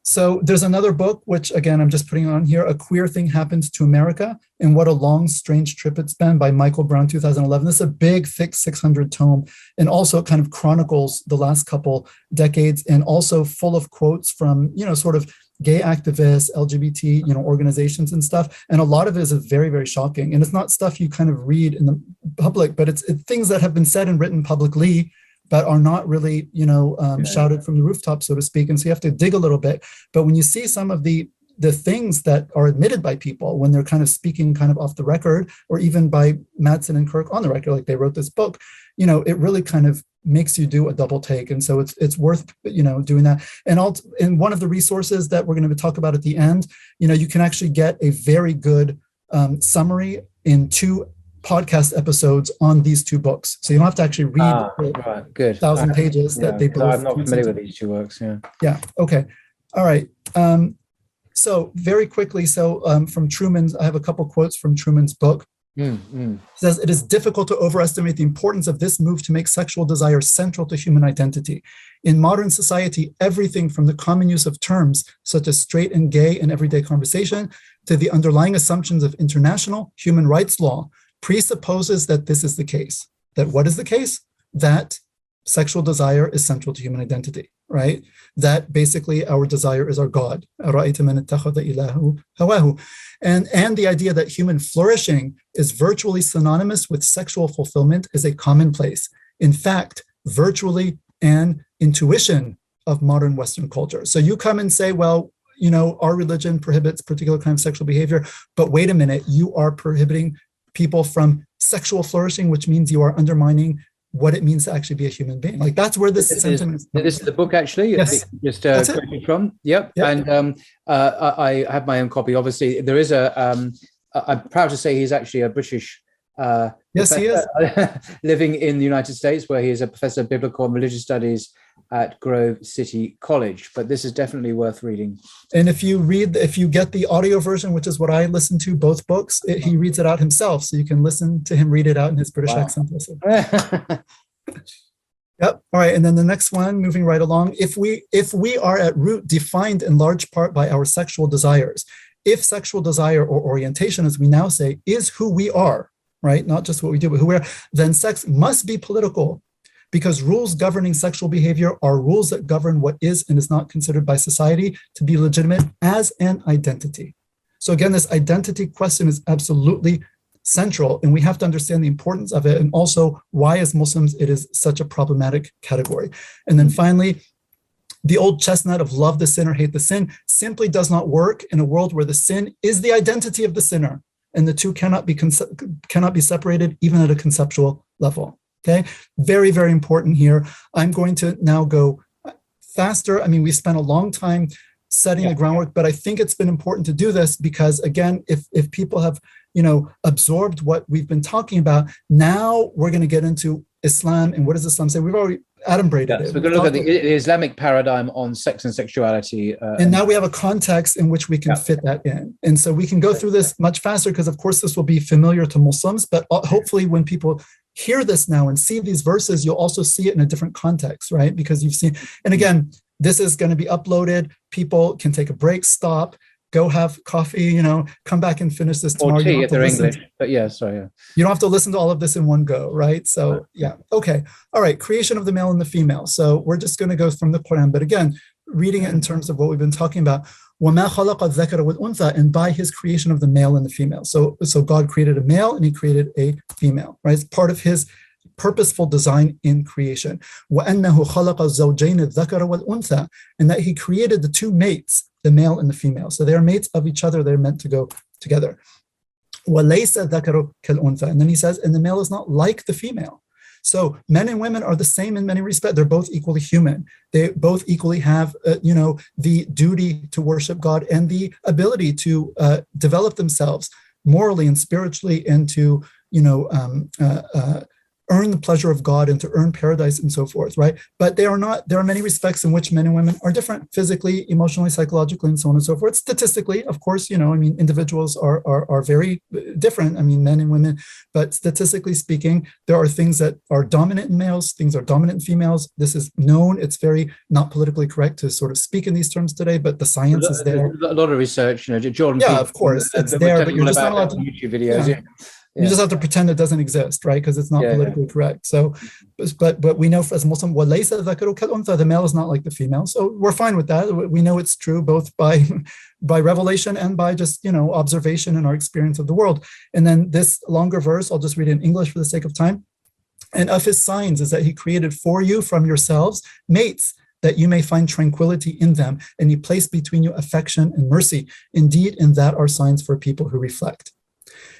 So there's another book, which again, I'm just putting on here, A Queer Thing Happened to America, and What a Long, Strange Trip It's Been, by Michael Brown, 2011. This is a big, thick 600 tome, and also it kind of chronicles the last couple decades, and also full of quotes from, you know, sort of gay activists, LGBT, you know, organizations and stuff. And a lot of it is very, very shocking. And it's not stuff you kind of read in the public, but it's things that have been said and written publicly, but are not really, you know, shouted from the rooftop, so to speak. And so you have to dig a little bit. But when you see some of the things that are admitted by people when they're kind of speaking kind of off the record, or even by Madsen and Kirk on the record, like they wrote this book, you know, it really kind of makes you do a double take. And so it's worth, you know, doing that. And in one of the resources that we're going to talk about at the end, you know, you can actually get a very good summary in 2 podcast episodes on these 2 books. So you don't have to actually read good 1,000 pages that they both. I'm not familiar with these 2 works. Yeah. Okay. All right. So very quickly, from Truman's, I have a couple quotes from Truman's book. Mm. He says, it is difficult to overestimate the importance of this move to make sexual desire central to human identity. In modern society, everything from the common use of terms such as straight and gay in everyday conversation to the underlying assumptions of international human rights law presupposes that this is the case. That what is the case? That sexual desire is central to human identity, right? That basically our desire is our God. And the idea that human flourishing is virtually synonymous with sexual fulfillment is a commonplace. In fact, virtually an intuition of modern Western culture. So you come and say, well, you know, our religion prohibits particular kind of sexual behavior, but wait a minute, you are prohibiting people from sexual flourishing, which means you are undermining what it means to actually be a human being. Like that's where this sentiment is. This is the book, actually. Yes. Just quoting from. Yep. And I have my own copy. Obviously, there is I'm proud to say he's actually a British yes, he is. living in the United States, where he is a professor of biblical and religious studies at Grove City College. But this is definitely worth reading. And if you get the audio version, which is what I listen to, both books, he reads it out himself, so you can listen to him read it out in his British accent. Yep. All right. And then the next one, moving right along. If we are at root defined in large part by our sexual desires, if sexual desire or orientation, as we now say, is who we are, right? Not just what we do, but who we are, then sex must be political, because rules governing sexual behavior are rules that govern what is and is not considered by society to be legitimate as an identity. So again, this identity question is absolutely central, and we have to understand the importance of it, and also why as Muslims it is such a problematic category. And then finally, the old chestnut of love the sin or hate the sin simply does not work in a world where the sin is the identity of the sinner, and the two cannot be separated even at a conceptual level. Okay, very, very important here. I'm going to now go faster. I mean, we spent a long time setting the groundwork, but I think it's been important to do this because, again, if people have, absorbed what we've been talking about, now we're going to get into Islam and what does Islam say? We've already adumbrated it. So we're going to look at the Islamic paradigm on sex and sexuality. And now we have a context in which we can fit that in. And so we can go through this much faster because, of course, this will be familiar to Muslims, but hopefully when people hear this now and see these verses, you'll also see it in a different context, right? Because you've seen, and again, this is going to be uploaded. People can take a break, stop, go have coffee, come back and finish this tomorrow. Or tea if they're English, but yeah, sorry. Yeah. You don't have to listen to all of this in one go, right? So yeah, okay. All right, creation of the male and the female. So we're just going to go from the Quran, but again, reading it in terms of what we've been talking about. وَمَا خَلَقَ الذَّكَرَ وَالْأُنثَى, and by his creation of the male and the female. So God created a male and he created a female, right? It's part of his purposeful design in creation. وَأَنَّهُ خَلَقَ الزَّوْجَيْنِ الذَّكَرَ وَالْأُنثَى, and that he created the two mates, the male and the female. So they're mates of each other. They're meant to go together. وَلَيْسَ الذَّكَرُ كَالْأُنثَى, and then he says, and the male is not like the female. So men and women are the same in many respects. They're both equally human. They both equally have, the duty to worship God and the ability to develop themselves morally and spiritually, and to, earn the pleasure of God and to earn paradise and so forth, right? But there are many respects in which men and women are different, physically, emotionally, psychologically, and so on and so forth. Statistically, of course, individuals are very different, men and women, but statistically speaking, there are things that are dominant in males, things are dominant in females. This is known. It's very not politically correct to sort of speak in these terms today, but the science is there. A lot of research, Jordan. Yeah, of course, it's there, but you're just not allowed to YouTube videos. Yeah. You just have to pretend it doesn't exist, right? Because it's not politically correct. So, but we know as Muslim, وَلَيْسَ الذَّكَرُ كَالْأُنثَى, the male is not like the female. So we're fine with that. We know it's true both by revelation and by just, observation and our experience of the world. And then this longer verse, I'll just read it in English for the sake of time. And of his signs is that he created for you from yourselves mates, that you may find tranquility in them, and he placed between you affection and mercy. Indeed, in that are signs for people who reflect.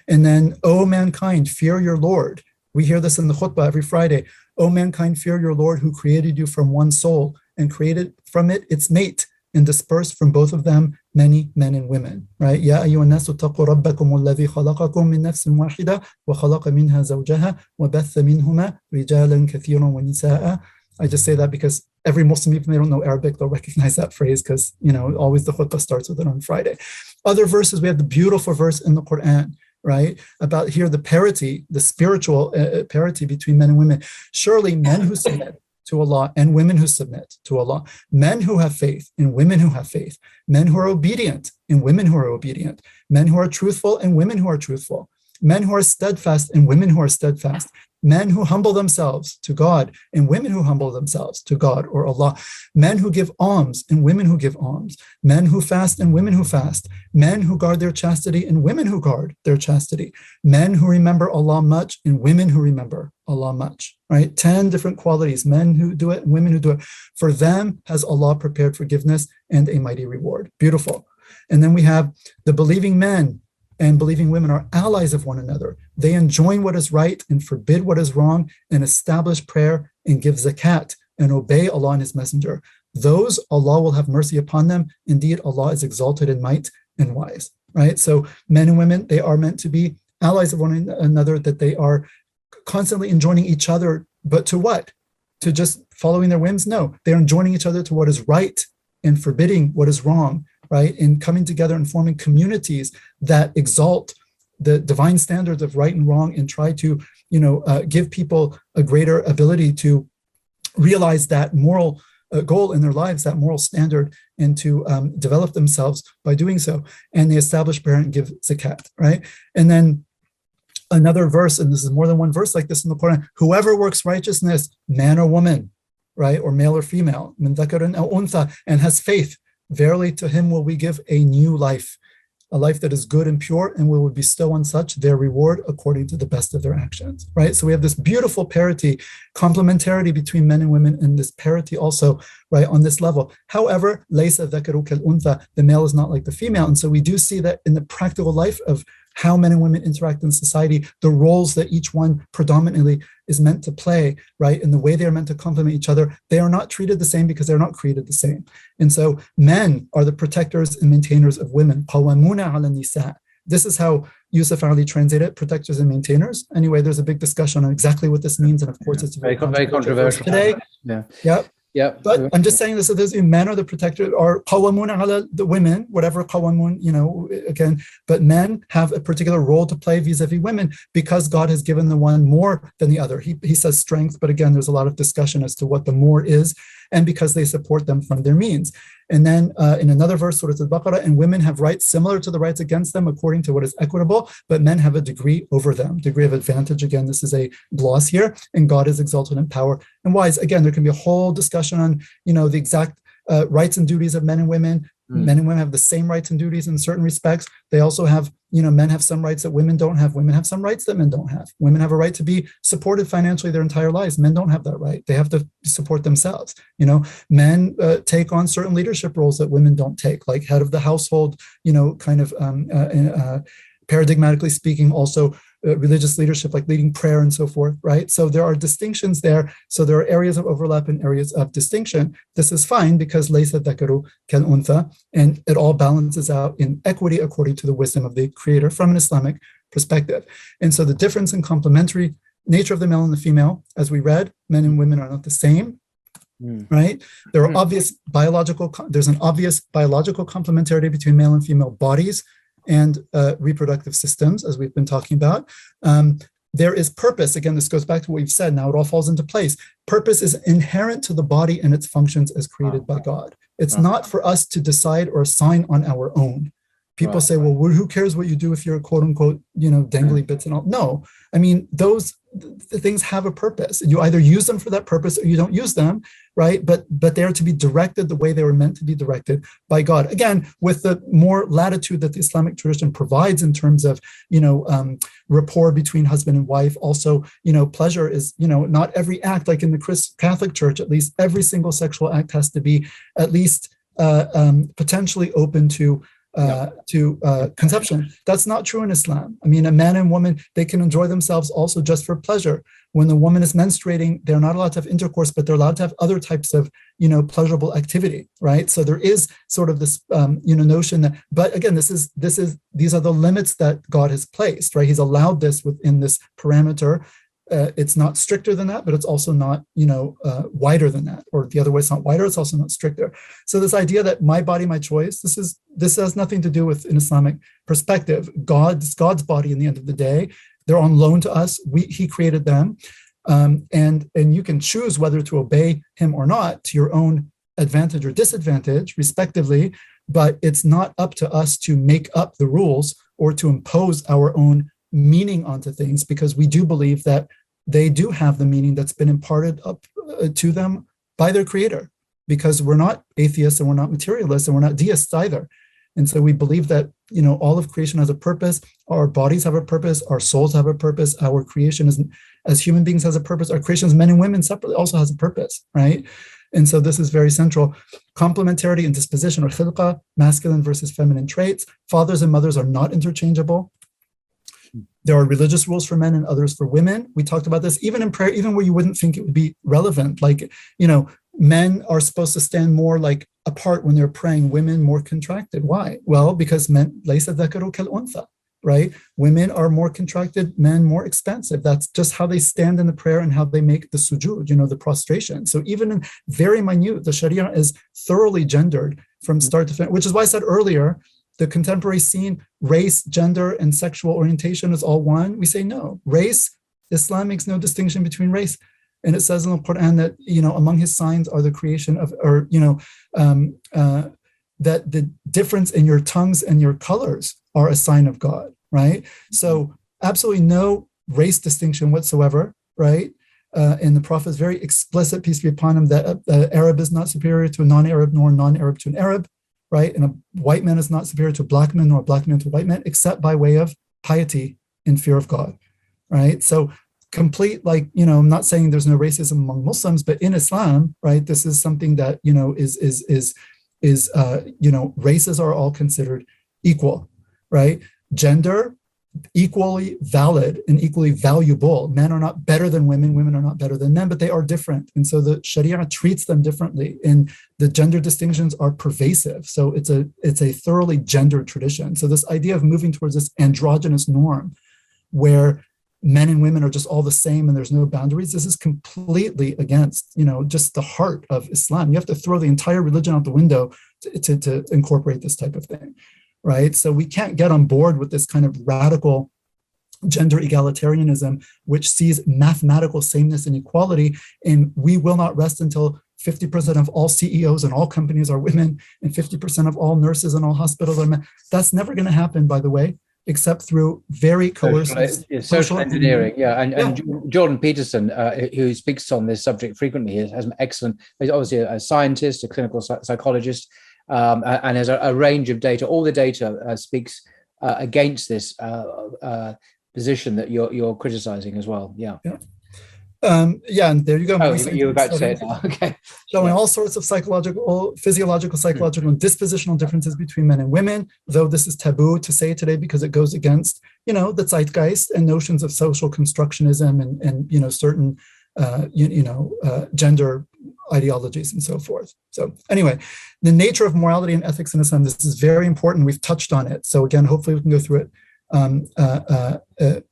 And then, O mankind, fear your Lord. We hear this in the khutbah every Friday. O mankind, fear your Lord, who created you from one soul and created from it its mate, and dispersed from both of them many men and women. Right? Ya ayyuhan nasu taqu rabbakum alladhi khalaqakum min nafsin wahida wa khalaqa minha zawjaha wa batha minhuma rijalan kathiran wa nisaa. I just say that because every Muslim, even if they don't know Arabic, they'll recognize that phrase because, always the khutbah starts with it on Friday. Other verses, we have the beautiful verse in the Quran, right? About here, the parity, the spiritual parity between men and women. Surely men who submit to Allah and women who submit to Allah, men who have faith and women who have faith, men who are obedient and women who are obedient, men who are truthful and women who are truthful, men who are steadfast and women who are steadfast, men who humble themselves to God and women who humble themselves to God or Allah, men who give alms and women who give alms, men who fast and women who fast, men who guard their chastity and women who guard their chastity, men who remember Allah much and women who remember Allah much, right? 10 different qualities, men who do it and women who do it. For them has Allah prepared forgiveness and a mighty reward. Beautiful. And then we have the believing men and believing women are allies of one another. They enjoin what is right and forbid what is wrong and establish prayer and give zakat and obey Allah and His Messenger. Those, Allah will have mercy upon them. Indeed, Allah is exalted in might and wise, right? So men and women, they are meant to be allies of one another, that they are constantly enjoining each other, but to what? To just following their whims? No, they're enjoining each other to what is right and forbidding what is wrong, right? And coming together and forming communities that exalt the divine standards of right and wrong and try to, give people a greater ability to realize that moral goal in their lives, that moral standard, and to develop themselves by doing so. And they establish prayer and give zakat, right? And then another verse, and this is more than one verse like this in the Quran, whoever works righteousness, man or woman, right? Or male or female, min dhakarin aw untha, and has faith, verily to him will we give a new life, a life that is good and pure, and we will bestow on such their reward according to the best of their actions, right? So we have this beautiful parity, complementarity between men and women, and this parity also, right, on this level. However, laysa dhakaru kal untha, the male is not like the female. And so we do see that in the practical life of how men and women interact in society, the roles that each one predominantly is meant to play, right? And the way they're meant to complement each other, they are not treated the same because they're not created the same. And so men are the protectors and maintainers of women. قَوَّمُونَ عَلَى النِّسَاءِ. This is how Yusuf Ali translated it, protectors and maintainers. Anyway, there's a big discussion on exactly what this means. And of course, it's very controversial today. Yeah. But I'm just saying this, so those men are the protectors, or qawamun ala the women, whatever qawamun, again, but men have a particular role to play vis-a-vis women because God has given the one more than the other. He says strength, but again, there's a lot of discussion as to what the more is, and because they support them from their means. And then in another verse, Surah Al-Baqarah, and women have rights similar to the rights against them according to what is equitable, but men have a degree over them, degree of advantage. Again, this is a gloss here, and God is exalted in power and wise. Again, there can be a whole discussion on, the exact rights and duties of men and women. Men and women have the same rights and duties in certain respects. They also have, men have some rights that women don't have. Women have some rights that men don't have. Women have a right to be supported financially their entire lives. Men don't have that right. They have to support themselves. Men take on certain leadership roles that women don't take, like head of the household, paradigmatically speaking, also religious leadership, like leading prayer and so forth, right? So there are distinctions there. So there are areas of overlap and areas of distinction. This is fine because laysa dhakaru kal untha, and it all balances out in equity according to the wisdom of the Creator from an Islamic perspective. And so the difference in complementary nature of the male and the female, as we read, men and women are not the same. Right? There are there's an obvious biological complementarity between male and female bodies and reproductive systems, as we've been talking about. There is purpose. Again, this goes back to what we've said. Now it all falls into place. Purpose is inherent to the body and its functions as created by God. It's not for us to decide or assign on our own. People say, well, who cares what you do if you're a quote unquote, dangly bits and all. No, I mean, those things have a purpose. You either use them for that purpose or you don't use them, right? But they are to be directed the way they were meant to be directed by God. Again, with the more latitude that the Islamic tradition provides in terms of, rapport between husband and wife. Also, pleasure is, not every act, like in the Catholic Church, at least every single sexual act has to be at least potentially open to conception. That's not true in Islam. I mean, a man and woman, they can enjoy themselves also just for pleasure. When the woman is menstruating, they're not allowed to have intercourse, but they're allowed to have other types of, pleasurable activity, right? So there is sort of this, notion that, but again, these are the limits that God has placed, right? He's allowed this within this parameter. it's not stricter than that, but it's also not, wider than that. Or the other way, it's not wider, it's also not stricter. So this idea that my body, my choice, this has nothing to do with an Islamic perspective. God's body in the end of the day. They're on loan to us. He created them. And you can choose whether to obey him or not to your own advantage or disadvantage, respectively, but it's not up to us to make up the rules or to impose our own meaning onto things, because we do believe that they do have the meaning that's been imparted up to them by their creator, because we're not atheists and we're not materialists and we're not deists either. And so we believe that, all of creation has a purpose. Our bodies have a purpose. Our souls have a purpose. Our creation as human beings has a purpose. Our creation as men and women separately also has a purpose, right? And so this is very central. Complementarity and disposition, or khilqa, masculine versus feminine traits. Fathers and mothers are not interchangeable. There are religious rules for men and others for women. We talked about this even in prayer, even where you wouldn't think it would be relevant. Like, men are supposed to stand more like apart when they're praying, women more contracted. Why? Well, because men, laysa dhakaru kal untha, right? Women are more contracted, men more expansive. That's just how they stand in the prayer and how they make the sujood, the prostration. So even in very minute, the Sharia is thoroughly gendered from start to finish, which is why I said earlier, the contemporary scene, race, gender, and sexual orientation is all one. We say no. Race, Islam makes no distinction between race. And it says in the Quran that, among his signs are the creation of, that the difference in your tongues and your colors are a sign of God, right? So absolutely no race distinction whatsoever, right? And the Prophet is very explicit, peace be upon him, that Arab is not superior to a non-Arab, nor non-Arab to an Arab, right? And a white man is not superior to a black man, nor a black man to a white man, except by way of piety and fear of God, right? So complete, I'm not saying there's no racism among Muslims, but in Islam, right, this is something that, races are all considered equal, right? Gender, equally valid and equally valuable. Men are not better than women, women are not better than men, but they are different. And so the Sharia treats them differently, and the gender distinctions are pervasive. So it's a thoroughly gendered tradition. So this idea of moving towards this androgynous norm where men and women are just all the same and there's no boundaries, this is completely against, just the heart of Islam. You have to throw the entire religion out the window to incorporate this type of thing, right? So we can't get on board with this kind of radical gender egalitarianism, which sees mathematical sameness and equality, and we will not rest until 50% of all CEOs and all companies are women, and 50% of all nurses and all hospitals are men. That's never going to happen, by the way, except through very coercive social engineering. And Jordan Peterson, who speaks on this subject frequently, has an excellent, he's obviously a scientist, a clinical psychologist, and has a range of data. All the data speaks against this position that you're criticizing as well. And there you go. You were about to say it now. Okay. Showing all sorts of psychological, physiological, psychological, and dispositional differences between men and women, though this is taboo to say today because it goes against, the zeitgeist and notions of social constructionism and certain, gender ideologies and so forth. So anyway, the nature of morality and ethics in Islam, this is very important. We've touched on it. So again, hopefully we can go through it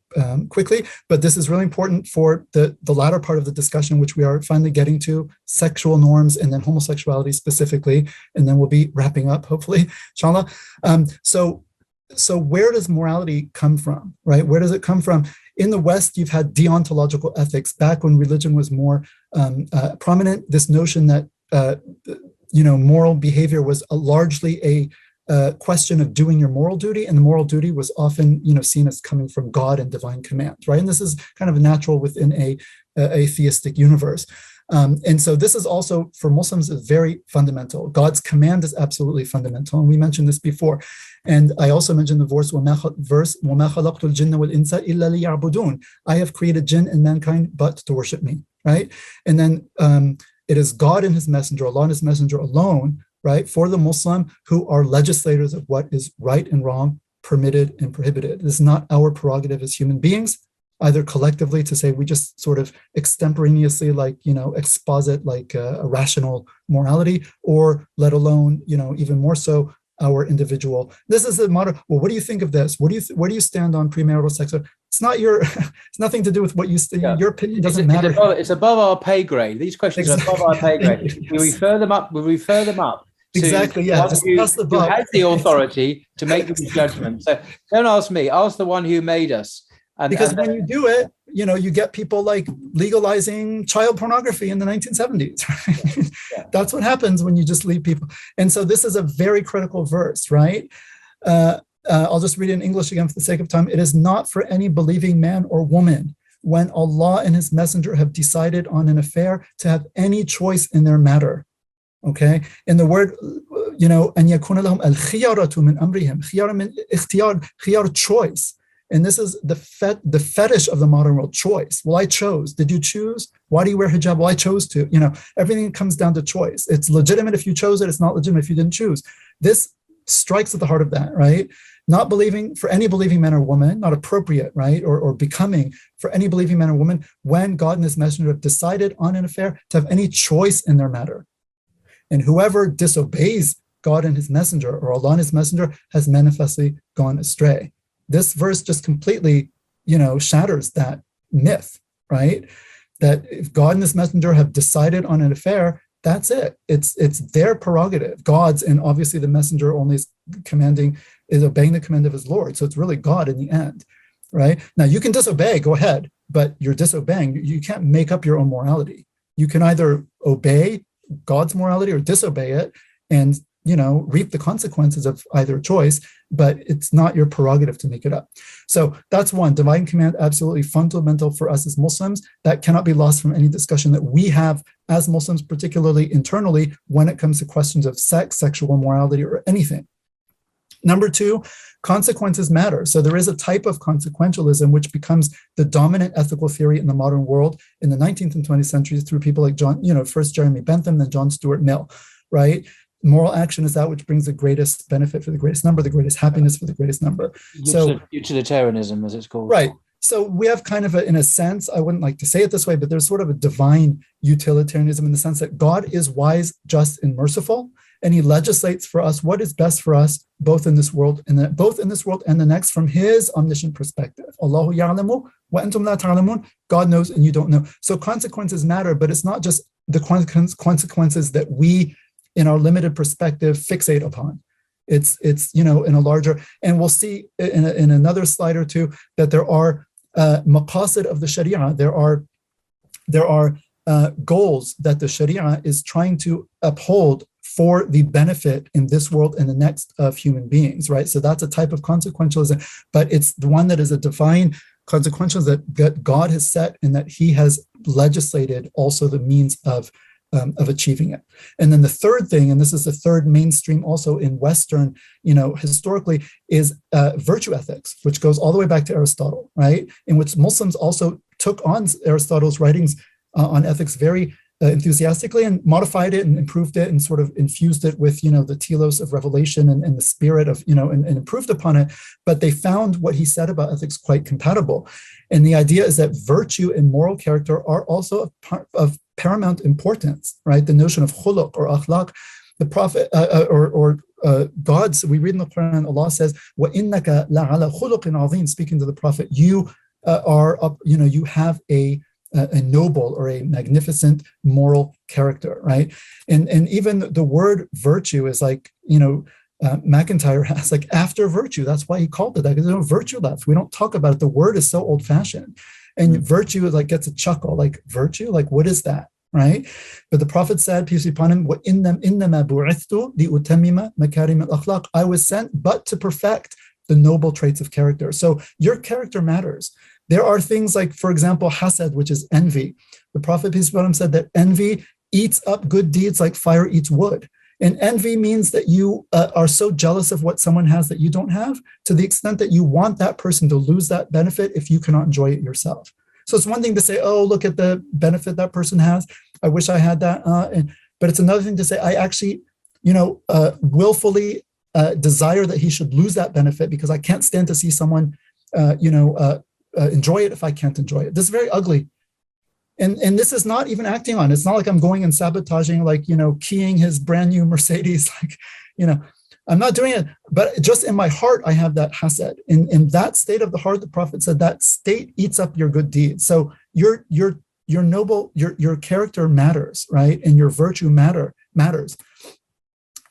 quickly, but this is really important for the latter part of the discussion, which we are finally getting to, sexual norms and then homosexuality specifically, and then we'll be wrapping up, hopefully, inshallah. So where does morality come from, right? Where does it come from? In the West, you've had deontological ethics. Back when religion was more prominent, this notion that, moral behavior was largely a question of doing your moral duty, and the moral duty was often, seen as coming from God and divine command, right? And this is kind of natural within a theistic universe. And so this is also, for Muslims, is very fundamental. God's command is absolutely fundamental, and we mentioned this before. And I also mentioned the verse, وَمَا خَلَقْتُ الْجِنَّ وَالْإِنسَ إِلَّا لِيَعْبُدُونَ. I have created jinn and mankind but to worship me, right? And then it is God and his messenger, Allah and his messenger alone, right, for the Muslim, who are legislators of what is right and wrong, permitted and prohibited. This is not our prerogative as human beings, either collectively to say we just sort of extemporaneously exposit a rational morality, or let alone, even more so, our individual. This is the motto. Well, what do you think of this? Where do you stand on premarital sex? It's not your. It's nothing to do with what you. Your opinion doesn't matter. It's above our pay grade. These questions are above our pay grade. We refer them up. We refer them up. Exactly. Yeah. Who has the authority to make these judgments. So don't ask me. Ask the one who made us. Because when you do it, you get people like legalizing child pornography in the 1970s. Right? Yeah. That's what happens when you just leave people. And so this is a very critical verse, right? I'll just read it in English again for the sake of time. It is not for any believing man or woman when Allah and his messenger have decided on an affair to have any choice in their matter. Okay? In the word, أن يكون لهم الخيارة من أمرهم. خيار choice. And this is the fetish of the modern world, choice. Well, I chose. Did you choose? Why do you wear hijab? Well, I chose to. Everything comes down to choice. It's legitimate if you chose it. It's not legitimate if you didn't choose. This strikes at the heart of that, right? Not believing for any believing man or woman, not appropriate, right? Or becoming for any believing man or woman when God and his messenger have decided on an affair to have any choice in their matter. And whoever disobeys God and his messenger, or Allah and his messenger, has manifestly gone astray. This verse just completely, shatters that myth, right? That if God and his messenger have decided on an affair, that's it. It's their prerogative. God's, and obviously the messenger only is obeying the command of his Lord. So it's really God in the end, right? Now you can disobey, go ahead, but you're disobeying. You can't make up your own morality. You can either obey God's morality or disobey it and reap the consequences of either choice, but it's not your prerogative to make it up. So that's one, divine command, absolutely fundamental for us as Muslims. That cannot be lost from any discussion that we have as Muslims, particularly internally, when it comes to questions of sex, sexual morality, or anything. Number two, consequences matter. So there is a type of consequentialism which becomes the dominant ethical theory in the modern world in the 19th and 20th centuries through people like first Jeremy Bentham, then John Stuart Mill, right? Moral action is that which brings the greatest benefit for the greatest number, the greatest happiness for the greatest number. So utilitarianism, as it's called. Right. So we have kind of in a sense, I wouldn't like to say it this way, but there's sort of a divine utilitarianism in the sense that God is wise, just, and merciful, and he legislates for us what is best for us, both in this world and the next, from his omniscient perspective. Allahu ya'lamu wa antum la ta'lamun. God knows and you don't know. So consequences matter, but it's not just the consequences that we, in our limited perspective, fixate upon. It's in a larger, and we'll see in another slide or two that there are maqasid of the Sharia. There are goals that the Sharia is trying to uphold for the benefit in this world and the next of human beings, right? So that's a type of consequentialism, but it's the one that is a divine consequentialism that God has set and that he has legislated also the means of achieving it. And then the third thing, and this is the third mainstream also in Western, historically, is virtue ethics, which goes all the way back to Aristotle, right? In which Muslims also took on Aristotle's writings on ethics very enthusiastically and modified it and improved it and sort of infused it with, the telos of revelation and the spirit of, and improved upon it. But they found what he said about ethics quite compatible. And the idea is that virtue and moral character are also of paramount importance, right? The notion of khuluq or akhlaq, the Prophet God's, we read in the Quran, Allah says, وَإِنَّكَ لَعَلَى خُلُقٍ عَظِيمٍ, speaking to the Prophet, you you have a noble or a magnificent moral character, right? And even the word virtue is like, McIntyre has like after virtue. That's why he called it that, because there's no virtue left. We don't talk about it. The word is so old-fashioned. And virtue is like gets a chuckle, like virtue, like what is that, right? But the Prophet said, peace be upon him, إِنَّمَا بُعِثْتُ لِأُتَمِّمَ مَكَارِمَ الْأَخْلَاقِ, I was sent but to perfect the noble traits of character. So your character matters. There are things like, for example, hasad, which is envy. The Prophet, peace be upon him, said that envy eats up good deeds like fire eats wood. And envy means that you are so jealous of what someone has that you don't have, to the extent that you want that person to lose that benefit if you cannot enjoy it yourself. So it's one thing to say, oh, look at the benefit that person has. I wish I had that. But it's another thing to say, I actually, willfully desire that he should lose that benefit because I can't stand to see someone, enjoy it if I can't enjoy it. This is very ugly. And this is not even acting on. It's not like I'm going and sabotaging, like, keying his brand new Mercedes, I'm not doing it, but just in my heart, I have that hased. In that state of the heart, the Prophet said that state eats up your good deeds. So your noble, your character matters, right? And your virtue matters.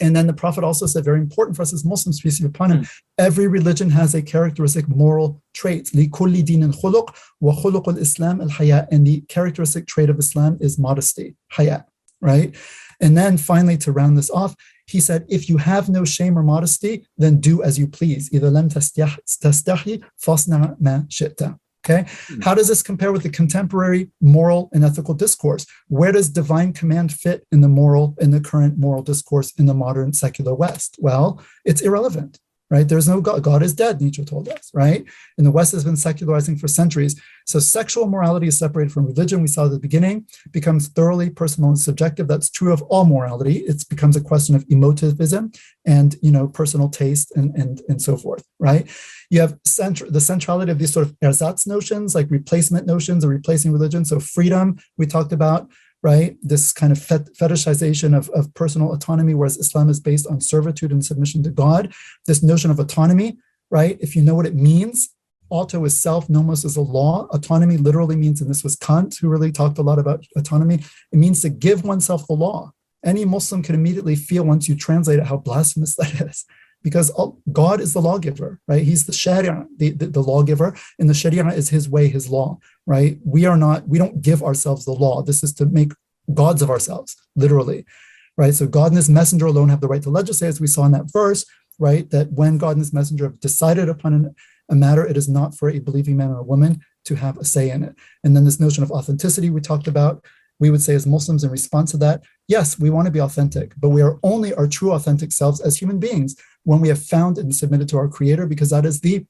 And then the Prophet also said, very important for us as Muslims, peace be upon him, every religion has a characteristic moral trait. لِكُلِّ دِينٍ خُلُقٍ وَخُلُقُ الْإِسْلَامِ الْحَيَاء. And the characteristic trait of Islam is modesty, haya, right? And then finally, to round this off, he said, if you have no shame or modesty, then do as you please. إِذَا لَمْ تَسْتَحْيِ فَاصْنَعْ مَا شِئْتَ. Okay, how does this compare with the contemporary moral and ethical discourse? Where does divine command fit in the current moral discourse in the modern secular West? Well, it's irrelevant, right? There's no God. God is dead, Nietzsche told us, right? And the West has been secularizing for centuries. So sexual morality is separated from religion. We saw at the beginning, becomes thoroughly personal and subjective. That's true of all morality. It becomes a question of emotivism and, personal taste and so forth, right? You have the centrality of these sort of ersatz notions, like replacement notions or replacing religion. So freedom, we talked about, right? This kind of fetishization of personal autonomy, whereas Islam is based on servitude and submission to God. This notion of autonomy, right? If you know what it means, auto is self, nomos is a law. Autonomy literally means, and this was Kant who really talked a lot about autonomy, it means to give oneself the law. Any Muslim can immediately feel, once you translate it, how blasphemous that is. Because God is the lawgiver, right? He's the sharia, the lawgiver, and the sharia is his way, his law, right? We don't give ourselves the law. This is to make gods of ourselves, literally, right? So God and his messenger alone have the right to legislate, as we saw in that verse, right? That when God and his messenger have decided upon a matter, it is not for a believing man or a woman to have a say in it. And then this notion of authenticity we talked about, we would say as Muslims in response to that, yes, we want to be authentic, but we are only our true authentic selves as human beings when we have found and submitted to our Creator, because that is the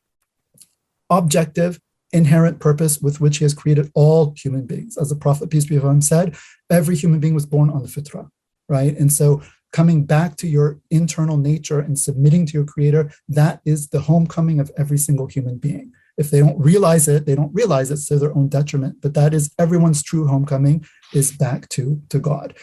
objective, inherent purpose with which he has created all human beings. As the Prophet, peace be upon him, said, every human being was born on the fitrah, right? And so coming back to your internal nature and submitting to your Creator, that is the homecoming of every single human being. If they don't realize it, it's to their own detriment. But that is everyone's true homecoming, is back to God.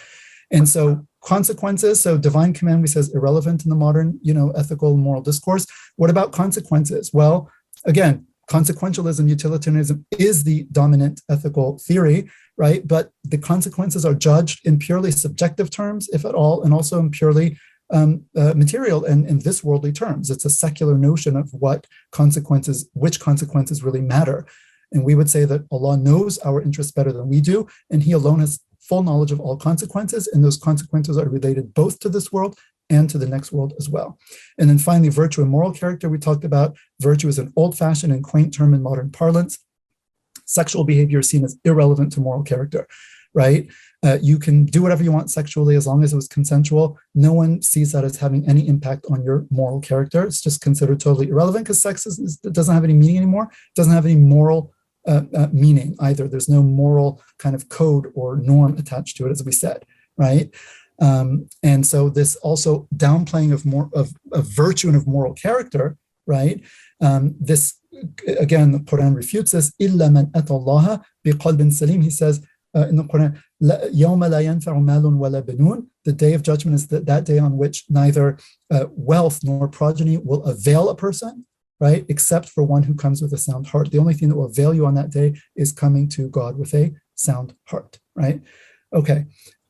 And so consequences, so divine command, we say, is irrelevant in the modern, ethical and moral discourse. What about consequences? Well, again, consequentialism, utilitarianism is the dominant ethical theory, right? But the consequences are judged in purely subjective terms, if at all, and also in purely material and in this worldly terms. It's a secular notion of which consequences really matter. And we would say that Allah knows our interests better than we do, and he alone has full knowledge of all consequences, and those consequences are related both to this world and to the next world as well. And then finally, virtue and moral character. We talked about virtue as an old-fashioned and quaint term in modern parlance. Sexual behavior is seen as irrelevant to moral character, right? You can do whatever you want sexually as long as it was consensual. No one sees that as having any impact on your moral character. It's just considered totally irrelevant because sex doesn't have any meaning anymore. It doesn't have any moral meaning either. There's no moral kind of code or norm attached to it, as we said, right? And so this also downplaying of virtue and of moral character, right? This, again, the Quran refutes this. إِلَّا مَنْ أَتَى اللَّهَ بِقَلْبٍ سَلِيمٍ. He says in the Quran, يَوْمَ لَا يَنْفَعُ مَالٌ وَلَا بَنُونَ. The day of judgment is that day on which neither wealth nor progeny will avail a person, right? Except for one who comes with a sound heart. The only thing that will avail you on that day is coming to God with a sound heart, right? Okay.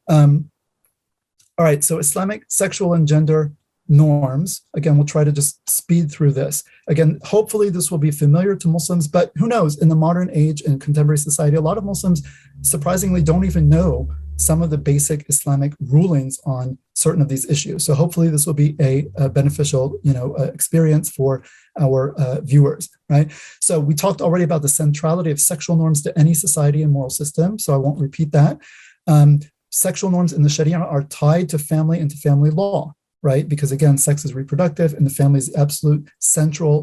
All right, so Islamic sexual and gender norms. Again, we'll try to just speed through this. Again, hopefully this will be familiar to Muslims, but who knows, in the modern age and contemporary society, a lot of Muslims surprisingly don't even know some of the basic Islamic rulings on certain of these issues. So hopefully this will be a beneficial, experience for our viewers, right? So we talked already about the centrality of sexual norms to any society and moral system, so I won't repeat that. Sexual norms in the Sharia are tied to family and to family law, right? Because again, sex is reproductive and the family is the absolute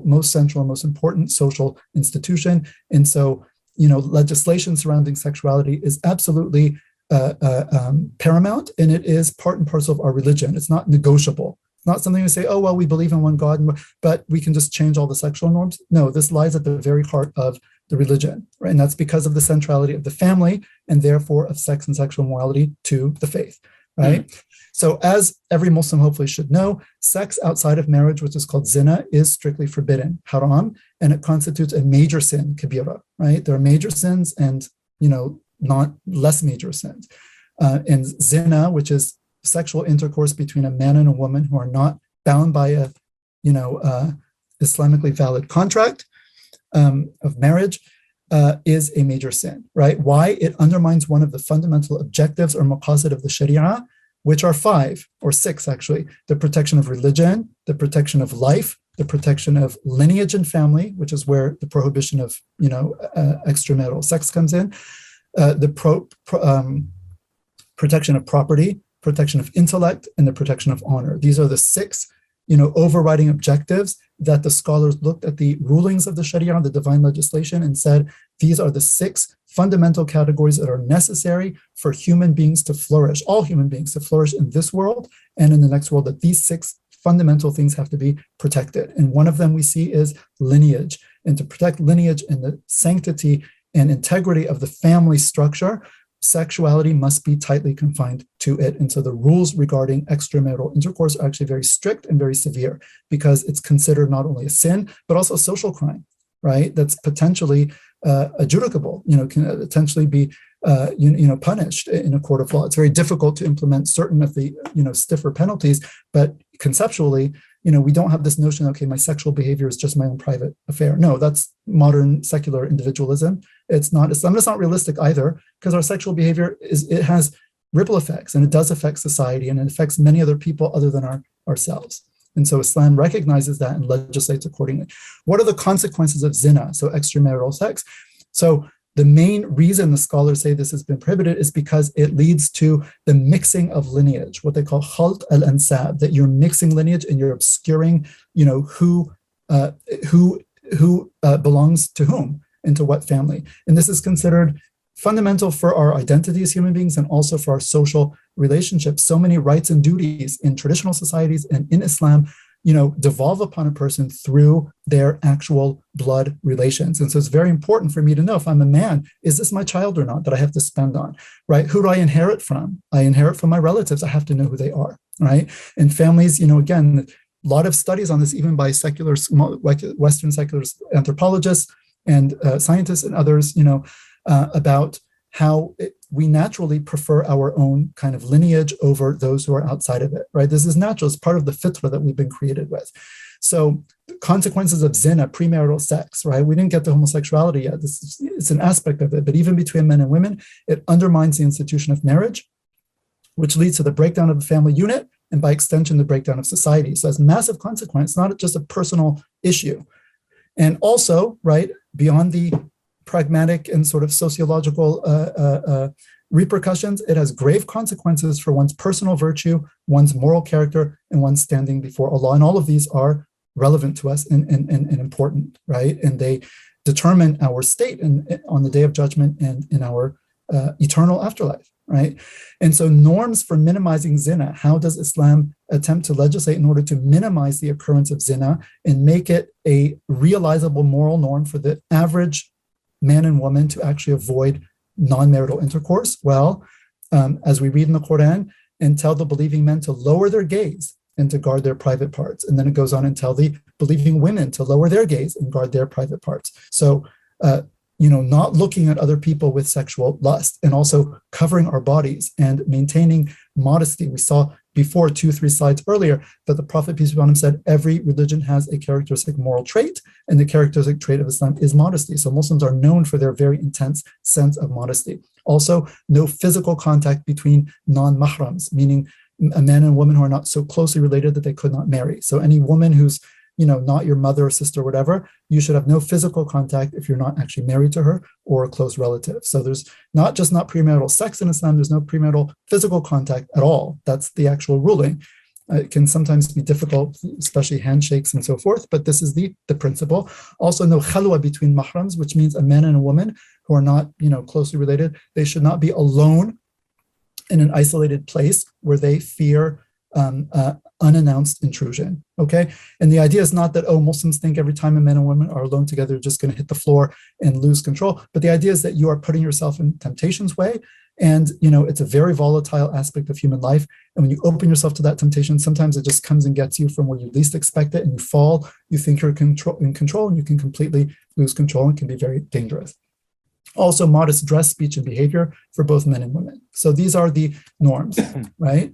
most important social institution. And so, legislation surrounding sexuality is absolutely paramount, and it is part and parcel of our religion. It's not negotiable. It's not something we say, oh, well, we believe in one God, but we can just change all the sexual norms. No, this lies at the very heart of the religion, right? And that's because of the centrality of the family and therefore of sex and sexual morality to the faith, right? So as every Muslim hopefully should know, sex outside of marriage, which is called zina, is strictly forbidden, haram, and it constitutes a major sin, kabira, right? There are major sins and, not less major sins. And zina, which is sexual intercourse between a man and a woman who are not bound by a, Islamically valid contract of marriage, is a major sin, right? Why? It undermines one of the fundamental objectives or maqasid of the Sharia, which are 5 or 6 actually: the protection of religion, the protection of life, the protection of lineage and family, which is where the prohibition of extramarital sex comes in, the protection of property, protection of intellect, and the protection of honor. These are the 6 overriding objectives that the scholars looked at the rulings of the Sharia, the divine legislation, and said, these are the 6 fundamental categories that are necessary for human beings to flourish, all human beings to flourish in this world and in the next world, that these 6 fundamental things have to be protected. And one of them we see is lineage. And to protect lineage and the sanctity and integrity of the family structure, sexuality must be tightly confined to it. And so the rules regarding extramarital intercourse are actually very strict and very severe, because it's considered not only a sin, but also a social crime, right? That's potentially adjudicable, can potentially be punished in a court of law. It's very difficult to implement certain of the stiffer penalties, but conceptually, we don't have this notion, okay, my sexual behavior is just my own private affair. No, that's modern secular individualism. It's not Islam. It's not realistic either, because our sexual behavior it has ripple effects, and it does affect society, and it affects many other people other than ourselves. And so Islam recognizes that and legislates accordingly. What are the consequences of zina, so extramarital sex? So the main reason the scholars say this has been prohibited is because it leads to the mixing of lineage, what they call khalt al-ansab, that you're mixing lineage and you're obscuring, who belongs to whom and to what family. And this is considered fundamental for our identity as human beings and also for our social relationships. So many rights and duties in traditional societies and in Islam, devolve upon a person through their actual blood relations. And so it's very important for me to know, if I'm a man, is this my child or not that I have to spend on, right? Who do I inherit from? I inherit from my relatives. I have to know who they are, right? And families, again, a lot of studies on this, even by secular, Western secular anthropologists and scientists and others, about how we naturally prefer our own kind of lineage over those who are outside of it, right? This is natural. It's part of the fitrah that we've been created with. So consequences of zina, premarital sex, right? We didn't get to homosexuality yet. It's an aspect of it, but even between men and women, it undermines the institution of marriage, which leads to the breakdown of the family unit, and by extension, the breakdown of society. So it's massive consequence, not just a personal issue. And also, right, beyond the pragmatic and sort of sociological repercussions, it has grave consequences for one's personal virtue, one's moral character, and one's standing before Allah. And all of these are relevant to us and important, right? And they determine our state on the day of judgment and in our eternal afterlife, right? And so norms for minimizing zina, how does Islam attempt to legislate in order to minimize the occurrence of zina and make it a realizable moral norm for the average man and woman to actually avoid non-marital intercourse? Well, as we read in the Quran, and tell the believing men to lower their gaze and to guard their private parts. And then it goes on and tell the believing women to lower their gaze and guard their private parts. So, not looking at other people with sexual lust, and also covering our bodies and maintaining modesty. We saw before 2-3 slides earlier that the Prophet, peace be upon him, said every religion has a characteristic moral trait, and the characteristic trait of Islam is modesty. So Muslims are known for their very intense sense of modesty. Also, no physical contact between non-mahrams, meaning a man and woman who are not so closely related that they could not marry. So any woman who's not your mother or sister or whatever, you should have no physical contact if you're not actually married to her or a close relative. So there's not premarital sex in Islam, there's no premarital physical contact at all. That's the actual ruling. It can sometimes be difficult, especially handshakes and so forth, but this is the principle. Also, no khalwa between mahrams, which means a man and a woman who are not closely related, they should not be alone in an isolated place where they fear unannounced intrusion, okay? And the idea is not that, Muslims think every time a man and woman are alone together, they're just going to hit the floor and lose control. But the idea is that you are putting yourself in temptation's way, And, it's a very volatile aspect of human life. And when you open yourself to that temptation, sometimes it just comes and gets you from where you least expect it, and you fall. You think you're in control, and you can completely lose control and can be very dangerous. Also, modest dress, speech, and behavior for both men and women. So these are the norms, right?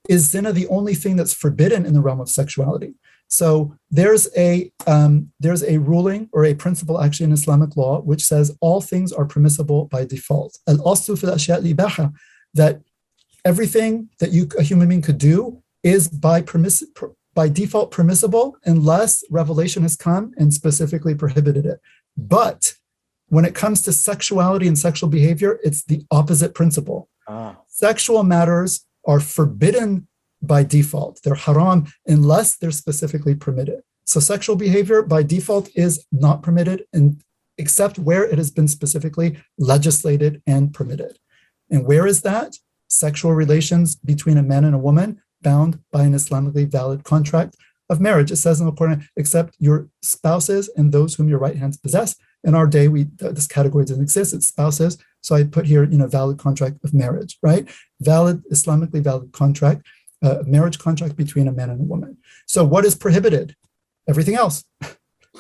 Is zina the only thing that's forbidden in the realm of sexuality? So there's a ruling or a principle actually in Islamic law which says all things are permissible by default. Al-aslu fil ashya' al-ibaha, that everything that a human being could do is by default permissible unless revelation has come and specifically prohibited it. But when it comes to sexuality and sexual behavior, it's the opposite principle. Sexual matters are forbidden by default. They're haram unless they're specifically permitted. So sexual behavior by default is not permitted, except where it has been specifically legislated and permitted. And where is that? Sexual relations between a man and a woman bound by an Islamically valid contract of marriage. It says in the Quran, except your spouses and those whom your right hands possess. In our day, this category doesn't exist. It's spouses. So I put here, valid contract of marriage, right? Valid, Islamically valid contract, marriage contract between a man and a woman. So what is prohibited? Everything else,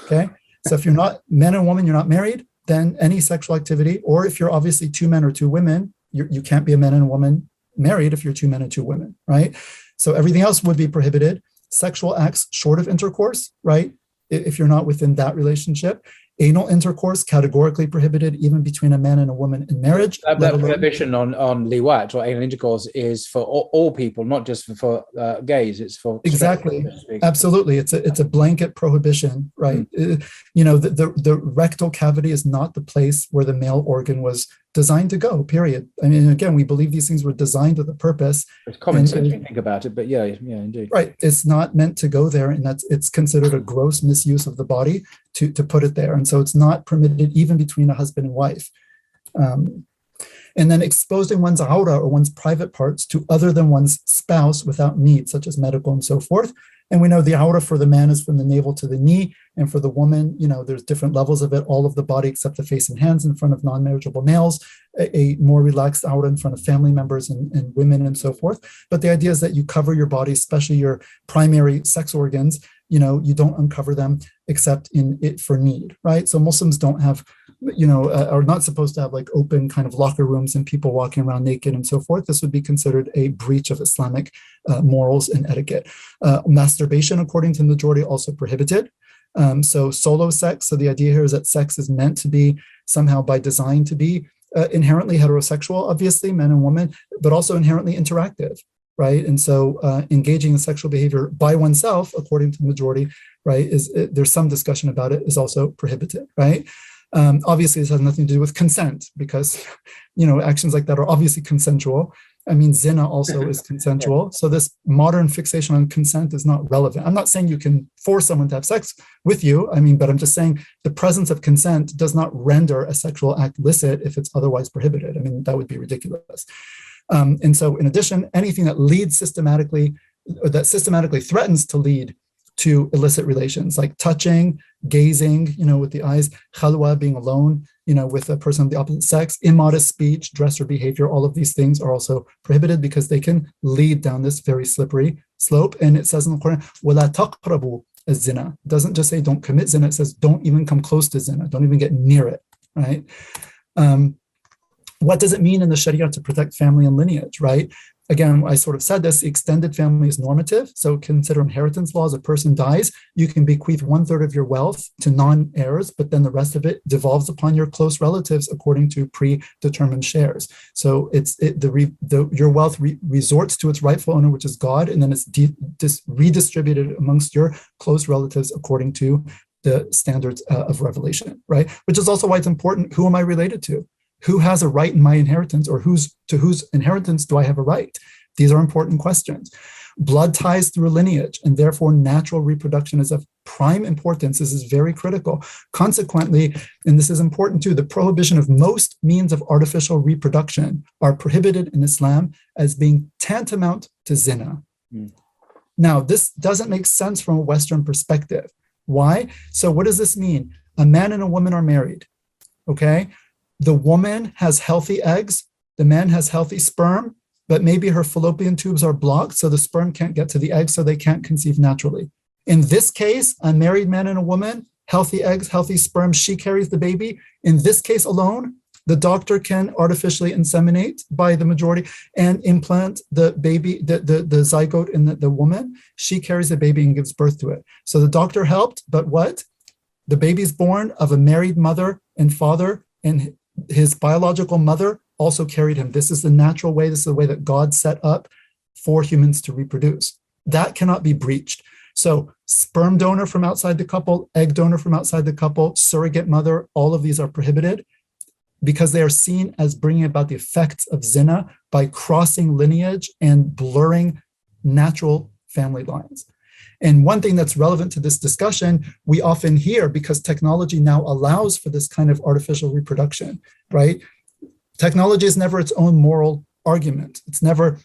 okay? So if you're not man and woman, you're not married, then any sexual activity, or if you're obviously two men or two women, you can't be a man and a woman married if you're two men and two women, right? So everything else would be prohibited. Sexual acts short of intercourse, right? If you're not within that relationship. Anal intercourse, categorically prohibited, even between a man and a woman in marriage. That prohibition on liwat or anal intercourse is for all people, not just for gays. It's for exactly, absolutely. It's a blanket prohibition, right? The rectal cavity is not the place where the male organ was designed to go. Period. I mean, again, we believe these things were designed with a purpose. It's common sense when you think about it, but yeah, indeed. Right. It's not meant to go there, and it's considered a gross misuse of the body to put it there. And so it's not permitted even between a husband and wife. And then exposing one's aura or one's private parts to other than one's spouse without need, such as medical and so forth. And we know the aura for the man is from the navel to the knee. And for the woman, there's different levels of it, all of the body except the face and hands in front of non-marriageable males, a more relaxed aura in front of family members and women and so forth. But the idea is that you cover your body, especially your primary sex organs, you don't uncover them except in it for need, right? So Muslims don't have, are not supposed to have like open kind of locker rooms and people walking around naked and so forth. This would be considered a breach of Islamic morals and etiquette. Masturbation, according to the majority, also prohibited. So solo sex. So the idea here is that sex is meant to be somehow by design to be inherently heterosexual, obviously, men and women, but also inherently interactive, right? And so engaging in sexual behavior by oneself, according to the majority, right, there's some discussion about it, is also prohibited, right? Obviously, this has nothing to do with consent because, actions like that are obviously consensual. I mean, zina also is consensual. So this modern fixation on consent is not relevant. I'm not saying you can force someone to have sex with you. But I'm just saying the presence of consent does not render a sexual act licit if it's otherwise prohibited. That would be ridiculous. And so in addition, anything that leads systematically, or that systematically threatens to lead to illicit relations, like touching, gazing, with the eyes, khalwa, being alone, with a person of the opposite sex, immodest speech, dress or behavior, all of these things are also prohibited because they can lead down this very slippery slope. And it says in the Quran, وَلَا تَقْرَبُوا الزِّنَا. It doesn't just say don't commit zina, it says don't even come close to zina, don't even get near it, right? What does it mean in the Sharia to protect family and lineage, right? Again, I sort of said this, the extended family is normative. So consider inheritance laws. A person dies, you can bequeath 1/3 of your wealth to non-heirs, but then the rest of it devolves upon your close relatives according to predetermined shares. So your wealth resorts to its rightful owner, which is God, and then it's redistributed amongst your close relatives according to the standards of revelation, right? Which is also why it's important, who am I related to? Who has a right in my inheritance, or to whose inheritance do I have a right? These are important questions. Blood ties through lineage, and therefore natural reproduction is of prime importance. This is very critical. Consequently, and this is important too, the prohibition of most means of artificial reproduction are prohibited in Islam as being tantamount to zina. Now, this doesn't make sense from a Western perspective. Why? So what does this mean? A man and a woman are married, okay? The woman has healthy eggs the man has healthy sperm, but maybe her fallopian tubes are blocked, so the sperm can't get to the egg, so they can't conceive naturally. In this case, a married man and a woman, healthy eggs, healthy sperm, she carries the baby. In this case alone, the doctor can artificially inseminate by the majority and implant the baby, the zygote in the woman. She carries the baby and gives birth to it. So the doctor helped, but what? The baby's born of a married mother and father, and his biological mother also carried him. This is the natural way. This is the way that God set up for humans to reproduce. That cannot be breached. So sperm donor from outside the couple, egg donor from outside the couple, surrogate mother, all of these are prohibited because they are seen as bringing about the effects of zina by crossing lineage and blurring natural family lines. And one thing that's relevant to this discussion, we often hear, because technology now allows for this kind of artificial reproduction, right? Technology is never its own moral argument. It's never,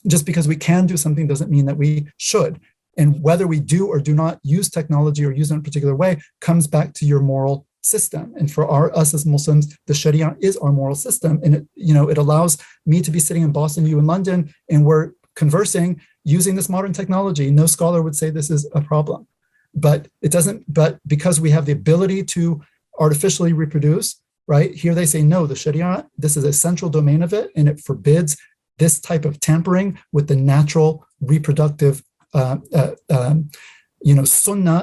just because we can do something doesn't mean that we should. And whether we do or do not use technology or use it in a particular way comes back to your moral system. And for us as Muslims, the Sharia is our moral system. And it allows me to be sitting in Boston, you in London, and we're conversing using this modern technology. No scholar would say this is a problem. But it doesn't, but because we have the ability to artificially reproduce, right? Here they say, no, the Sharia, this is a central domain of it, and it forbids this type of tampering with the natural reproductive sunnah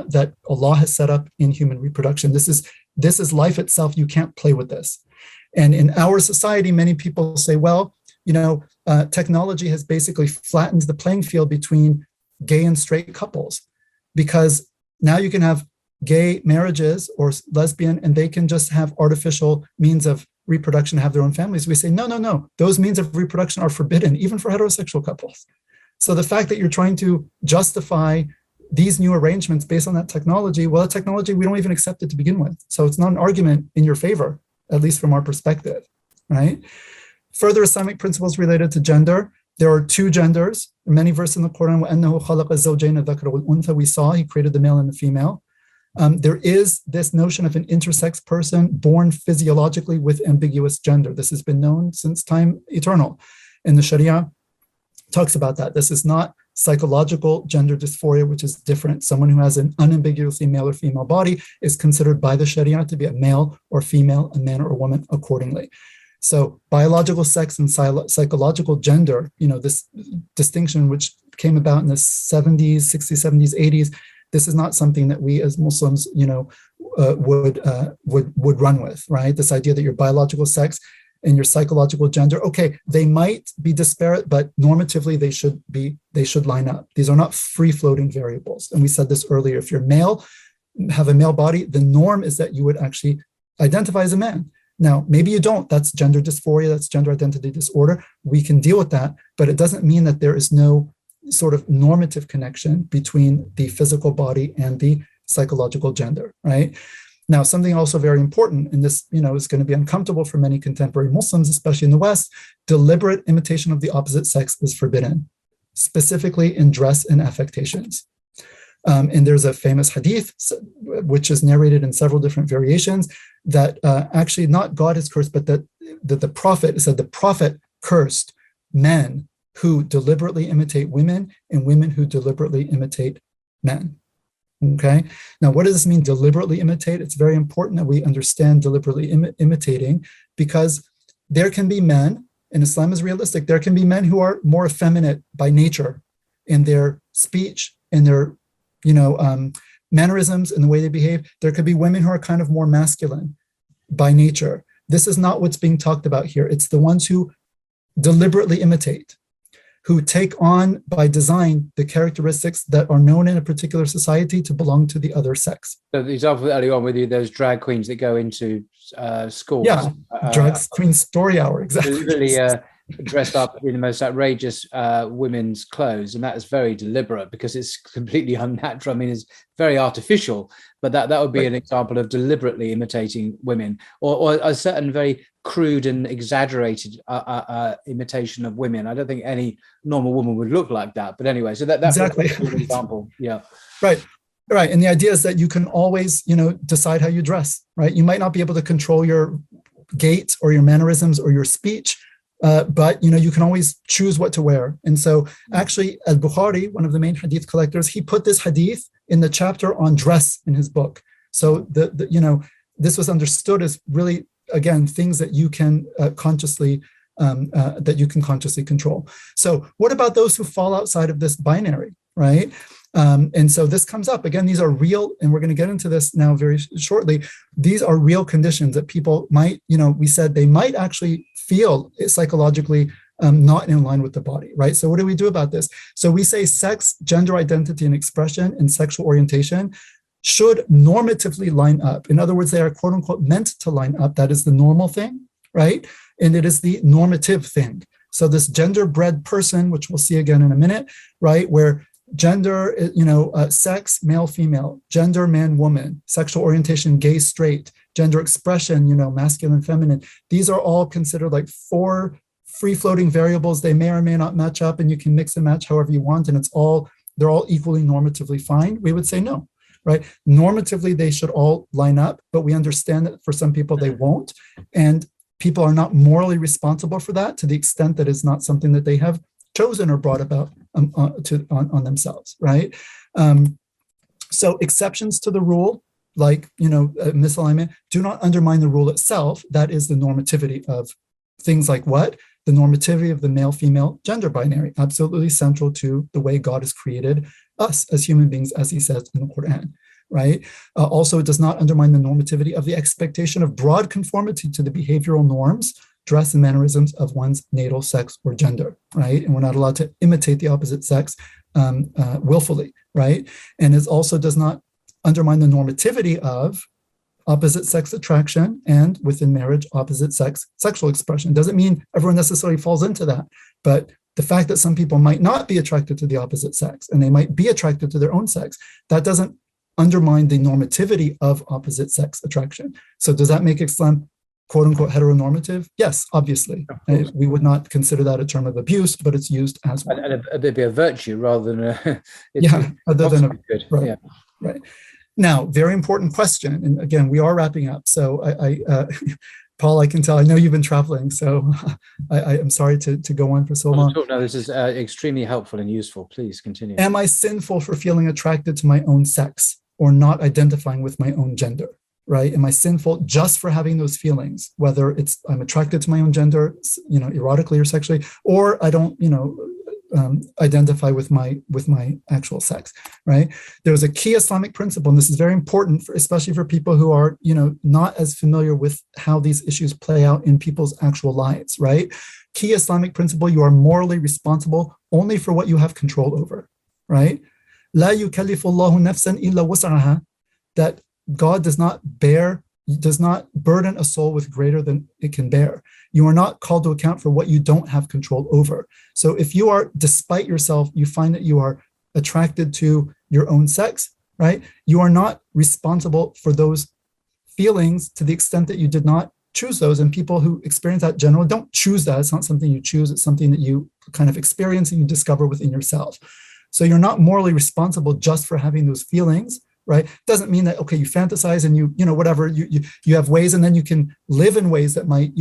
that Allah has set up in human reproduction. This is life itself. You can't play with this. And in our society, many people say, well, technology has basically flattened the playing field between gay and straight couples, because now you can have gay marriages or lesbian, and they can just have artificial means of reproduction, have their own families. We say, no, those means of reproduction are forbidden, even for heterosexual couples. So the fact that you're trying to justify these new arrangements based on that technology, well, that technology, we don't even accept it to begin with. So it's not an argument in your favor, at least from our perspective, right? Further Islamic principles related to gender. There are two genders. Many verses in the Quran, وَأَنَّهُ خَلَقَ الزَّوْجَيْنِ الذَّكَرَ وَالْأُنثَى, we saw he created the male and the female. There is this notion of an intersex person born physiologically with ambiguous gender. This has been known since time eternal. And the Sharia talks about that. This is not psychological gender dysphoria, which is different. Someone who has an unambiguously male or female body is considered by the Sharia to be a male or female, a man or a woman accordingly. So biological sex and psychological gender, this distinction which came about in the 70s, 60s, 70s, 80s, this is not something that we as Muslims, would run with, right? This idea that your biological sex and your psychological gender, okay, they might be disparate, but normatively they should line up. These are not free-floating variables. And we said this earlier. If you're male, have a male body, the norm is that you would actually identify as a man. Now, maybe you don't. That's gender dysphoria. That's gender identity disorder. We can deal with that, but it doesn't mean that there is no sort of normative connection between the physical body and the psychological gender, right? Now, something also very important, and this, is going to be uncomfortable for many contemporary Muslims, especially in the West, deliberate imitation of the opposite sex is forbidden, specifically in dress and affectations. And there's a famous hadith, which is narrated in several different variations, that actually not God is cursed, but that the Prophet said the Prophet cursed men who deliberately imitate women and women who deliberately imitate men. Okay. Now, what does this mean, deliberately imitate? It's very important that we understand deliberately imitating, because there can be men, and Islam is realistic, there can be men who are more effeminate by nature in their speech, in their mannerisms, in the way they behave. There could be women who are kind of more masculine by nature. This is not what's being talked about here. It's the ones who deliberately imitate, who take on by design the characteristics that are known in a particular society to belong to the other sex. So the example earlier on with you, those drag queens that go into schools. Yeah, drag queen story hour, exactly. Really dressed up in the most outrageous women's clothes, and that is very deliberate because it's completely unnatural. I mean, it's very artificial, but that would be an example of deliberately imitating women, or a certain very crude and exaggerated imitation of women. I don't think any normal woman would look like that. But anyway, so that's exactly an example. Yeah. Right. And the idea is that you can always, decide how you dress, right? You might not be able to control your gait or your mannerisms or your speech, but you can always choose what to wear. And so actually Al-Bukhari, one of the main hadith collectors, he put this hadith in the chapter on dress in his book. So this was understood as really, again, things that you can consciously control. So what about those who fall outside of this binary, right? And so this comes up again. These are real, and we're going to get into this now very shortly. These are real conditions that people might, we said they might actually feel psychologically not in line with the body, right? So what do we do about this? So we say sex, gender identity and expression, and sexual orientation should normatively line up. In other words, they are quote unquote meant to line up. That is the normal thing, right? And it is the normative thing. So this gender-bred person, which we'll see again in a minute, right? Where gender, sex, male, female, gender, man, woman, sexual orientation, gay, straight, gender expression, masculine, feminine. These are all considered like 4 free-floating variables. They may or may not match up, and you can mix and match however you want, and they're all equally normatively fine. We would say no, right? Normatively, they should all line up, but we understand that for some people they won't, and people are not morally responsible for that to the extent that it's not something that they have chosen or brought about on themselves, right? So exceptions to the rule, like misalignment, do not undermine the rule itself. That is the normativity of things like what? The normativity of the male-female gender binary, absolutely central to the way God has created us as human beings, as he says in the Quran, right? Also, it does not undermine the normativity of the expectation of broad conformity to the behavioral norms, dress, and mannerisms of one's natal sex or gender, right? And we're not allowed to imitate the opposite sex willfully, right? And it also does not undermine the normativity of opposite sex attraction and within marriage, opposite sex sexual expression. Doesn't mean everyone necessarily falls into that, but the fact that some people might not be attracted to the opposite sex and they might be attracted to their own sex, that doesn't undermine the normativity of opposite sex attraction. So does that make Islam quote unquote heteronormative? Yes, obviously. We would not consider that a term of abuse, but it's used as one. And it'd be a virtue rather than a other than a good. Right. Yeah. Right. Now, very important question. And again, we are wrapping up. So Paul, I can tell, I know you've been traveling, so I am sorry to go on for so long. No, this is extremely helpful and useful. Please continue. Am I sinful for feeling attracted to my own sex or not identifying with my own gender, right? Am I sinful just for having those feelings, whether it's I'm attracted to my own gender, erotically or sexually, or I don't, identify with my actual sex, right? There's a key Islamic principle, and this is very important, especially for people who are, not as familiar with how these issues play out in people's actual lives, right? Key Islamic principle: you are morally responsible only for what you have control over, right? La yukallifu Allahu nafsan illa wus'aha. That God does not burden a soul with greater than it can bear. You are not called to account for what you don't have control over. So if you are, despite yourself, you find that you are attracted to your own sex, right? You are not responsible for those feelings to the extent that you did not choose those. And people who experience that generally don't choose that. It's not something you choose. It's something that you kind of experience and you discover within yourself. So you're not morally responsible just for having those feelings, right? Doesn't mean that, okay, you fantasize and you have ways, and then you can live in ways that might,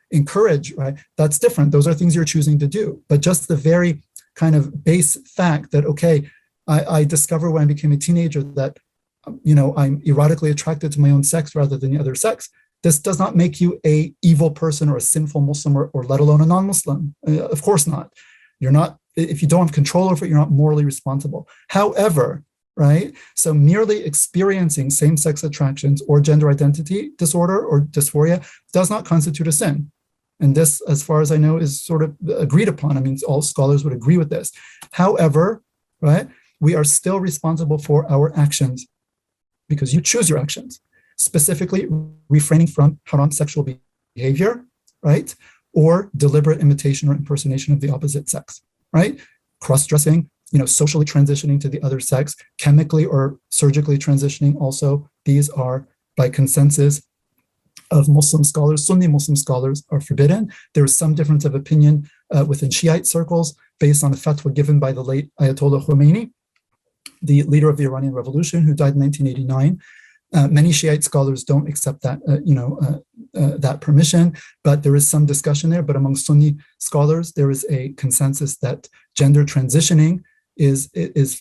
encourage, right? That's different. Those are things you're choosing to do. But just the very kind of base fact that, okay, I discovered when I became a teenager that, I'm erotically attracted to my own sex rather than the other sex. This does not make you a evil person or a sinful Muslim or let alone a non-Muslim. Of course not. You're not, if you don't have control over it, you're not morally responsible. However, right? So merely experiencing same-sex attractions or gender identity disorder or dysphoria does not constitute a sin. And this, as far as I know, is sort of agreed upon. I mean, all scholars would agree with this. However, right, we are still responsible for our actions because you choose your actions, specifically refraining from haram sexual behavior, right? Or deliberate imitation or impersonation of the opposite sex, right? Cross-dressing, socially transitioning to the other sex, chemically or surgically transitioning also. These are, by consensus of Muslim scholars, Sunni Muslim scholars, are forbidden. There is some difference of opinion within Shiite circles based on a fatwa given by the late Ayatollah Khomeini, the leader of the Iranian Revolution, who died in 1989. Many Shiite scholars don't accept that, that permission, but there is some discussion there. But among Sunni scholars, there is a consensus that gender transitioning is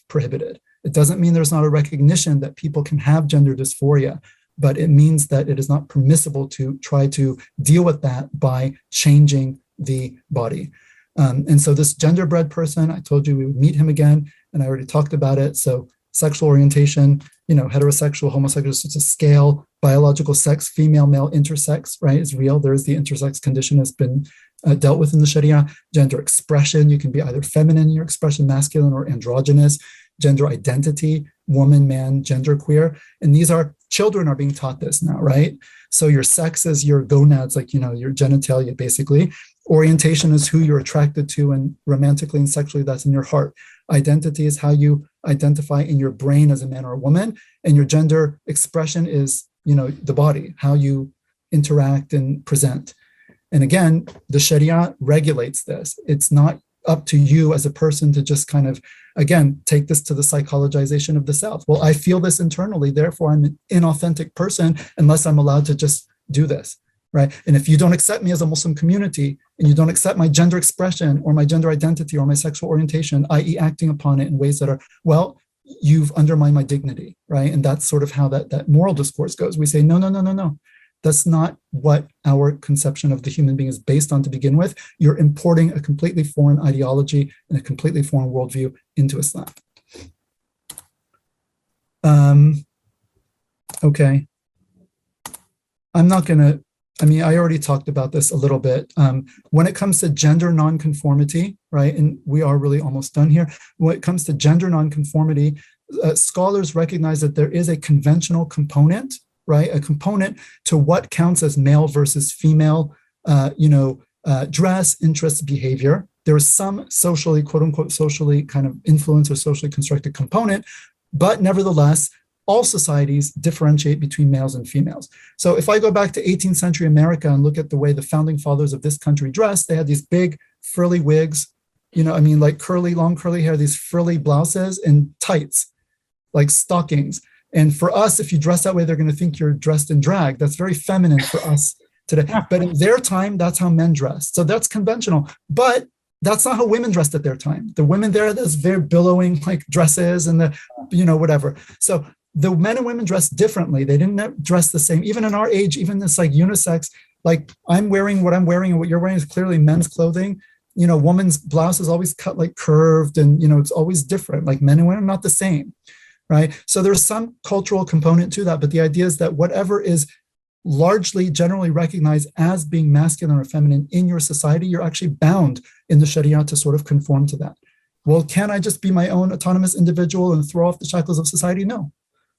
prohibited. It doesn't mean there's not a recognition that people can have gender dysphoria, but it means that it is not permissible to try to deal with that by changing the body. And so this genderbread person, I told you we would meet him again, and I already talked about it. So sexual orientation, heterosexual, homosexual, it's a scale, biological sex, female, male, intersex, right, is real. There is the intersex condition that's been dealt with in the Sharia. Gender expression, you can be either feminine in your expression, masculine, or androgynous. Gender identity, woman, man, genderqueer. And these children are being taught this now, right? So your sex is your gonads, like, your genitalia, basically. Orientation is who you're attracted to, and romantically and sexually, that's in your heart. Identity is how you identify in your brain as a man or a woman. And your gender expression is, the body, how you interact and present. And again, the Sharia regulates this. It's not up to you as a person to just kind of, again, take this to the psychologization of the self. Well, I feel this internally, therefore I'm an inauthentic person unless I'm allowed to just do this, right? And if you don't accept me as a Muslim community, and you don't accept my gender expression or my gender identity or my sexual orientation, i.e. acting upon it in ways that are, well, you've undermined my dignity, right? And that's sort of how that moral discourse goes. We say, no. That's not what our conception of the human being is based on to begin with. You're importing a completely foreign ideology and a completely foreign worldview into Islam. Okay. I'm not going to, I already talked about this a little bit. When it comes to gender nonconformity, right, and we are really almost done here. When it comes to gender nonconformity, scholars recognize that there is a conventional component, right, a component to what counts as male versus female, dress, interests, behavior. There is some socially, quote unquote, socially kind of influenced or socially constructed component, but nevertheless, all societies differentiate between males and females. So if I go back to 18th century America and look at the way the founding fathers of this country dressed, they had these big frilly wigs, like long curly hair, these frilly blouses and tights, like stockings. And for us, if you dress that way, they're going to think you're dressed in drag. That's very feminine for us today. But in their time, that's how men dressed. So that's conventional. But that's not how women dressed at their time. The women there, there's very billowing like dresses and whatever. So the men and women dressed differently. They didn't dress the same. Even in our age, even this like unisex, like I'm wearing what I'm wearing and what you're wearing is clearly men's clothing. Woman's blouse is always cut like curved and, it's always different. Like men and women are not the same. Right. So there's some cultural component to that, but the idea is that whatever is largely generally recognized as being masculine or feminine in your society, you're actually bound in the Sharia to sort of conform to that. Well, can I just be my own autonomous individual and throw off the shackles of society? No.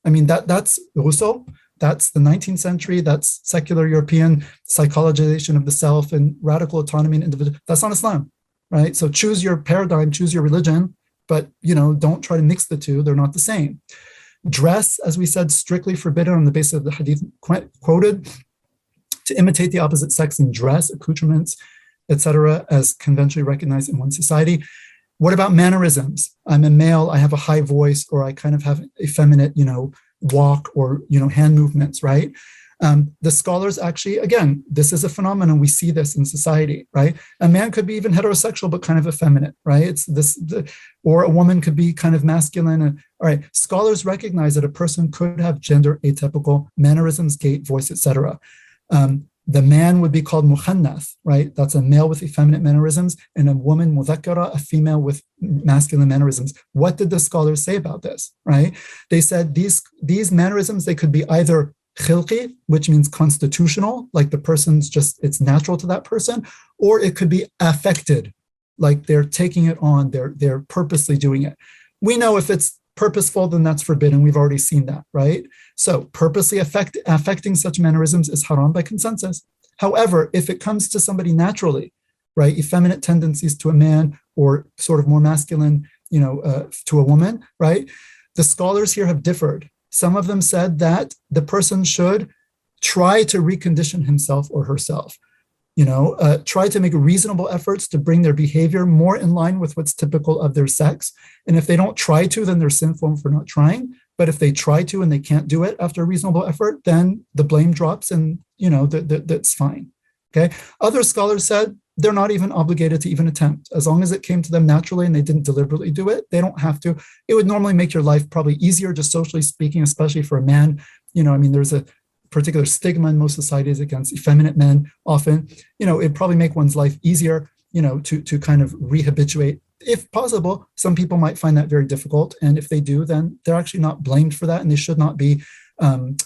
That's Rousseau. That's the 19th century. That's secular European psychologization of the self and radical autonomy and individual. That's not Islam. Right. So choose your paradigm, choose your religion. But, don't try to mix the two. They're not the same. Dress, as we said, strictly forbidden on the basis of the hadith quoted. To imitate the opposite sex in dress, accoutrements, etc., as conventionally recognized in one society. What about mannerisms? I'm a male, I have a high voice, or I kind of have effeminate, walk or, hand movements, right? The scholars actually, again, this is a phenomenon. We see this in society, right? A man could be even heterosexual, but kind of effeminate, right? Or a woman could be kind of masculine. All right, scholars recognize that a person could have gender atypical mannerisms, gait, voice, etc. The man would be called mukhannath, right? That's a male with effeminate mannerisms, and a woman, mudhakkara, a female with masculine mannerisms. What did the scholars say about this, right? They said these mannerisms, they could be either khilqi, which means constitutional, like the person's just, it's natural to that person, or it could be affected, like they're taking it on, they're purposely doing it. We know if it's purposeful, then that's forbidden. We've already seen that, right? So purposely affecting such mannerisms is haram by consensus. However, if it comes to somebody naturally, right, effeminate tendencies to a man or sort of more masculine, to a woman, right? The scholars here have differed. Some of them said that the person should try to recondition himself or herself, try to make reasonable efforts to bring their behavior more in line with what's typical of their sex. And if they don't try to, then they're sinful for not trying. But if they try to and they can't do it after a reasonable effort, then the blame drops and, that's fine. Okay. Other scholars said they're not even obligated to even attempt. As long as it came to them naturally and they didn't deliberately do it, they don't have to. It would normally make your life probably easier, just socially speaking, especially for a man. There's a particular stigma in most societies against effeminate men often. It'd probably make one's life easier, to kind of rehabituate. If possible, some people might find that very difficult. And if they do, then they're actually not blamed for that, and they should not be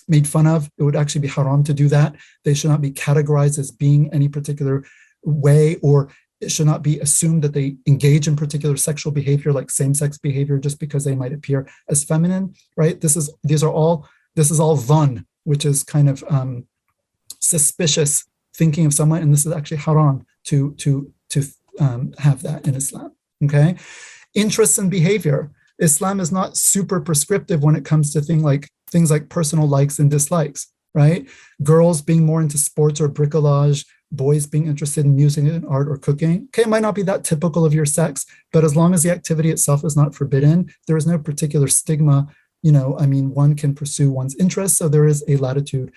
made fun of. It would actually be haram to do that. They should not be categorized as being any particular way, or it should not be assumed that they engage in particular sexual behavior, like same-sex behavior, just because they might appear as feminine, right? This is all dhann, which is kind of suspicious thinking of someone, and this is actually haram to have that in Islam. Okay, interests and behavior. Islam is not super prescriptive when it comes to things like personal likes and dislikes, right? Girls being more into sports or bricolage, boys being interested in music and art or cooking. Okay, it might not be that typical of your sex, but as long as the activity itself is not forbidden, there is no particular stigma. One can pursue one's interests, so there is a latitude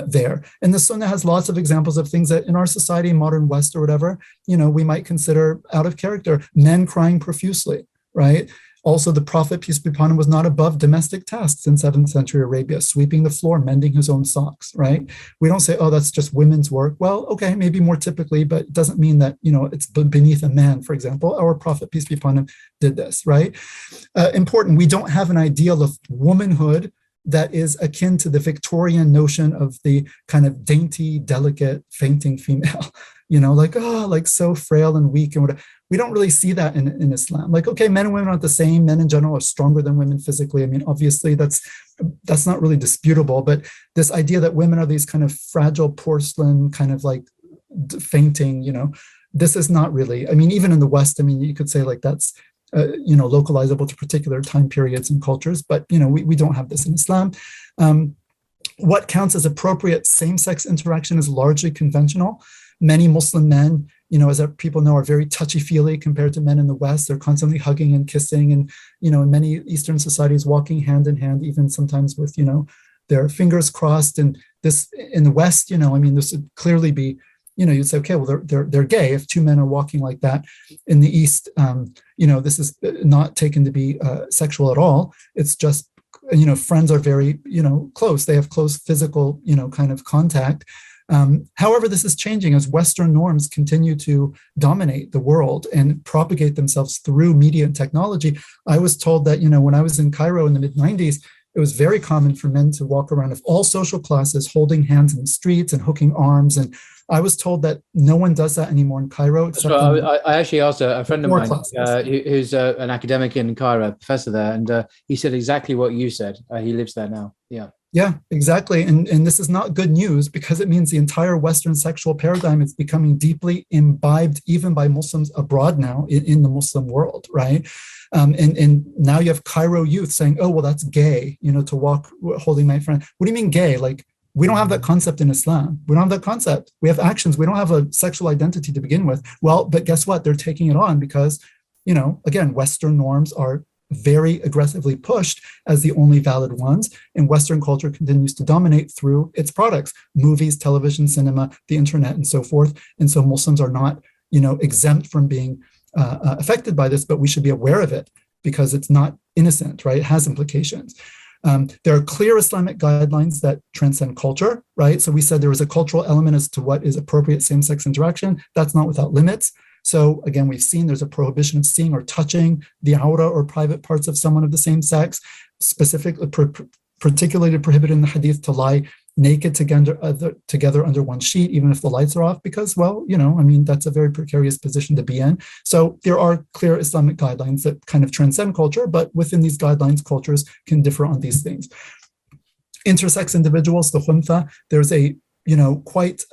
there. And the Sunnah has lots of examples of things that in our society, modern West or whatever, we might consider out of character. Men crying profusely, right? Also, the Prophet, peace be upon him, was not above domestic tasks in 7th century Arabia, sweeping the floor, mending his own socks, right? We don't say, oh, that's just women's work. Well, okay, maybe more typically, but it doesn't mean that, it's beneath a man, for example. Our Prophet, peace be upon him, did this, right? Important, we don't have an ideal of womanhood that is akin to the Victorian notion of the kind of dainty, delicate, fainting female, like so frail and weak and whatever. We don't really see that in Islam. Like, okay, men and women aren't the same. Men in general are stronger than women physically. Obviously that's not really disputable, but this idea that women are these kind of fragile porcelain, kind of like fainting, this is not really, even in the West, you could say like that's, localizable to particular time periods and cultures, but, we don't have this in Islam. What counts as appropriate same-sex interaction is largely conventional. Many Muslim men, as people know, are very touchy-feely compared to men in the West. They're constantly hugging and kissing, and, in many Eastern societies, walking hand in hand, even sometimes with, their fingers crossed. And this in the West, this would clearly be, you'd say, okay, well, they're gay if two men are walking like that. In the East, this is not taken to be sexual at all. It's just, friends are very, close. They have close physical, kind of contact. However, this is changing as Western norms continue to dominate the world and propagate themselves through media and technology. I was told that, when I was in Cairo in the mid-90s, it was very common for men to walk around of all social classes, holding hands in the streets and hooking arms. And I was told that no one does that anymore in Cairo. Except I actually asked a friend of mine who's an academic in Cairo, a professor there, and he said exactly what you said. He lives there now. Yeah, exactly. And this is not good news, because it means the entire Western sexual paradigm is becoming deeply imbibed even by Muslims abroad now in the Muslim world, right? And now you have Cairo youth saying, oh, well, that's gay, to walk holding my friend. What do you mean gay? Like, we don't have that concept in Islam. We don't have that concept. We have actions. We don't have a sexual identity to begin with. Well, but guess what? They're taking it on because, again, Western norms are very aggressively pushed as the only valid ones, and Western culture continues to dominate through its products, movies, television, cinema, the internet, and so forth. And so Muslims are not, exempt from being affected by this, but we should be aware of it because it's not innocent, right? It has implications. There are clear Islamic guidelines that transcend culture, right? So we said there is a cultural element as to what is appropriate same-sex interaction. That's not without limits. So again, we've seen there's a prohibition of seeing or touching the aura or private parts of someone of the same sex, specifically, particularly prohibited in the hadith to lie naked together under one sheet, even if the lights are off, because, well, that's a very precarious position to be in. So there are clear Islamic guidelines that kind of transcend culture, but within these guidelines, cultures can differ on these things. Intersex individuals, the khuntha, there's a, quite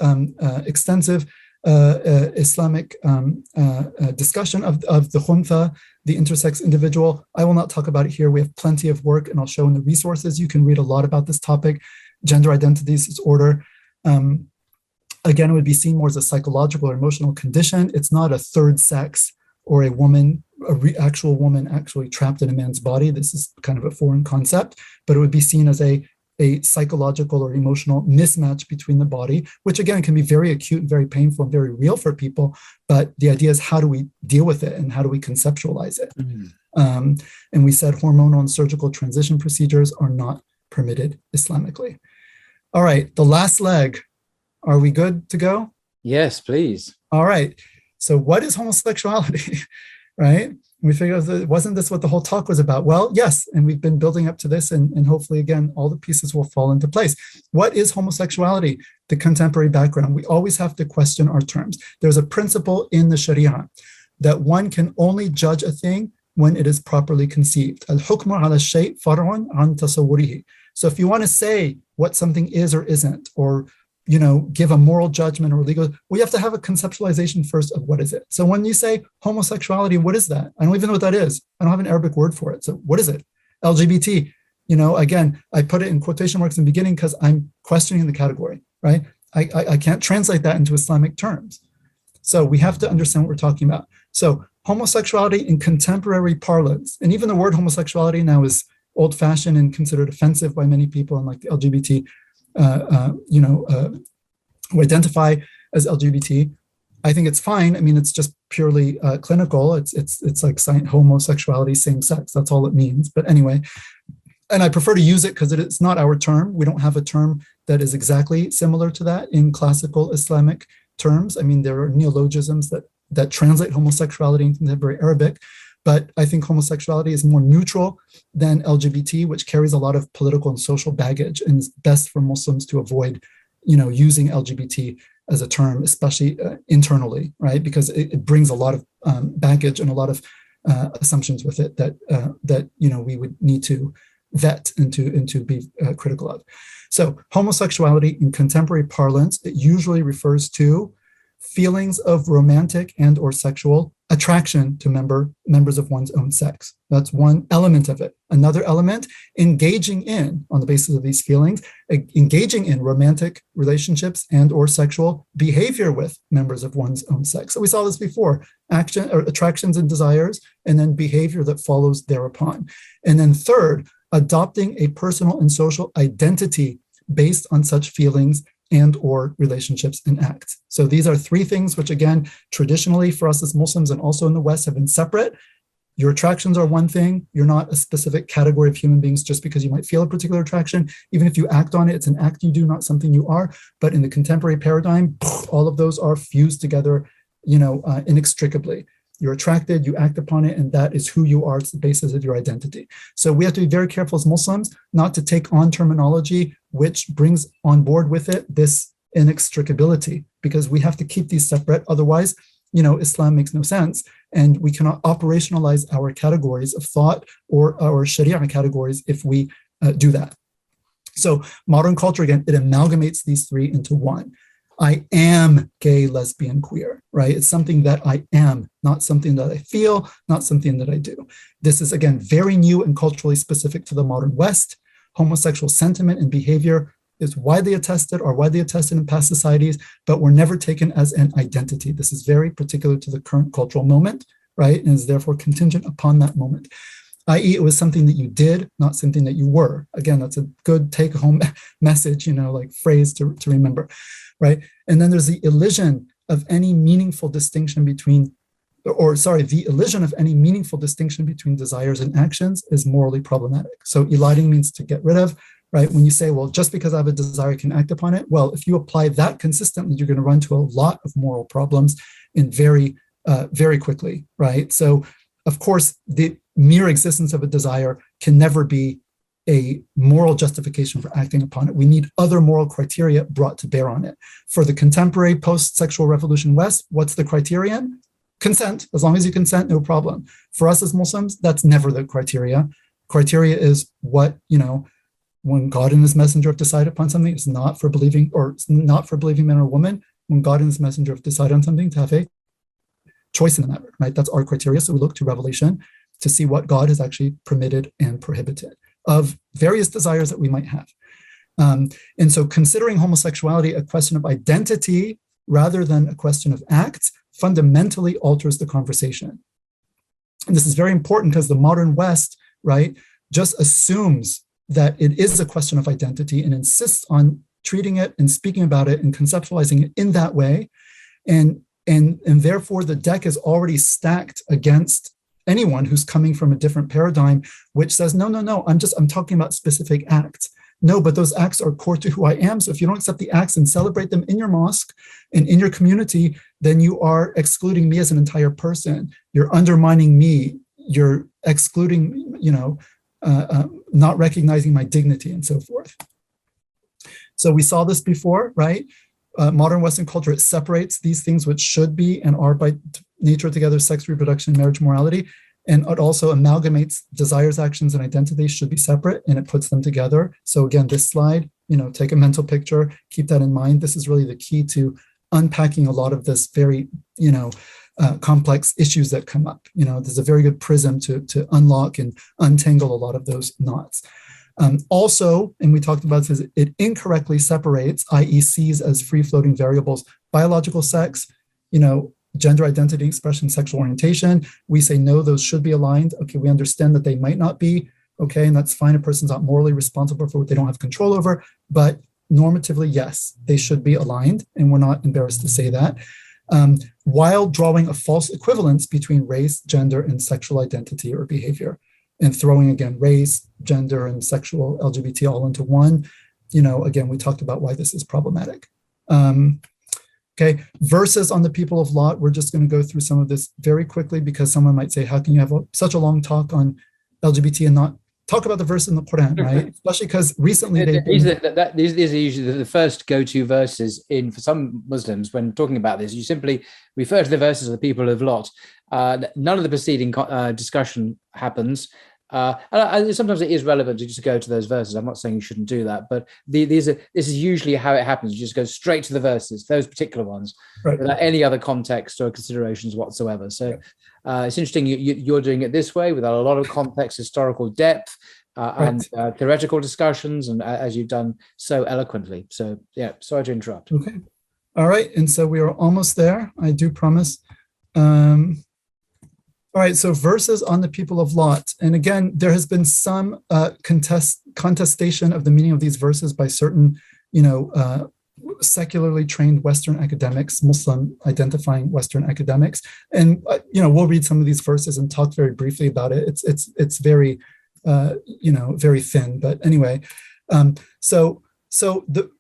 extensive Islamic discussion of the khuntha, the intersex individual. I will not talk about it here. We have plenty of work, and I'll show in the resources. You can read a lot about this topic. Gender identity disorder. Again, it would be seen more as a psychological or emotional condition. It's not a third sex or a woman actual woman actually trapped in a man's body. This is kind of a foreign concept, but it would be seen as a psychological or emotional mismatch between the body, which again can be very acute and very painful and very real for people. But the idea is, how do we deal with it and how do we conceptualize it? And we said hormonal and surgical transition procedures are not permitted Islamically. All right, the last leg. Are we good to go? Yes, please. All right. So what is homosexuality, right? We figured, wasn't this what the whole talk was about? Well, yes, and we've been building up to this, and hopefully, again, all the pieces will fall into place. What is homosexuality? The contemporary background. We always have to question our terms. There's a principle in the Sharia that one can only judge a thing when it is properly conceived. Al-hukmu ala shay' far'un an tasawwurihi. So if you want to say what something is or isn't, or give a moral judgment or legal, we have to have a conceptualization first of what is it. So when you say homosexuality, what is that? I don't even know what that is. I don't have an Arabic word for it. So what is it? LGBT, again, I put it in quotation marks in the beginning because I'm questioning the category, right? I can't translate that into Islamic terms. So we have to understand what we're talking about. So homosexuality in contemporary parlance, and even the word homosexuality now is old-fashioned and considered offensive by many people, and like the LGBT who identify as LGBT. I think it's fine. I mean, it's just purely clinical. It's like homosexuality, same sex. That's all it means. But anyway, and I prefer to use it because it's not our term. We don't have a term that is exactly similar to that in classical Islamic terms. I mean, there are neologisms that translate homosexuality in contemporary Arabic. But I think homosexuality is more neutral than LGBT, which carries a lot of political and social baggage, and it's best for Muslims to avoid, using LGBT as a term, especially internally, right? Because it brings a lot of baggage and a lot of assumptions with it that we would need to vet and to be critical of. So homosexuality in contemporary parlance, it usually refers to feelings of romantic and or sexual attraction to members of one's own sex. That's one element of it. Another element, engaging in, on the basis of these feelings, engaging in romantic relationships and or sexual behavior with members of one's own sex. So we saw this before, action or attractions and desires, and then behavior that follows thereupon. And then third, adopting a personal and social identity based on such feelings and or relationships and acts. So these are three things which, again, traditionally for us as Muslims and also in the West have been separate. Your attractions are one thing. You're not a specific category of human beings just because you might feel a particular attraction. Even if you act on it, it's an act you do, not something you are. But in the contemporary paradigm, all of those are fused together, inextricably. You're attracted, you act upon it, and that is who you are. It's the basis of your identity. So we have to be very careful as Muslims not to take on terminology which brings on board with it this inextricability, because we have to keep these separate. Otherwise, Islam makes no sense, and we cannot operationalize our categories of thought or our Sharia categories if we do that. So modern culture, again, it amalgamates these three into one. I am gay, lesbian, queer, right? It's something that I am, not something that I feel, not something that I do. This is, again, very new and culturally specific to the modern West. Homosexual sentiment and behavior is widely attested in past societies, but were never taken as an identity. This is very particular to the current cultural moment, right? And is therefore contingent upon that moment, i.e. it was something that you did, not something that you were. Again, that's a good take-home message, phrase to remember. Right. And then there's the elision of any meaningful distinction between desires and actions is morally problematic. So eliding means to get rid of, right? When you say, well, just because I have a desire, I can act upon it. Well, if you apply that consistently, you're going to run to a lot of moral problems and very quickly, right? So, of course, the mere existence of a desire can never be a moral justification for acting upon it. We need other moral criteria brought to bear on it. For the contemporary post-sexual revolution West, what's the criterion? Consent. As long as you consent, no problem. For us as Muslims, that's never the criteria. Criteria is what, when God and his messenger have decided upon something, it's not for believing man or woman. When God and his messenger have decided on something, to have a choice in the matter, right? That's our criteria. So we look to Revelation to see what God has actually permitted and prohibited of various desires that we might have. And so considering homosexuality a question of identity rather than a question of acts fundamentally alters the conversation. And this is very important because the modern West, right, just assumes that it is a question of identity and insists on treating it and speaking about it and conceptualizing it in that way. And therefore the deck is already stacked against anyone who's coming from a different paradigm, which says, no, I'm talking about specific acts. No, but those acts are core to who I am. So if you don't accept the acts and celebrate them in your mosque and in your community, then you are excluding me as an entire person. You're undermining me. You're excluding, not recognizing my dignity and so forth. So we saw this before, right? Modern Western culture, it separates these things which should be and are by nature together, sex, reproduction, marriage, morality. And it also amalgamates desires, actions, and identity should be separate, and it puts them together. So again, this slide, take a mental picture, keep that in mind. This is really the key to unpacking a lot of this very, complex issues that come up. There's a very good prism to unlock and untangle a lot of those knots. Also, and we talked about this, it incorrectly separates, i.e. sees as free-floating variables, biological sex, gender identity, expression, sexual orientation. We say, no, those should be aligned. Okay, we understand that they might not be, okay, and that's fine. A person's not morally responsible for what they don't have control over, but normatively, yes, they should be aligned, and we're not embarrassed to say that. While drawing a false equivalence between race, gender, and sexual identity or behavior, and throwing, again, race, gender, and sexual LGBT all into one. Again, we talked about why this is problematic. Okay, verses on the people of Lot. We're just going to go through some of this very quickly because someone might say, how can you have such a long talk on LGBT and not talk about the verse in the Quran, right? Especially because recently these are usually the first go-to verses for some Muslims when talking about this. You simply refer to the verses of the people of Lot. None of the preceding discussion happens. And sometimes it is relevant to just go to those verses. I'm not saying you shouldn't do that, but this is usually how it happens. You just go straight to the verses, those particular ones, right, without any other context or considerations whatsoever. So it's interesting you're doing it this way without a lot of context, historical depth, and theoretical discussions, and as you've done so eloquently. So yeah, sorry to interrupt. Okay. All right. And so we are almost there, I do promise. All right, so verses on the people of Lot. And again, there has been some contestation of the meaning of these verses by certain, secularly trained Western academics, Muslim identifying Western academics. And, we'll read some of these verses and talk very briefly about it. It's very, very thin, but anyway. So the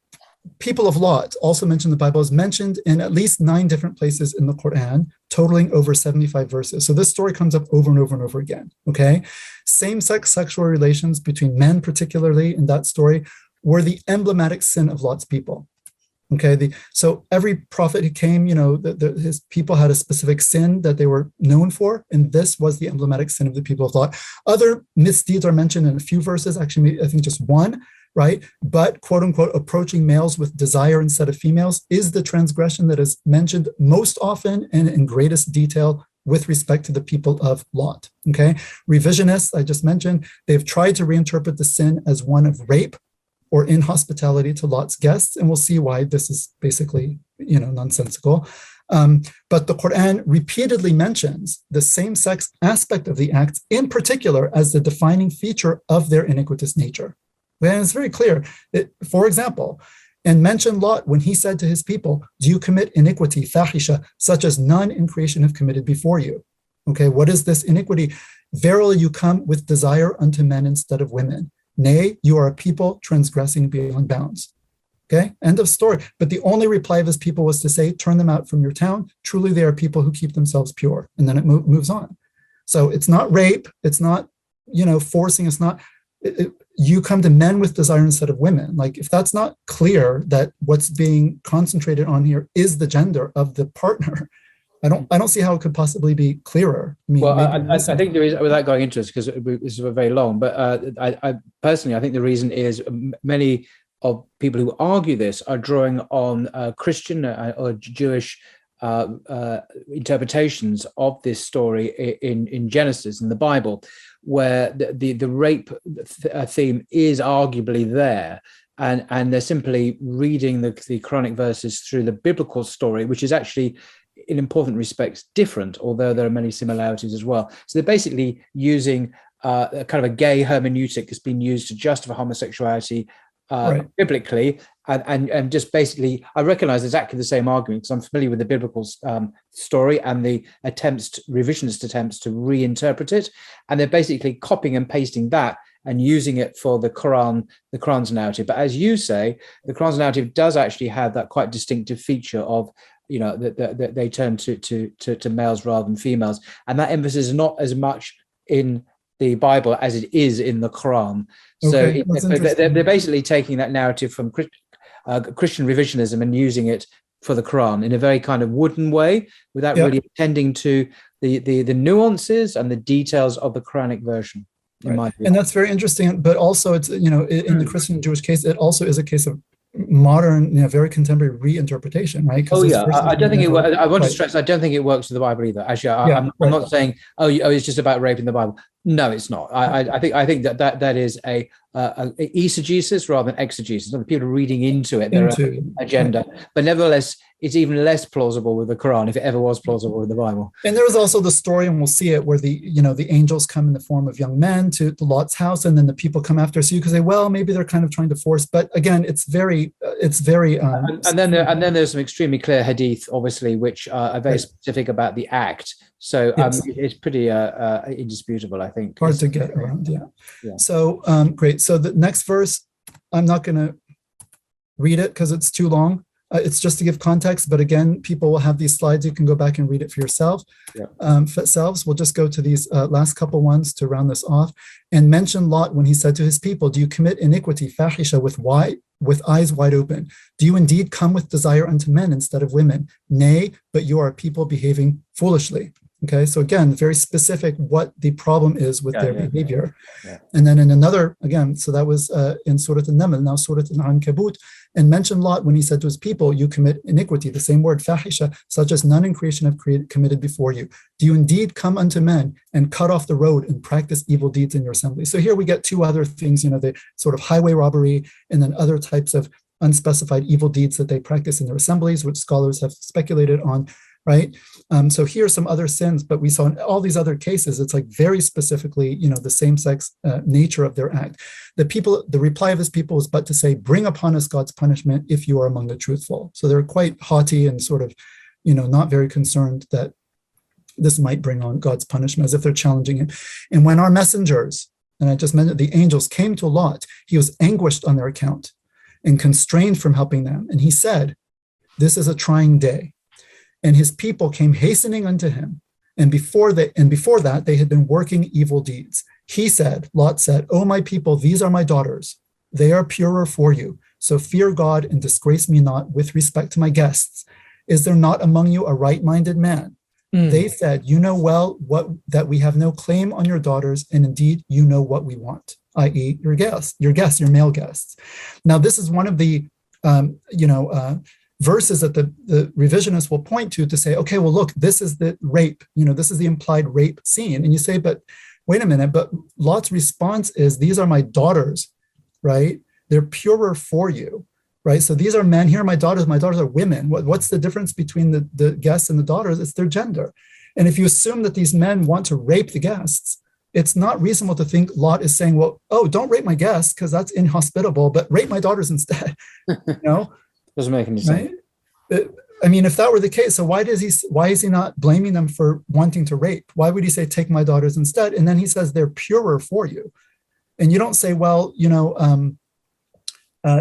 people of Lot, also mentioned in the Bible, is mentioned in at least 9 different places in the Quran, totaling over 75 verses. So this story comes up over and over and over again, okay? Same-sex sexual relations between men, particularly in that story, were the emblematic sin of Lot's people, okay? So every prophet who came, his people had a specific sin that they were known for, and this was the emblematic sin of the people of Lot. Other misdeeds are mentioned in a few verses, actually, I think just one, right? But quote unquote, approaching males with desire instead of females is the transgression that is mentioned most often and in greatest detail with respect to the people of Lot, okay? Revisionists, I just mentioned, they've tried to reinterpret the sin as one of rape or inhospitality to Lot's guests, and we'll see why this is basically, nonsensical. But the Quran repeatedly mentions the same-sex aspect of the acts, in particular, as the defining feature of their iniquitous nature. And it's very clear that, for example, and mention Lot when he said to his people, do you commit iniquity, fahisha, such as none in creation have committed before you? Okay, what is this iniquity? Verily you come with desire unto men instead of women. Nay, you are a people transgressing beyond bounds. Okay, end of story. But the only reply of his people was to say, turn them out from your town. Truly they are people who keep themselves pure. And then it moves on. So it's not rape. It's not, forcing. It's not... you come to men with desire instead of women. Like, if that's not clear that what's being concentrated on here is the gender of the partner, I don't see how it could possibly be clearer. I think there is, without going into this, because this is very long, but I personally, I think the reason is many of people who argue this are drawing on Christian or Jewish interpretations of this story in Genesis, in the Bible, where the rape theme is arguably there, and they're simply reading the Quranic verses through the biblical story, which is actually in important respects different, although there are many similarities as well. So they're basically using a kind of a gay hermeneutic that's been used to justify homosexuality biblically, and just basically, I recognize exactly the same argument because I'm familiar with the biblical story and the revisionist attempts to reinterpret it, and they're basically copying and pasting that and using it for the Quran's narrative. But as you say, the Quran's narrative does actually have that quite distinctive feature of, you know, that they turn to males rather than females, and that emphasis is not as much in the Bible as it is in the Quran. Okay, So they're basically taking that narrative from Christian revisionism and using it for the Quran in a very kind of wooden way, without really attending to the nuances and the details of the Quranic version. In my view. And that's very interesting. But also, it's, you know, in the Christian and Jewish case, it also is a case of modern, you know, very contemporary reinterpretation, right? Oh yeah, I don't think it works. I want to stress, I don't think it works with the Bible either. Actually, I'm not saying, oh, it's just about rape in the Bible. No, it's not. I think that is a eisegesis rather than exegesis. People are reading into it, their own agenda. But nevertheless, it's even less plausible with the Quran, if it ever was plausible with the Bible. And there was also the story, and we'll see it, where the angels come in the form of young men to Lot's house, and then the people come after. So you could say, well, maybe they're kind of trying to force. But again, it's very. And then there's some extremely clear hadith, obviously, which are very specific about the act. So it's pretty indisputable, I think. Hard to get around, yeah. So great. So the next verse, I'm not going to read it because it's too long. It's just to give context, but again, people will have these slides. You can go back and read it for yourself. We'll just go to these last couple ones to round this off. And mention Lot when he said to his people, do you commit iniquity, fahisha, with eyes wide open? Do you indeed come with desire unto men instead of women? Nay, but you are a people behaving foolishly. Okay, so again, very specific what the problem is with their behavior. And then in another, again, so that was in Surah An-Naml, now Surah Al-Ankabut, and mention Lot when he said to his people, you commit iniquity, the same word, fahisha, such as none in creation have committed before you. Do you indeed come unto men and cut off the road and practice evil deeds in your assembly? So here we get two other things, the sort of highway robbery and then other types of unspecified evil deeds that they practice in their assemblies, which scholars have speculated on. Right. So here are some other sins, but we saw in all these other cases, it's like very specifically, the same-sex nature of their act. The reply of his people was but to say, bring upon us God's punishment if you are among the truthful. So they're quite haughty and sort of, not very concerned that this might bring on God's punishment, as if they're challenging him. And when our messengers, and I just mentioned the angels, came to Lot, he was anguished on their account and constrained from helping them. And he said, this is a trying day. And his people came hastening unto him. And before that, they had been working evil deeds. Lot said, O my people, these are my daughters. They are purer for you. So fear God and disgrace me not with respect to my guests. Is there not among you a right-minded man? They said, you know well that we have no claim on your daughters. And indeed, you know what we want, i.e. your male guests. Now, this is one of the, verses that the revisionists will point to say, okay, well, look, this is the rape, this is the implied rape scene. And you say, but wait a minute, but Lot's response is, these are my daughters, right? They're purer for you, right? So these are men, here are my daughters are women. What's the difference between the guests and the daughters? It's their gender. And if you assume that these men want to rape the guests, it's not reasonable to think Lot is saying, well, oh, don't rape my guests because that's inhospitable, but rape my daughters instead, Doesn't make any sense. Right? I mean, if that were the case, so why is he not blaming them for wanting to rape? Why would he say, take my daughters instead? And then he says, they're purer for you. And you don't say, well,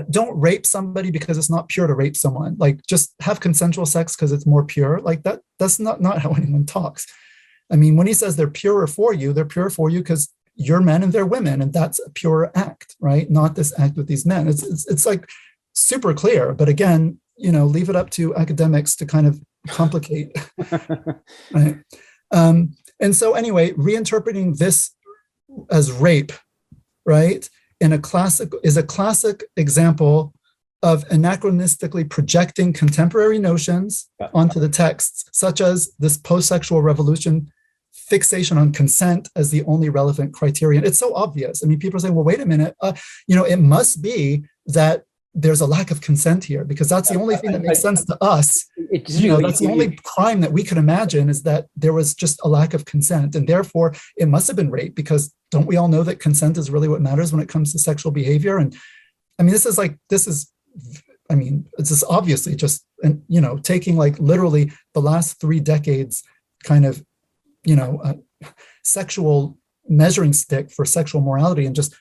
don't rape somebody because it's not pure to rape someone. Like, just have consensual sex because it's more pure. Like that's not how anyone talks. I mean, when he says they're purer for you because you're men and they're women, and that's a pure act, right? Not this act with these men. It's like super clear, but again, leave it up to academics to kind of complicate. Right? And so anyway, reinterpreting this as rape, right, is a classic example of anachronistically projecting contemporary notions onto the texts, such as this post-sexual revolution fixation on consent as the only relevant criterion. It's so obvious. I mean, people are saying, well, wait a minute, it must be that there's a lack of consent here, because that's the only thing that makes sense to us. That's the only crime that we could imagine, is that there was just a lack of consent, and therefore it must have been rape, because don't we all know that consent is really what matters when it comes to sexual behavior? And I mean, it's just obviously just, taking like literally the last 3 decades kind of, sexual measuring stick for sexual morality and just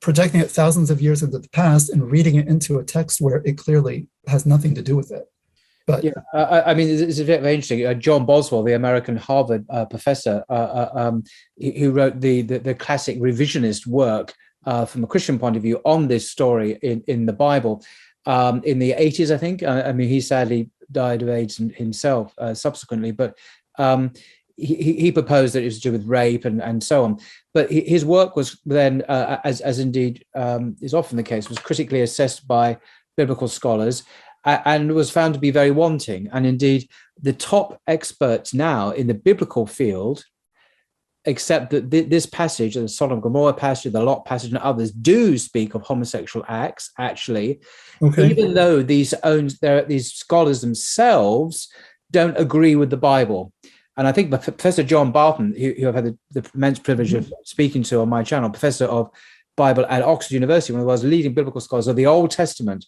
projecting it thousands of years into the past and reading it into a text where it clearly has nothing to do with it. But yeah, I mean, it's very interesting. John Boswell, the American Harvard professor, who wrote the classic revisionist work from a Christian point of view on this story in the Bible in the 80s, I think. I mean, he sadly died of AIDS himself subsequently, but he proposed that it was to do with rape and so on. But his work was then, as indeed is often the case, was critically assessed by biblical scholars and was found to be very wanting. And indeed, the top experts now in the biblical field accept that this passage, the Sodom and Gomorrah passage, the Lot passage, and others do speak of homosexual acts, actually, even though these scholars themselves don't agree with the Bible. And I think Professor John Barton, who I've had the immense privilege of speaking to on my channel, professor of Bible at Oxford University, one of the world's leading biblical scholars of the Old Testament,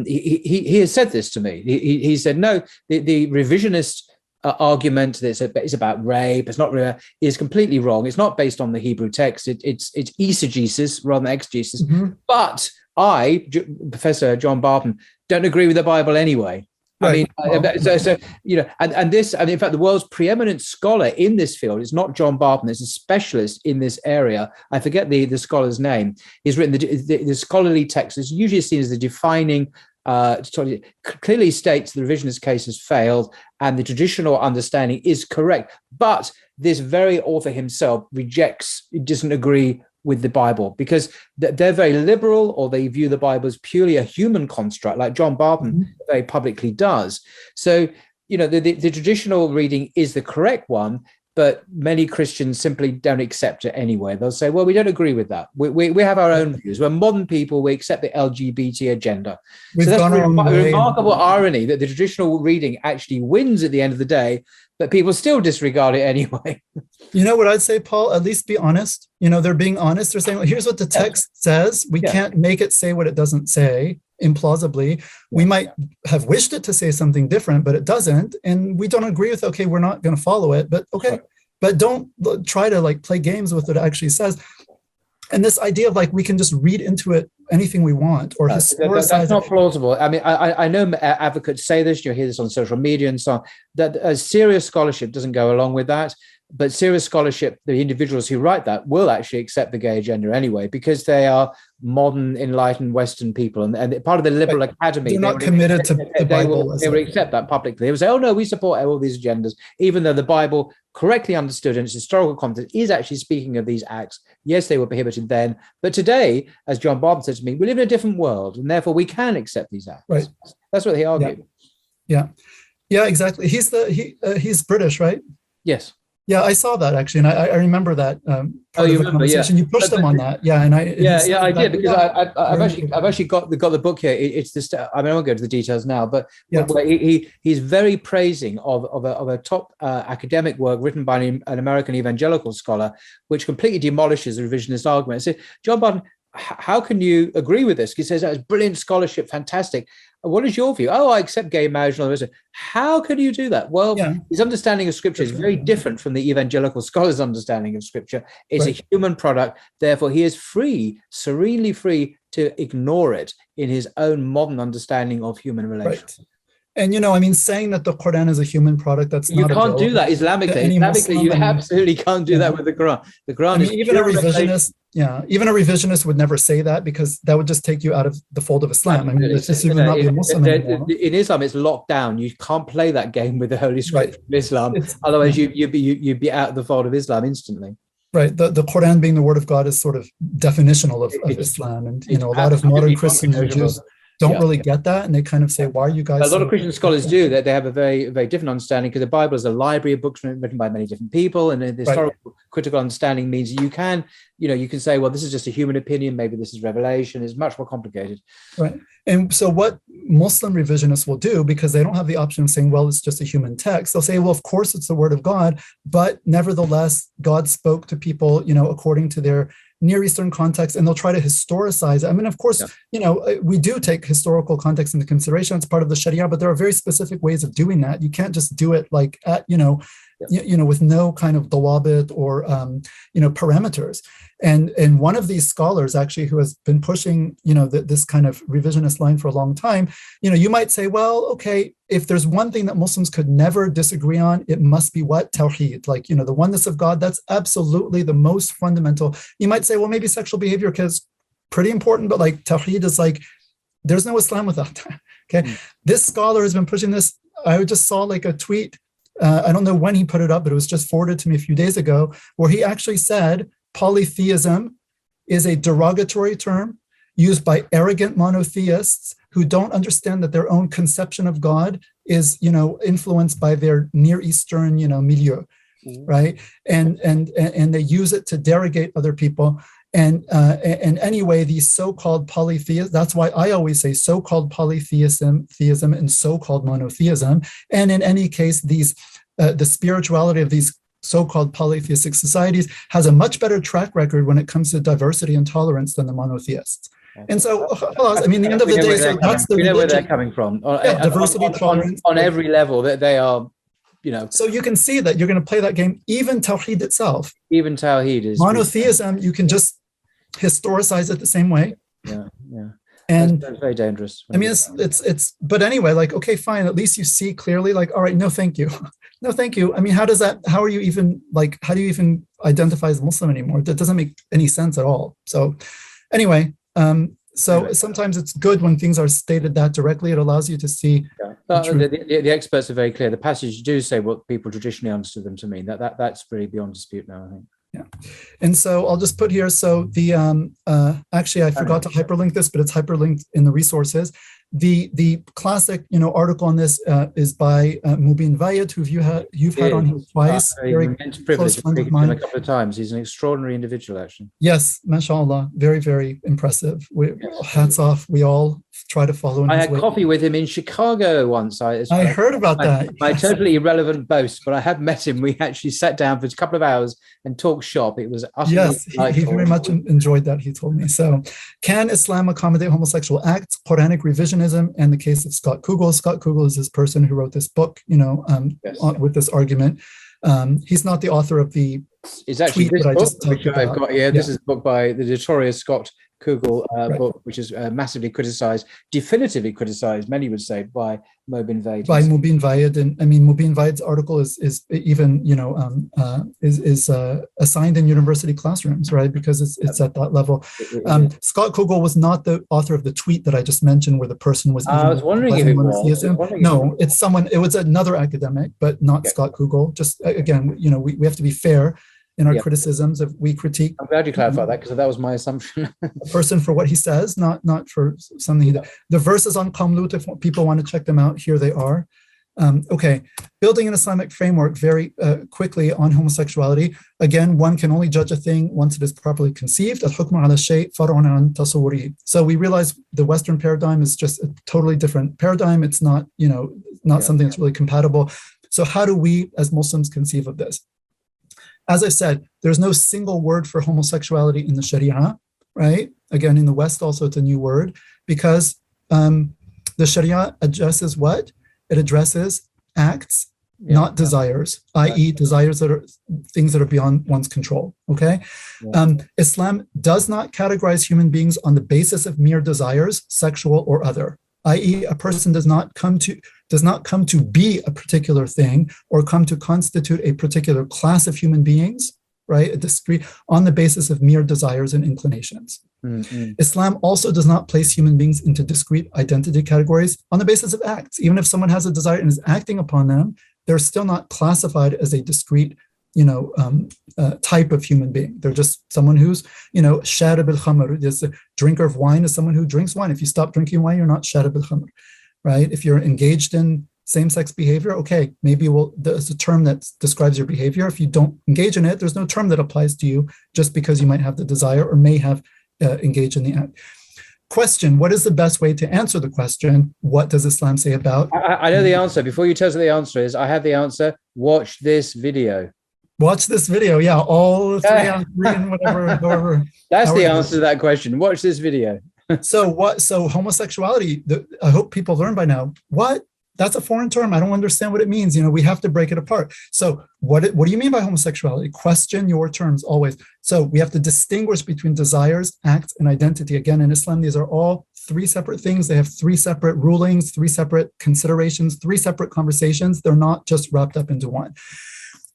he has said this to me. He said, no, the revisionist argument that it's about rape, it's not real, is completely wrong. It's not based on the Hebrew text. It's eisegesis rather than exegesis. But I, Professor John Barton, don't agree with the Bible anyway. Right. I mean, and this, and in fact, the world's preeminent scholar in this field is not John Barton. It's a specialist in this area. I forget the scholar's name. He's written the scholarly text is usually seen as the defining. Clearly states the revisionist case has failed and the traditional understanding is correct. But this very author himself doesn't agree with the Bible, because they're very liberal, or they view the Bible as purely a human construct, like John Barton very publicly does. So, the traditional reading is the correct one, but many Christians simply don't accept it anyway. They'll say, well, we don't agree with that. We have our own views. We're modern people. We accept the LGBT agenda. So that's a remarkable irony that the traditional reading actually wins at the end of the day, but people still disregard it anyway. You know what I'd say, Paul? At least be honest. They're being honest. They're saying, well, here's what the text says. We can't make it say what it doesn't say implausibly. We might have wished it to say something different, but it doesn't. And we don't agree with, okay, we're not going to follow it, but okay. But don't try to play games with what it actually says. And this idea of we can just read into it anything we want, or that's not plausible. I mean, I know advocates say this, you hear this on social media and so on, that serious scholarship doesn't go along with that. But serious scholarship, the individuals who write that will actually accept the gay agenda anyway, because they are modern, enlightened Western people. And part of the liberal academy. They're not committed to the Bible. They will accept that publicly. They will say, oh, no, we support all these agendas, even though the Bible, correctly understood in its historical context, is actually speaking of these acts. Yes, they were prohibited then. But today, as John Barton said to me, we live in a different world, and therefore we can accept these acts. Right. That's what he argued. Yeah, exactly. He's British, right? Yes. Yeah, I saw that actually, and I remember that part of the conversation. You pushed them on that, and I did, because I've actually got the book here. It's this. I mean, I won't go to the details now, but he's very praising of a top academic work written by an American evangelical scholar, which completely demolishes the revisionist argument. So, John Barton, how can you agree with this? He says that's brilliant scholarship, fantastic. What is your view? Oh, I accept gay marriage and all this. How can you do that? Well, his understanding of Scripture is very different from the evangelical scholar's understanding of Scripture. It's a human product. Therefore, he is free, serenely free to ignore it in his own modern understanding of human relations. Right. And, saying that the Quran is a human product, that's you can't do that Islamically. You absolutely can't do that with the Quran. The Quran is even a revisionist. Even a revisionist would never say that, because that would just take you out of the fold of Islam. I mean, it's just even not be a Muslim anymore. In Islam, it's locked down. You can't play that game with the Holy Scripture of Islam. Otherwise, you'd be out of the fold of Islam instantly. Right. The Quran being the word of God is sort of definitional of Islam. And, a lot of modern Christians and Jews don't really get that, and they kind of say, why are you guys... A lot of Christian scholars do that. They have a very, very different understanding, because the Bible is a library of books written by many different people, and the historical critical understanding means you can say, well, this is just a human opinion, maybe this is revelation. It's much more complicated. Right. And so what Muslim revisionists will do, because they don't have the option of saying, well, it's just a human text, they'll say, well, of course it's the word of God, but nevertheless, God spoke to people, according to their Near Eastern context, and they'll try to historicize it. I mean, of course, we do take historical context into consideration. It's part of the Sharia, but there are very specific ways of doing that. You can't just do it like with no kind of dawabit or parameters. And one of these scholars, actually, who has been pushing this kind of revisionist line for a long time, you might say, well, okay, if there's one thing that Muslims could never disagree on, it must be what? Tawheed, like the oneness of God. That's absolutely the most fundamental. You might say, well, maybe sexual behavior is pretty important, but like Tawheed is like, there's no Islam without that. Okay, This scholar has been pushing this. I just saw like a tweet. I don't know when he put it up, but it was just forwarded to me a few days ago, where he actually said polytheism is a derogatory term used by arrogant monotheists who don't understand that their own conception of God is, influenced by their Near Eastern, milieu, right? And they use it to derogate other people. And anyway, these so-called polytheists, that's why I always say so-called polytheism, theism, and so-called monotheism. And in any case, the spirituality of these so-called polytheistic societies has a much better track record when it comes to diversity and tolerance than the monotheists. And so, I mean, at the end of the day, so that's the religion. We know where they're coming from. Diversity, tolerance. On every level, that they are, So you can see that you're going to play that game. Even Tawheed itself. Even Tawheed is... Monotheism, you can just historicize it the same way. Yeah. And that's very dangerous. I mean, it's but anyway, like, okay, fine. At least you see clearly, like, all right, no, thank you. No, thank you. I mean, how do you even identify as Muslim anymore? That doesn't make any sense at all. So anyway, sometimes it's good when things are stated that directly. It allows you to see. Yeah. The experts are very clear. The passages do say what people traditionally understood them to mean. That's really beyond dispute now, I think. Yeah. And so I'll just put here, so the actually I forgot to hyperlink this, but it's hyperlinked in the resources. The classic article on this is by Mubin Vayed, who you've had on here twice. Very close friend of mine. A couple of times. He's an extraordinary individual, actually. Yes, mashallah, very, very impressive. Hats off. We all try to follow. I had coffee with him in Chicago once. I heard about that. My totally irrelevant boast, but I have met him. We actually sat down for a couple of hours and talked shop. It was utterly he very much enjoyed that, he told me. So, can Islam accommodate homosexual acts? Quranic revisionism, and the case of Scott Kugel. Scott Kugel is this person who wrote this book, with this argument. He's not the author of the It's actually tweet this that I just book, talked which I've about. got here. This is a book by the notorious Scott Kugel book, which is massively criticized, definitively criticized, many would say, by Mubin Vayed. By Mubin Vayed, and I mean Mubin Vayed's article is even assigned in university classrooms, right? Because it's at that level. Scott Kugel was not the author of the tweet that I just mentioned, where the person was. I was wondering if it was. No, it's someone. It was another academic, but not Scott Kugel. Just again, we have to be fair in our criticisms. If we critique, I'm glad you clarified that, because that was my assumption. A person for what he says, not for something he did. The verses on Qamlut, if people want to check them out, here they are. Okay, building an Islamic framework very quickly on homosexuality. Again, one can only judge a thing once it is properly conceived. Al-hukmu ala shay far'un an tasawwurihi. So we realize the Western paradigm is just a totally different paradigm. It's not, something that's really compatible. So how do we as Muslims conceive of this? As I said, there's no single word for homosexuality in the Sharia, right? Again, in the West also it's a new word, because the Sharia addresses what? It addresses acts, not desires, i.e. desires that are things that are beyond one's control, okay? Islam does not categorize human beings on the basis of mere desires, sexual or other, i.e. a person does not come to be a particular thing or come to constitute a particular class of human beings, right? On the basis of mere desires and inclinations. Islam also does not place human beings into discrete identity categories on the basis of acts. Even if someone has a desire and is acting upon them, they're still not classified as a discrete type of human being. They're just someone who's, sharib al-khamr. Just a drinker of wine is someone who drinks wine. If you stop drinking wine, you're not sharib al-khamr, right? If you're engaged in same-sex behavior, okay, maybe there's a term that describes your behavior. If you don't engage in it, there's no term that applies to you just because you might have the desire or may have engaged in the act. Question, what is the best way to answer the question? What does Islam say about? I know the answer. Before you tell us what the answer is, I have the answer. Watch this video. Watch this video. Yeah, all 3 on 3 and whatever. That's the answer to that question. Watch this video. So homosexuality, I hope people learn by now. What? That's a foreign term. I don't understand what it means. We have to break it apart. So what do you mean by homosexuality? Question your terms always. So we have to distinguish between desires, acts, and identity. Again, in Islam, these are all 3 separate things. They have 3 separate rulings, 3 separate considerations, 3 separate conversations. They're not just wrapped up into one.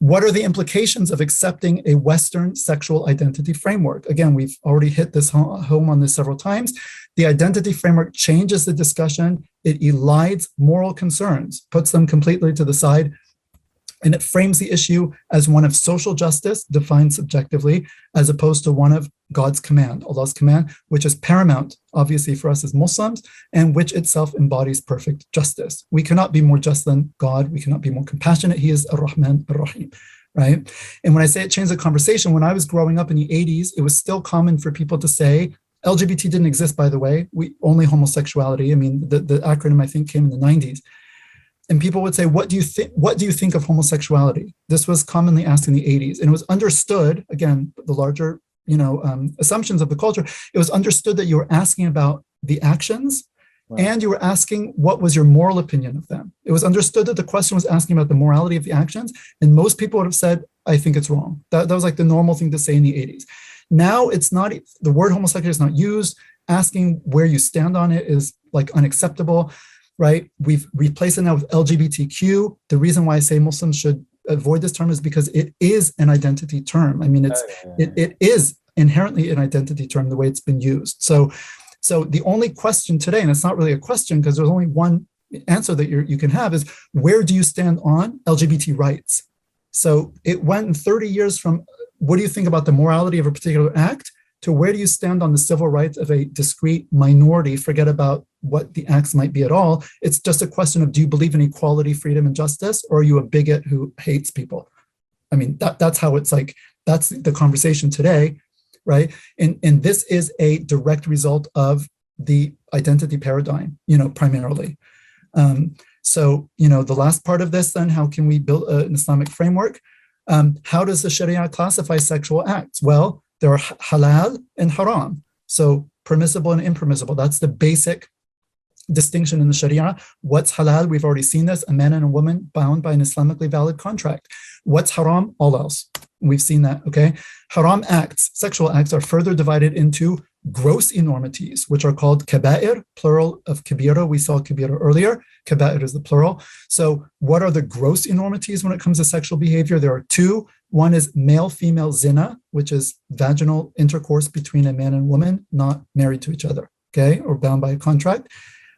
What are the implications of accepting a Western sexual identity framework? Again, we've already hit this home on this several times. The identity framework changes the discussion. It elides moral concerns, puts them completely to the side, and it frames the issue as one of social justice, defined subjectively, as opposed to one of God's command, Allah's command, which is paramount, obviously, for us as Muslims, and which itself embodies perfect justice. We cannot be more just than God. We cannot be more compassionate. He is Ar-Rahman Ar-Rahim, right? And when I say it changed the conversation, when I was growing up in the 80s, it was still common for people to say, LGBT didn't exist, by the way, only homosexuality. I mean, the acronym, I think, came in the 90s. And people would say, what do you think of homosexuality? This was commonly asked in the 80s. And it was understood, again, the larger assumptions of the culture, it was understood that you were asking about the actions, right, and you were asking what was your moral opinion of them. It was understood that the question was asking about the morality of the actions, and most people would have said, I think it's wrong. That was like the normal thing to say in the 80s. Now it's not, the word homosexuality is not used. Asking where you stand on it is like unacceptable, right? We've replaced it now with LGBTQ. The reason why I say Muslims should avoid this term is because it is an identity term. I mean, it is inherently an identity term the way it's been used. So the only question today, and it's not really a question because there's only one answer that you can have, is where do you stand on LGBT rights? So it went in 30 years from what do you think about the morality of a particular act to where do you stand on the civil rights of a discrete minority? Forget about what the acts might be at all. It's just a question of, do you believe in equality, freedom, and justice, or are you a bigot who hates people? I mean, that's how it's like, that's the conversation today, right? And this is a direct result of the identity paradigm, primarily. So, the last part of this then, how can we build an Islamic framework? How does the Sharia classify sexual acts? Well, there are halal and haram. So permissible and impermissible. That's the basic distinction in the Sharia. What's halal? We've already seen this. A man and a woman bound by an Islamically valid contract. What's haram? All else. We've seen that, okay? Haram acts, sexual acts, are further divided into gross enormities, which are called kaba'ir, plural of kabira. We saw kabira earlier. Kaba'ir is the plural. So what are the gross enormities when it comes to sexual behavior? There are 2. One is male-female zina, which is vaginal intercourse between a man and woman, not married to each other, okay, or bound by a contract.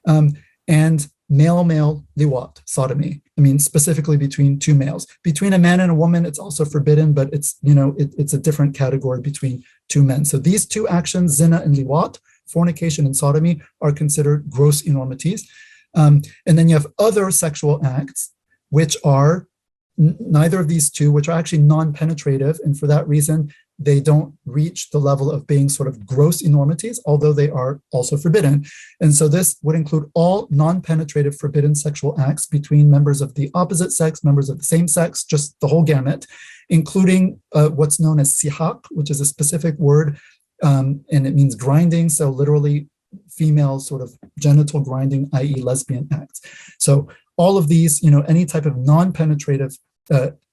And male-male liwat, sodomy. I mean, specifically between 2 males. Between a man and a woman, it's also forbidden, but it's, it's a different category between 2 men. So these 2 actions, zina and liwat, fornication and sodomy, are considered gross enormities. And then you have other sexual acts, which are neither of these 2, which are actually non-penetrative. And for that reason, they don't reach the level of being sort of gross enormities, although they are also forbidden. And so this would include all non-penetrative forbidden sexual acts between members of the opposite sex, members of the same sex, just the whole gamut, including what's known as sihaq, which is a specific word, and it means grinding. So literally female sort of genital grinding, i.e. lesbian acts. So all of these, any type of non-penetrative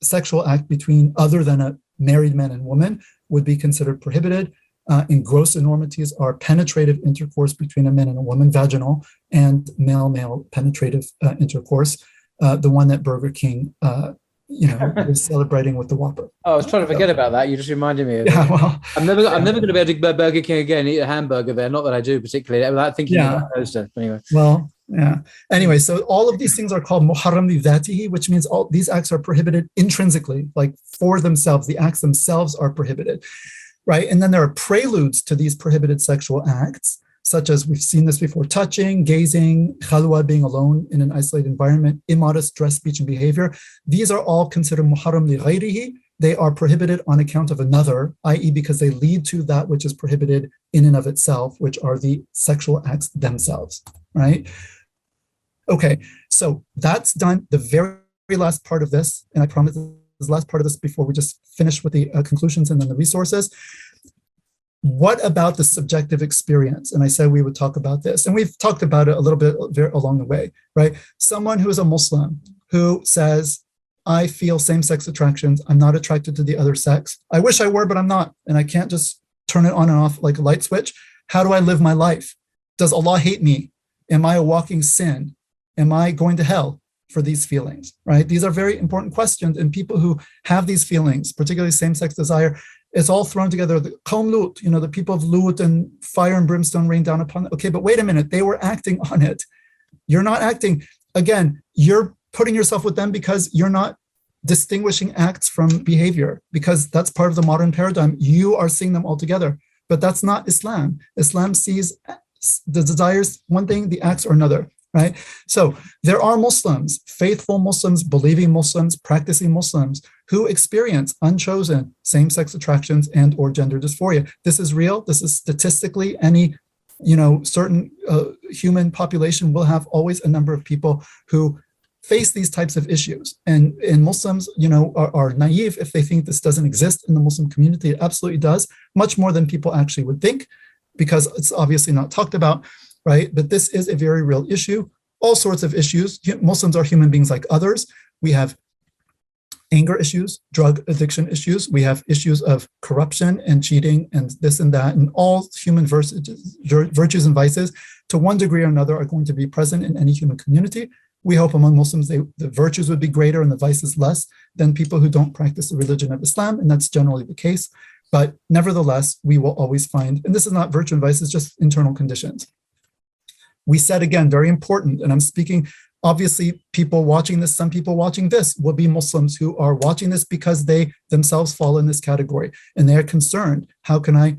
sexual act between other than a married man and woman would be considered prohibited. And gross enormities are penetrative intercourse between a man and a woman, vaginal, and male-male penetrative intercourse, the one that Burger King, is celebrating with the Whopper. Oh, I was trying to forget about that. You just reminded me of it. Yeah, well, I'm never going to be able to go to Burger King again and eat a hamburger there. Not that I do particularly, without thinking about those stuff. Anyway. Well, Yeah. Anyway, so all of these things are called muharram li dhatihi, which means all these acts are prohibited intrinsically, like for themselves. The acts themselves are prohibited, right? And then there are preludes to these prohibited sexual acts, such as we've seen this before: touching, gazing, khalwa, being alone in an isolated environment, immodest dress, speech, and behavior. These are all considered muharram li ghayrihi. They are prohibited on account of another, i.e. because they lead to that which is prohibited in and of itself, which are the sexual acts themselves, right? Okay, so that's done. The very last part of this, and I promise this last part of this before we just finish with the conclusions and then the resources. What about the subjective experience? And I said we would talk about this, and we've talked about it a little bit along the way, right? Someone who is a Muslim who says, I feel same-sex attractions. I'm not attracted to the other sex. I wish I were, but I'm not. And I can't just turn it on and off like a light switch. How do I live my life? Does Allah hate me? Am I a walking sin? Am I going to hell for these feelings, right? These are very important questions. And people who have these feelings, particularly same-sex desire, it's all thrown together. The Qawm Lut, the people of Lut, and fire and brimstone rain down upon them. Okay, but wait a minute. They were acting on it. You're not acting. Again, you're putting yourself with them because you're not distinguishing acts from behavior, because that's part of the modern paradigm. You are seeing them all together, but that's not Islam. Islam sees the desires one thing, the acts are another, right? So there are Muslims, faithful Muslims, believing Muslims, practicing Muslims, who experience unchosen same-sex attractions and or gender dysphoria. This is real. This is statistically any certain human population will have always a number of people who face these types of issues. And Muslims, are naive if they think this doesn't exist in the Muslim community. It absolutely does, much more than people actually would think, because it's obviously not talked about, right? But this is a very real issue. All sorts of issues. Muslims are human beings like others. We have anger issues, drug addiction issues. We have issues of corruption and cheating and this and that, and all human virtues and vices, to one degree or another, are going to be present in any human community. We hope among Muslims, the virtues would be greater and the vices less than people who don't practice the religion of Islam, and that's generally the case. But nevertheless, we will always find, and this is not virtue and vice, it's just internal conditions. We said, again, very important, and I'm speaking, obviously, people watching this, some people watching this will be Muslims who are watching this because they themselves fall in this category, and they are concerned, how can I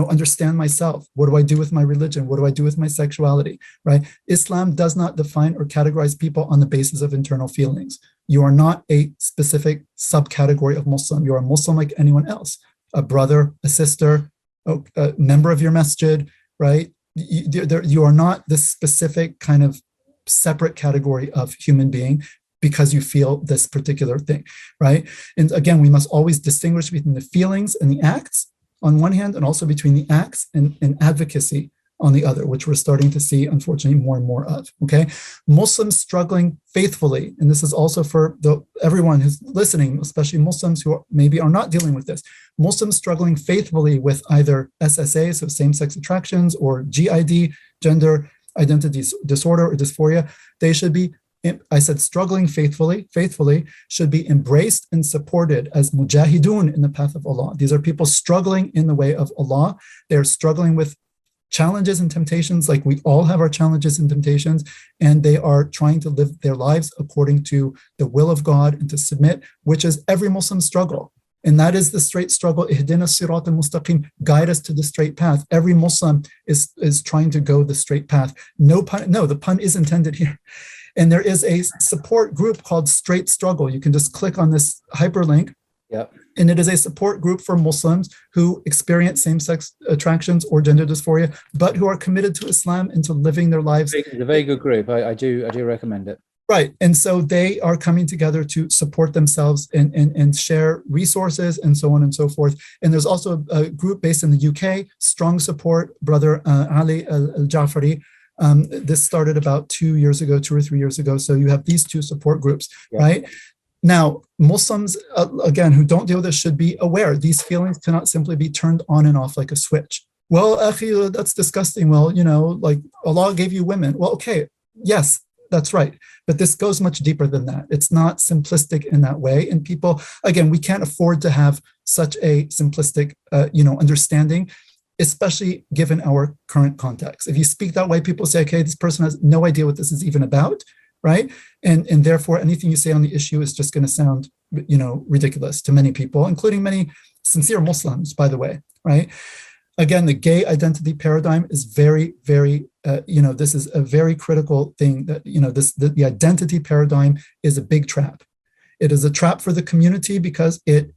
understand myself? What do I do with my religion? What do I do with my sexuality, right? Islam does not define or categorize people on the basis of internal feelings. You are not a specific subcategory of Muslim. You are a Muslim like anyone else, a brother, a sister, a member of your masjid, right? You are not this specific kind of separate category of human being because you feel this particular thing, right? And again, we must always distinguish between the feelings and the acts on one hand, and also between the acts and advocacy on the other, which we're starting to see, unfortunately, more and more of, okay? Muslims struggling faithfully, and this is also for everyone who's listening, especially Muslims who maybe are not dealing with this. Muslims struggling faithfully with either SSA, so same-sex attractions, or GID, gender identity disorder or dysphoria, they should be, I said struggling faithfully should be embraced and supported as mujahidun in the path of Allah. These are people struggling in the way of Allah. They're struggling with challenges and temptations, like we all have our challenges and temptations, and they are trying to live their lives according to the will of God and to submit, which is every Muslim struggle. And that is the straight struggle. Ihdina sirat al-mustaqim, guide us to the straight path. Every Muslim is trying to go the straight path. No, the pun is intended here. And there is a support group called Straight Struggle. You can just click on this hyperlink. Yep. And it is a support group for Muslims who experience same-sex attractions or gender dysphoria, but who are committed to Islam and to living their lives. It's a very good group. I do recommend it. Right. And so they are coming together to support themselves and share resources and so on and so forth. And there's also a group based in the UK, Strong Support, Brother Ali Al-Jafari. This started about 2 or 3 years ago. So you have these two support groups, right? Now, Muslims, again, who don't deal with this should be aware. These feelings cannot simply be turned on and off like a switch. Well, akhi, that's disgusting. Well, like Allah gave you women. Well, okay, yes, that's right. But this goes much deeper than that. It's not simplistic in that way. And people, again, we can't afford to have such a simplistic, understanding. especially given our current context. If you speak that way, people say, okay, this person has no idea what this is even about, right? And therefore, anything you say on the issue is just going to sound, ridiculous to many people, including many sincere Muslims, by the way, right? Again, the gay identity paradigm is very, very, this is a very critical thing that, the identity paradigm is a big trap. It is a trap for the community because it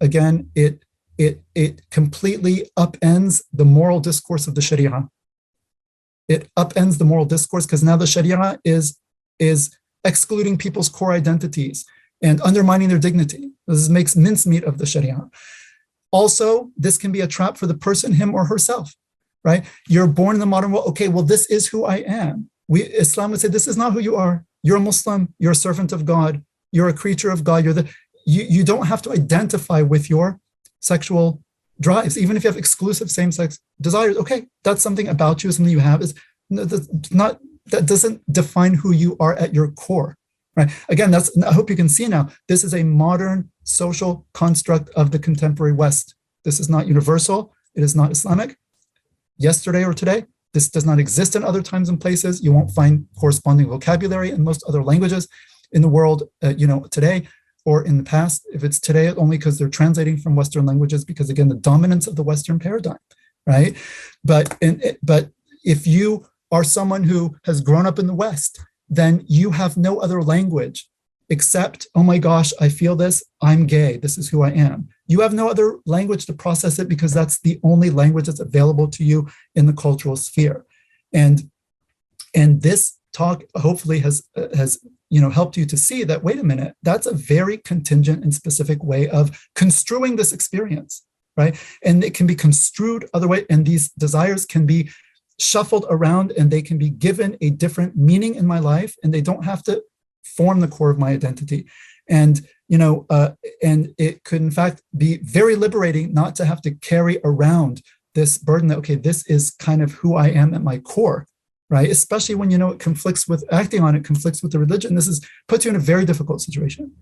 completely upends the moral discourse of the Sharia. It upends the moral discourse because now the Sharia is excluding people's core identities and undermining their dignity. This makes mincemeat of the Sharia. Also, this can be a trap for the person, him or herself, right? You're born in the modern world. Okay, well, this is who I am. Islam would say, this is not who you are. You're a Muslim. You're a servant of God. You're a creature of God. You don't have to identify with your sexual drives, even if you have exclusive same-sex desires. Okay, that's something about you, something you have. That doesn't define who you are at your core, right? Again, I hope you can see now, this is a modern social construct of the contemporary West. This is not universal. It is not Islamic. Yesterday or today, this does not exist in other times and places. You won't find corresponding vocabulary in most other languages in the world, today or in the past. If it's today, only because they're translating from Western languages, because again, the dominance of the Western paradigm, right? But if you are someone who has grown up in the West, then you have no other language except, oh my gosh, I feel this, I'm gay, this is who I am. You have no other language to process it because that's the only language that's available to you in the cultural sphere. And this talk hopefully has helped you to see that, wait a minute, that's a very contingent and specific way of construing this experience, right? And it can be construed other way, and these desires can be shuffled around and they can be given a different meaning in my life, and they don't have to form the core of my identity. And and it could in fact be very liberating not to have to carry around this burden that, okay, this is kind of who I am at my core, right? Especially when it conflicts with conflicts with the religion. This puts you in a very difficult situation.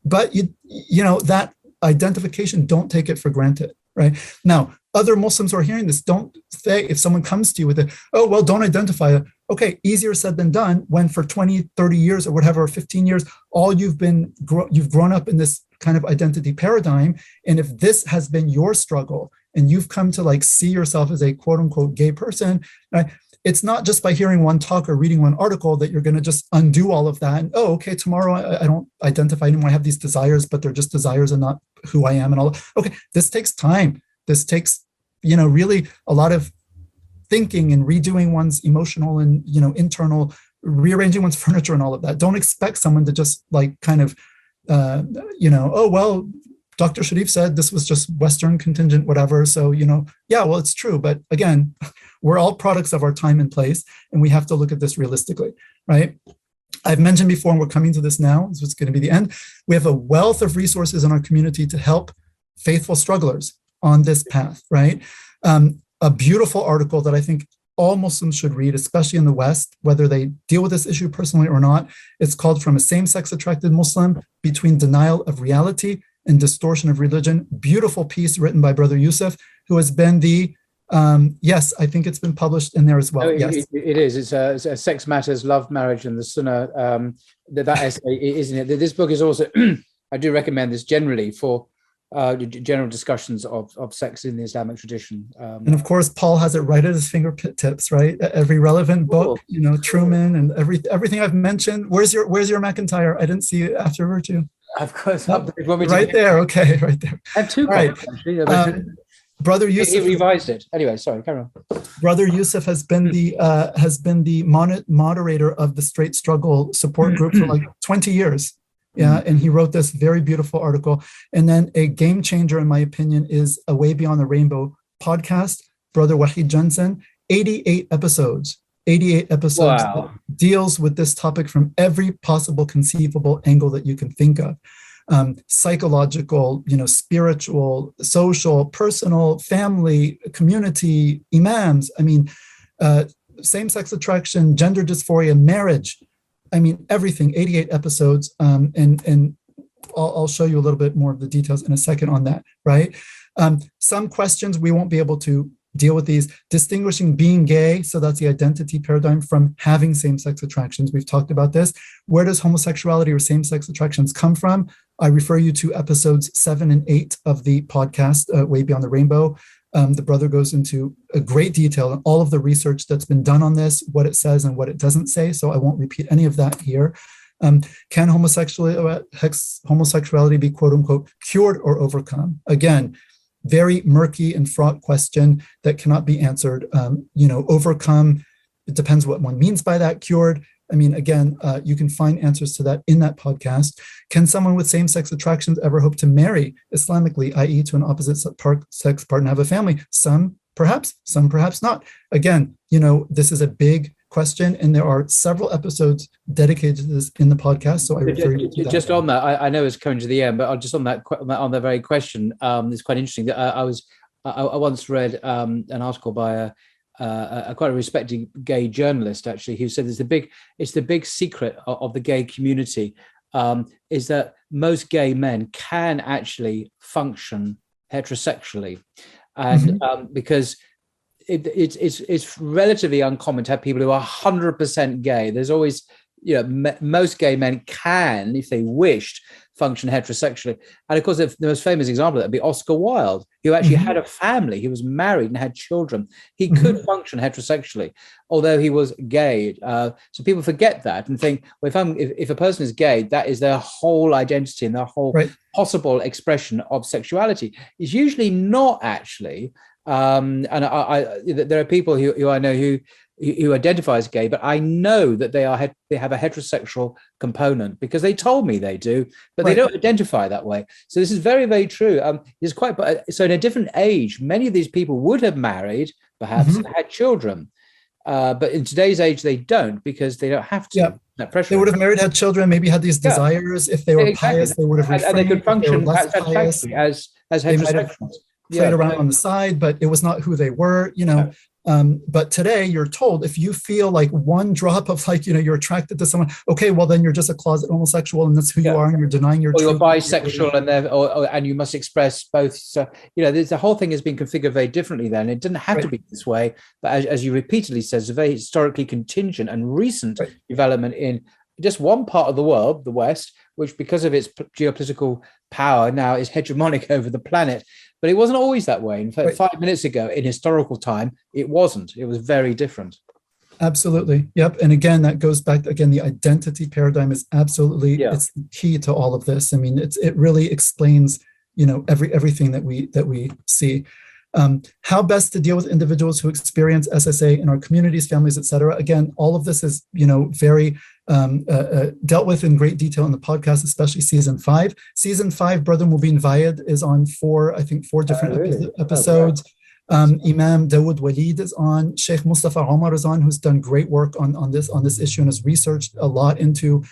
But that identification, don't take it for granted, right? Now, other Muslims who are hearing this, don't say, if someone comes to you with it, oh, well, don't identify. Okay, easier said than done, when for 20, 30 years or whatever, 15 years, all you've grown up in this kind of identity paradigm. And if this has been your struggle and you've come to see yourself as a quote unquote gay person, right? It's not just by hearing one talk or reading one article that you're going to just undo all of that. And, oh, okay, tomorrow I don't identify anymore. I have these desires, but they're just desires and not who I am and all. Okay, this takes time. This takes, really a lot of thinking and redoing one's emotional and, internal, rearranging one's furniture and all of that. Don't expect someone to just oh, well, Dr. Sharif said this was just Western contingent, whatever. So, yeah, well, it's true. But again, we're all products of our time and place, and we have to look at this realistically, right? I've mentioned before, and we're coming to this now, this is going to be the end. We have a wealth of resources in our community to help faithful strugglers on this path, right? A beautiful article that I think all Muslims should read, especially in the West, whether they deal with this issue personally or not. It's called From a Same-Sex Attracted Muslim, Between Denial of Reality and Distortion of Religion. Beautiful piece written by Brother Yusuf, who has been the, yes, I think it's been published in there as well. Yes, it is. It's a Sex Matters, Love, Marriage, and the Sunnah. That essay, isn't it? This book is also, I do recommend this generally for general discussions of sex in the Islamic tradition. And of course, Paul has it right at his fingertips, right? Every relevant book, Truman and everything I've mentioned. Where's your McIntyre? I didn't see it after Virtue. Of course, right there. Okay, right there. I have two copies, actually. Brother Yusuf, he revised it. Anyway, sorry, carry on. Brother Yusuf has been the moderator of the Straight Struggle support group for 20 years. Yeah, and he wrote this very beautiful article. And then a game changer, in my opinion, is A Way Beyond the Rainbow podcast. Brother Wahid Jensen, 88 episodes. 88 episodes. Wow. Deals with this topic from every possible conceivable angle that you can think of. Psychological, spiritual, social, personal, family, community, imams. I mean, same-sex attraction, gender dysphoria, marriage. I mean, everything, 88 episodes. And I'll show you a little bit more of the details in a second on that, right? Some questions we won't be able to deal with these, distinguishing being gay, so that's the identity paradigm, from having same-sex attractions. We've talked about this. Where does homosexuality or same-sex attractions come from? I refer you to episodes 7 and 8 of the podcast, Way Beyond the Rainbow. The brother goes into a great detail on all of the research that's been done on this, what it says and what it doesn't say, so I won't repeat any of that here. Can homosexuality be, quote unquote, cured or overcome? Again, very murky and fraught question that cannot be answered. Overcome, it depends what one means by that. Cured, I mean, again, you can find answers to that in that podcast. Can someone with same-sex attractions ever hope to marry Islamically, i.e. to an opposite sex partner, have a family? Some perhaps not. Again, this is a big question, and there are several episodes dedicated to this in the podcast. So I refer you to that. Just on that, I know it's coming to the end, but just on that very question, it's quite interesting. I once read an article by a quite a respected gay journalist, actually, who said it's the big secret of the gay community, is that most gay men can actually function heterosexually, and because it's relatively uncommon to have people who are 100% gay. There's always, most gay men can, if they wished, function heterosexually. And of course, the most famous example of that would be Oscar Wilde, who actually had a family. He was married and had children. He could function heterosexually, although he was gay. So people forget that and think, well, if a person is gay, that is their whole identity and their whole possible expression of sexuality. It's usually not, actually. And there are people who I know who identify as gay, but I know that they have a heterosexual component because they told me they do, but they don't identify that way. So this is very, very true. It's quite so. In a different age, many of these people would have married, perhaps, and had children, but in today's age, they don't because they don't have to. Yeah. That pressure. They would have married, had children, maybe had these desires. If they were pious, they would have refrained. And they could function satisfactorily as heterosexuals. Played around on the side, but it was not who they were, But today you're told, if you feel like one drop of you're attracted to someone, okay, well then you're just a closet homosexual and that's who you are, and you're denying your truth. Or you're bisexual and you must express both. So, the whole thing has been configured very differently then. It didn't have to be this way, but as you repeatedly said, it's a very historically contingent and recent development in just one part of the world, the West, which because of its geopolitical power now is hegemonic over the planet. But it wasn't always that way. In fact, 5 minutes ago, in historical time, it wasn't. It was very different. Absolutely. Yep. And again, that goes back, the identity paradigm is absolutely, it's the key to all of this. I mean, it really explains, everything that we see. How best to deal with individuals who experience SSA in our communities, families, etc. Again, all of this is, very dealt with in great detail in the podcast, especially season 5. Season 5, Brother Mubin Vayed is on 4 different episodes. Imam Dawood Walid is on. Sheikh Mustafa Omar is on, who's done great work on this issue and has researched a lot into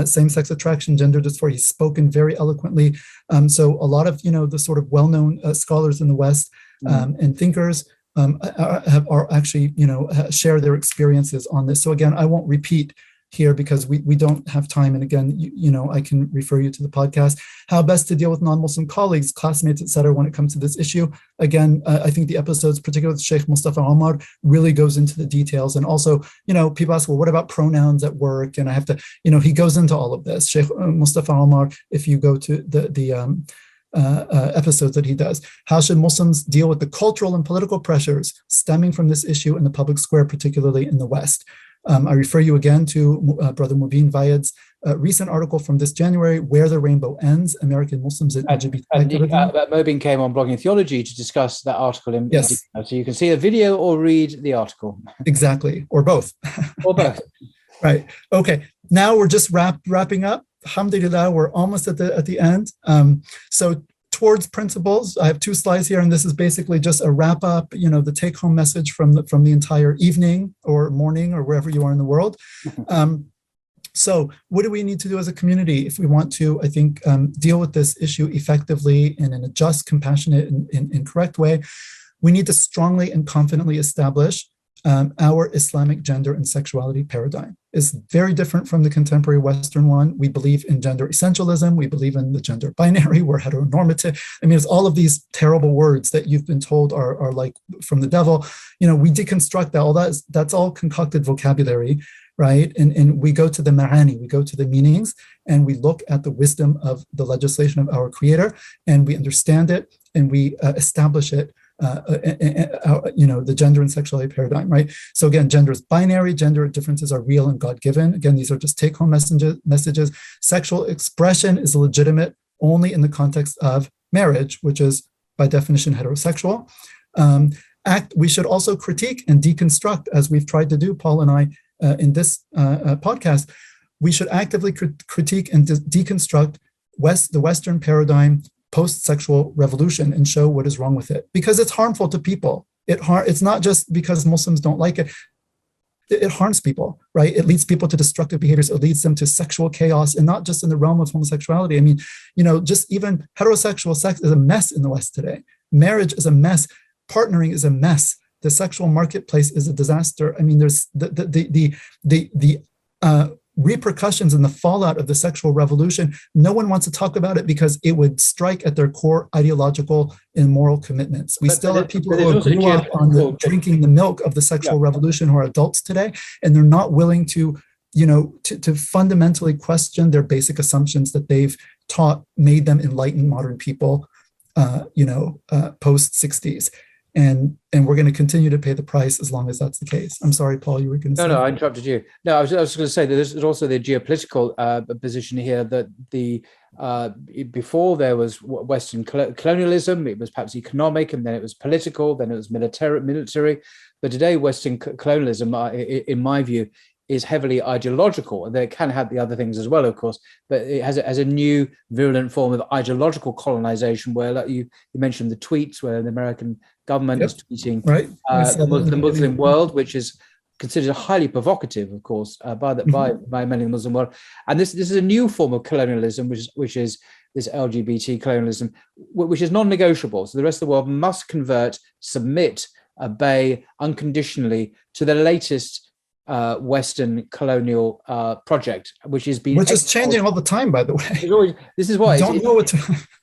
same-sex attraction, gender dysphoria. He's spoken very eloquently. So a lot of the sort of well-known scholars in the West and thinkers are actually share their experiences on this. So again, I won't repeat here because we don't have time. And again, I can refer you to the podcast. How best to deal with non-Muslim colleagues, classmates, etc. when it comes to this issue. Again, I think the episodes, particularly with Sheikh Mustafa Omar, really goes into the details. And also, people ask, well, what about pronouns at work? And I have to, he goes into all of this. Sheikh Mustafa Omar, if you go to the episodes that he does. How should Muslims deal with the cultural and political pressures stemming from this issue in the public square, particularly in the West? I refer you again to Brother Mubin Vayed's recent article from this January, Where the Rainbow Ends, American Muslims and LGBT Activism. Mubin came on Blogging Theology to discuss that article in detail. So you can see a video or read the article. Exactly, or both. Or both. Right, okay. Now we're just wrapping up. Alhamdulillah, we're almost at the end. So towards principles, I have 2 slides here, and this is basically just a wrap up, the take home message from the entire evening or morning or wherever you are in the world. So what do we need to do as a community if we want to, I think, deal with this issue effectively and in a just, compassionate, and correct way? We need to strongly and confidently establish our Islamic gender and sexuality paradigm is very different from the contemporary Western one. We believe in gender essentialism. We believe in the gender binary. We're heteronormative. I mean, it's all of these terrible words that you've been told are like from the devil. We deconstruct that. That's all concocted vocabulary, right? And we go to the ma'ani, we go to the meanings, and we look at the wisdom of the legislation of our Creator, and we understand it, and we establish it. The gender and sexuality paradigm, right? So again, gender is binary, gender differences are real and God-given. Again, these are just take-home messages. Sexual expression is legitimate only in the context of marriage, which is by definition heterosexual. We should also critique and deconstruct, as we've tried to do, Paul and I, in this podcast. We should actively critique and deconstruct the Western paradigm post-sexual revolution and show what is wrong with it, because it's harmful to people. It's not just because Muslims don't like it. It harms people, right? It leads people to destructive behaviors. It leads them to sexual chaos, and not just in the realm of homosexuality. I mean, just even heterosexual sex is a mess in the West today. Marriage is a mess. Partnering is a mess. The sexual marketplace is a disaster. I mean, there's the repercussions and the fallout of the sexual revolution. No one wants to talk about it because it would strike at their core ideological and moral commitments. We still have people who grew up on drinking the milk of the sexual revolution who are adults today, and they're not willing to fundamentally question their basic assumptions that they've taught made them enlightened modern people, post 60s. And we're going to continue to pay the price as long as that's the case. I'm sorry, Paul, you were going to say. No, I interrupted you. No, I was going to say that there's also the geopolitical position here that before there was Western colonialism, it was perhaps economic, and then it was political, then it was military. But today, Western colonialism, in my view, is heavily ideological, and they can have the other things as well, of course, but it has a new virulent form of ideological colonization, where, like you mentioned the tweets where the American government is tweeting the Muslim world, which is considered highly provocative, of course, by many in the Muslim world. And this is a new form of colonialism, which is this LGBT colonialism, which is non-negotiable. So the rest of the world must convert, submit, obey unconditionally to the latest Western colonial project, which is changing all the time, by the way. This is why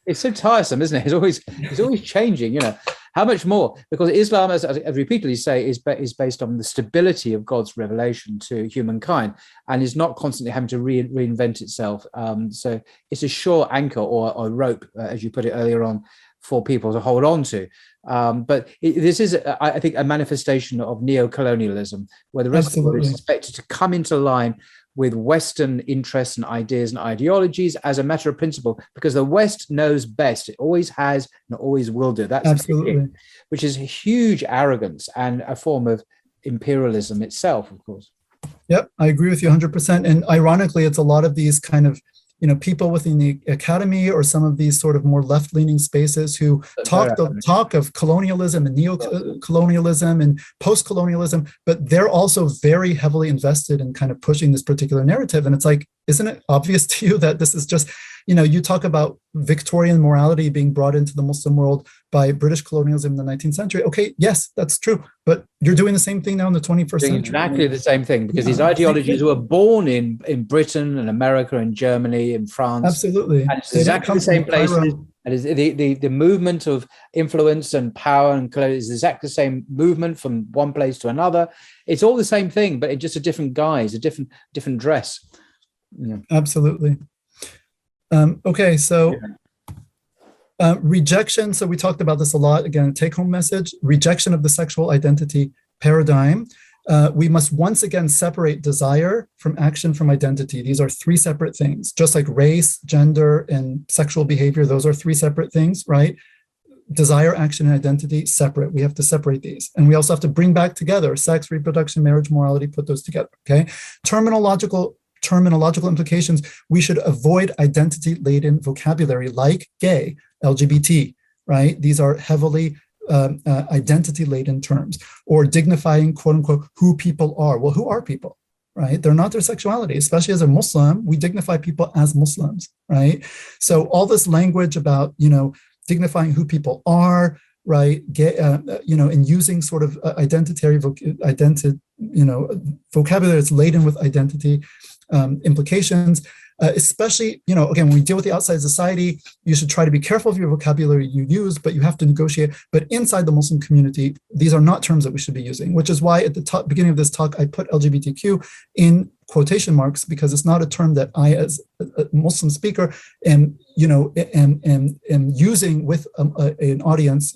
it's so tiresome, isn't it? It's always changing. How much more? Because Islam, as I repeatedly say, is based on the stability of God's revelation to humankind, and is not constantly having to reinvent itself. So it's a sure anchor or rope, as you put it earlier on, for people to hold on to. But this is, I think, a manifestation of neo-colonialism, where the rest of the world is expected to come into line with Western interests and ideas and ideologies as a matter of principle, because the West knows best. It always has and always will do. That's absolutely, which is a huge arrogance and a form of imperialism itself, of course. Yep, I agree with you 100%. And ironically, it's a lot of these kind of people within the academy or some of these sort of more left-leaning spaces who talk of colonialism and neo-colonialism and post-colonialism, but they're also very heavily invested in kind of pushing this particular narrative. And it's like, isn't it obvious to you that this is just, you talk about Victorian morality being brought into the Muslim world by British colonialism in the 19th century. Okay, yes, that's true. But you're doing the same thing now in the 21st century. Exactly the same thing, because these ideologies were born in Britain and America and Germany and France. Absolutely. And it's exactly the same places. And the movement of influence and power and is exactly the same movement from one place to another. It's all the same thing, but in just a different guise, a different dress. Yeah. Absolutely. Okay, so rejection. So we talked about this a lot. Again, take-home message: rejection of the sexual identity paradigm. We must once again separate desire from action from identity. These are three separate things, just like race, gender, and sexual behavior. Those are three separate things, right? Desire, action, and identity, separate. We have to separate these. And we also have to bring back together sex, reproduction, marriage, morality, put those together, okay? Terminological implications: we should avoid identity-laden vocabulary like gay, LGBT, right? These are heavily identity-laden terms. Or dignifying, quote unquote, who people are. Well, who are people, right? They're not their sexuality. Especially as a Muslim, we dignify people as Muslims, right? So all this language about, dignifying who people are, right, and using sort of vocabulary that's laden with identity implications, especially, again, when we deal with the outside society, you should try to be careful of your vocabulary you use, but you have to negotiate. But inside the Muslim community, these are not terms that we should be using, which is why at the beginning of this talk, I put LGBTQ in quotation marks, because it's not a term that I, as a Muslim speaker, am using with an audience,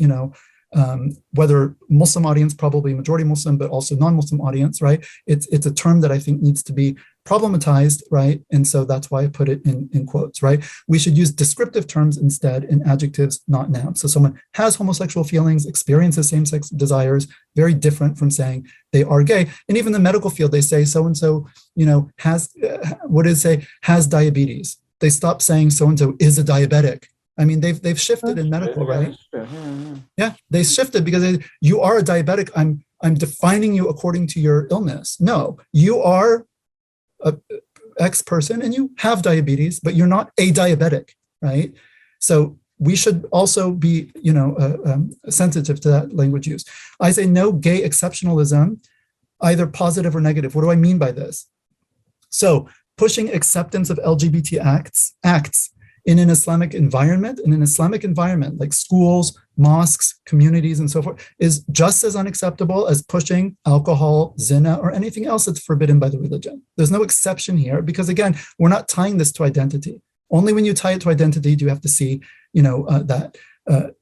whether Muslim audience, probably majority Muslim, but also non-Muslim audience, right? It's a term that I think needs to be problematized, right? And so that's why I put it in quotes, right? We should use descriptive terms instead, and adjectives, not nouns. So someone has homosexual feelings, experiences same-sex desires, very different from saying they are gay. And even in the medical field, they say so-and-so, has, has diabetes. They stop saying so-and-so is a diabetic. I mean, they've shifted in medical, right? Yeah, they shifted because you are a diabetic. I'm defining you according to your illness. No, you are a X person and you have diabetes, but you're not a diabetic, right? So we should also be, sensitive to that language use. I say no gay exceptionalism, either positive or negative. What do I mean by this? So pushing acceptance of LGBT acts in an Islamic environment, like schools, mosques, communities, and so forth, is just as unacceptable as pushing alcohol, zina, or anything else that's forbidden by the religion. There's no exception here because, again, we're not tying this to identity. Only when you tie it to identity do you have to see, that,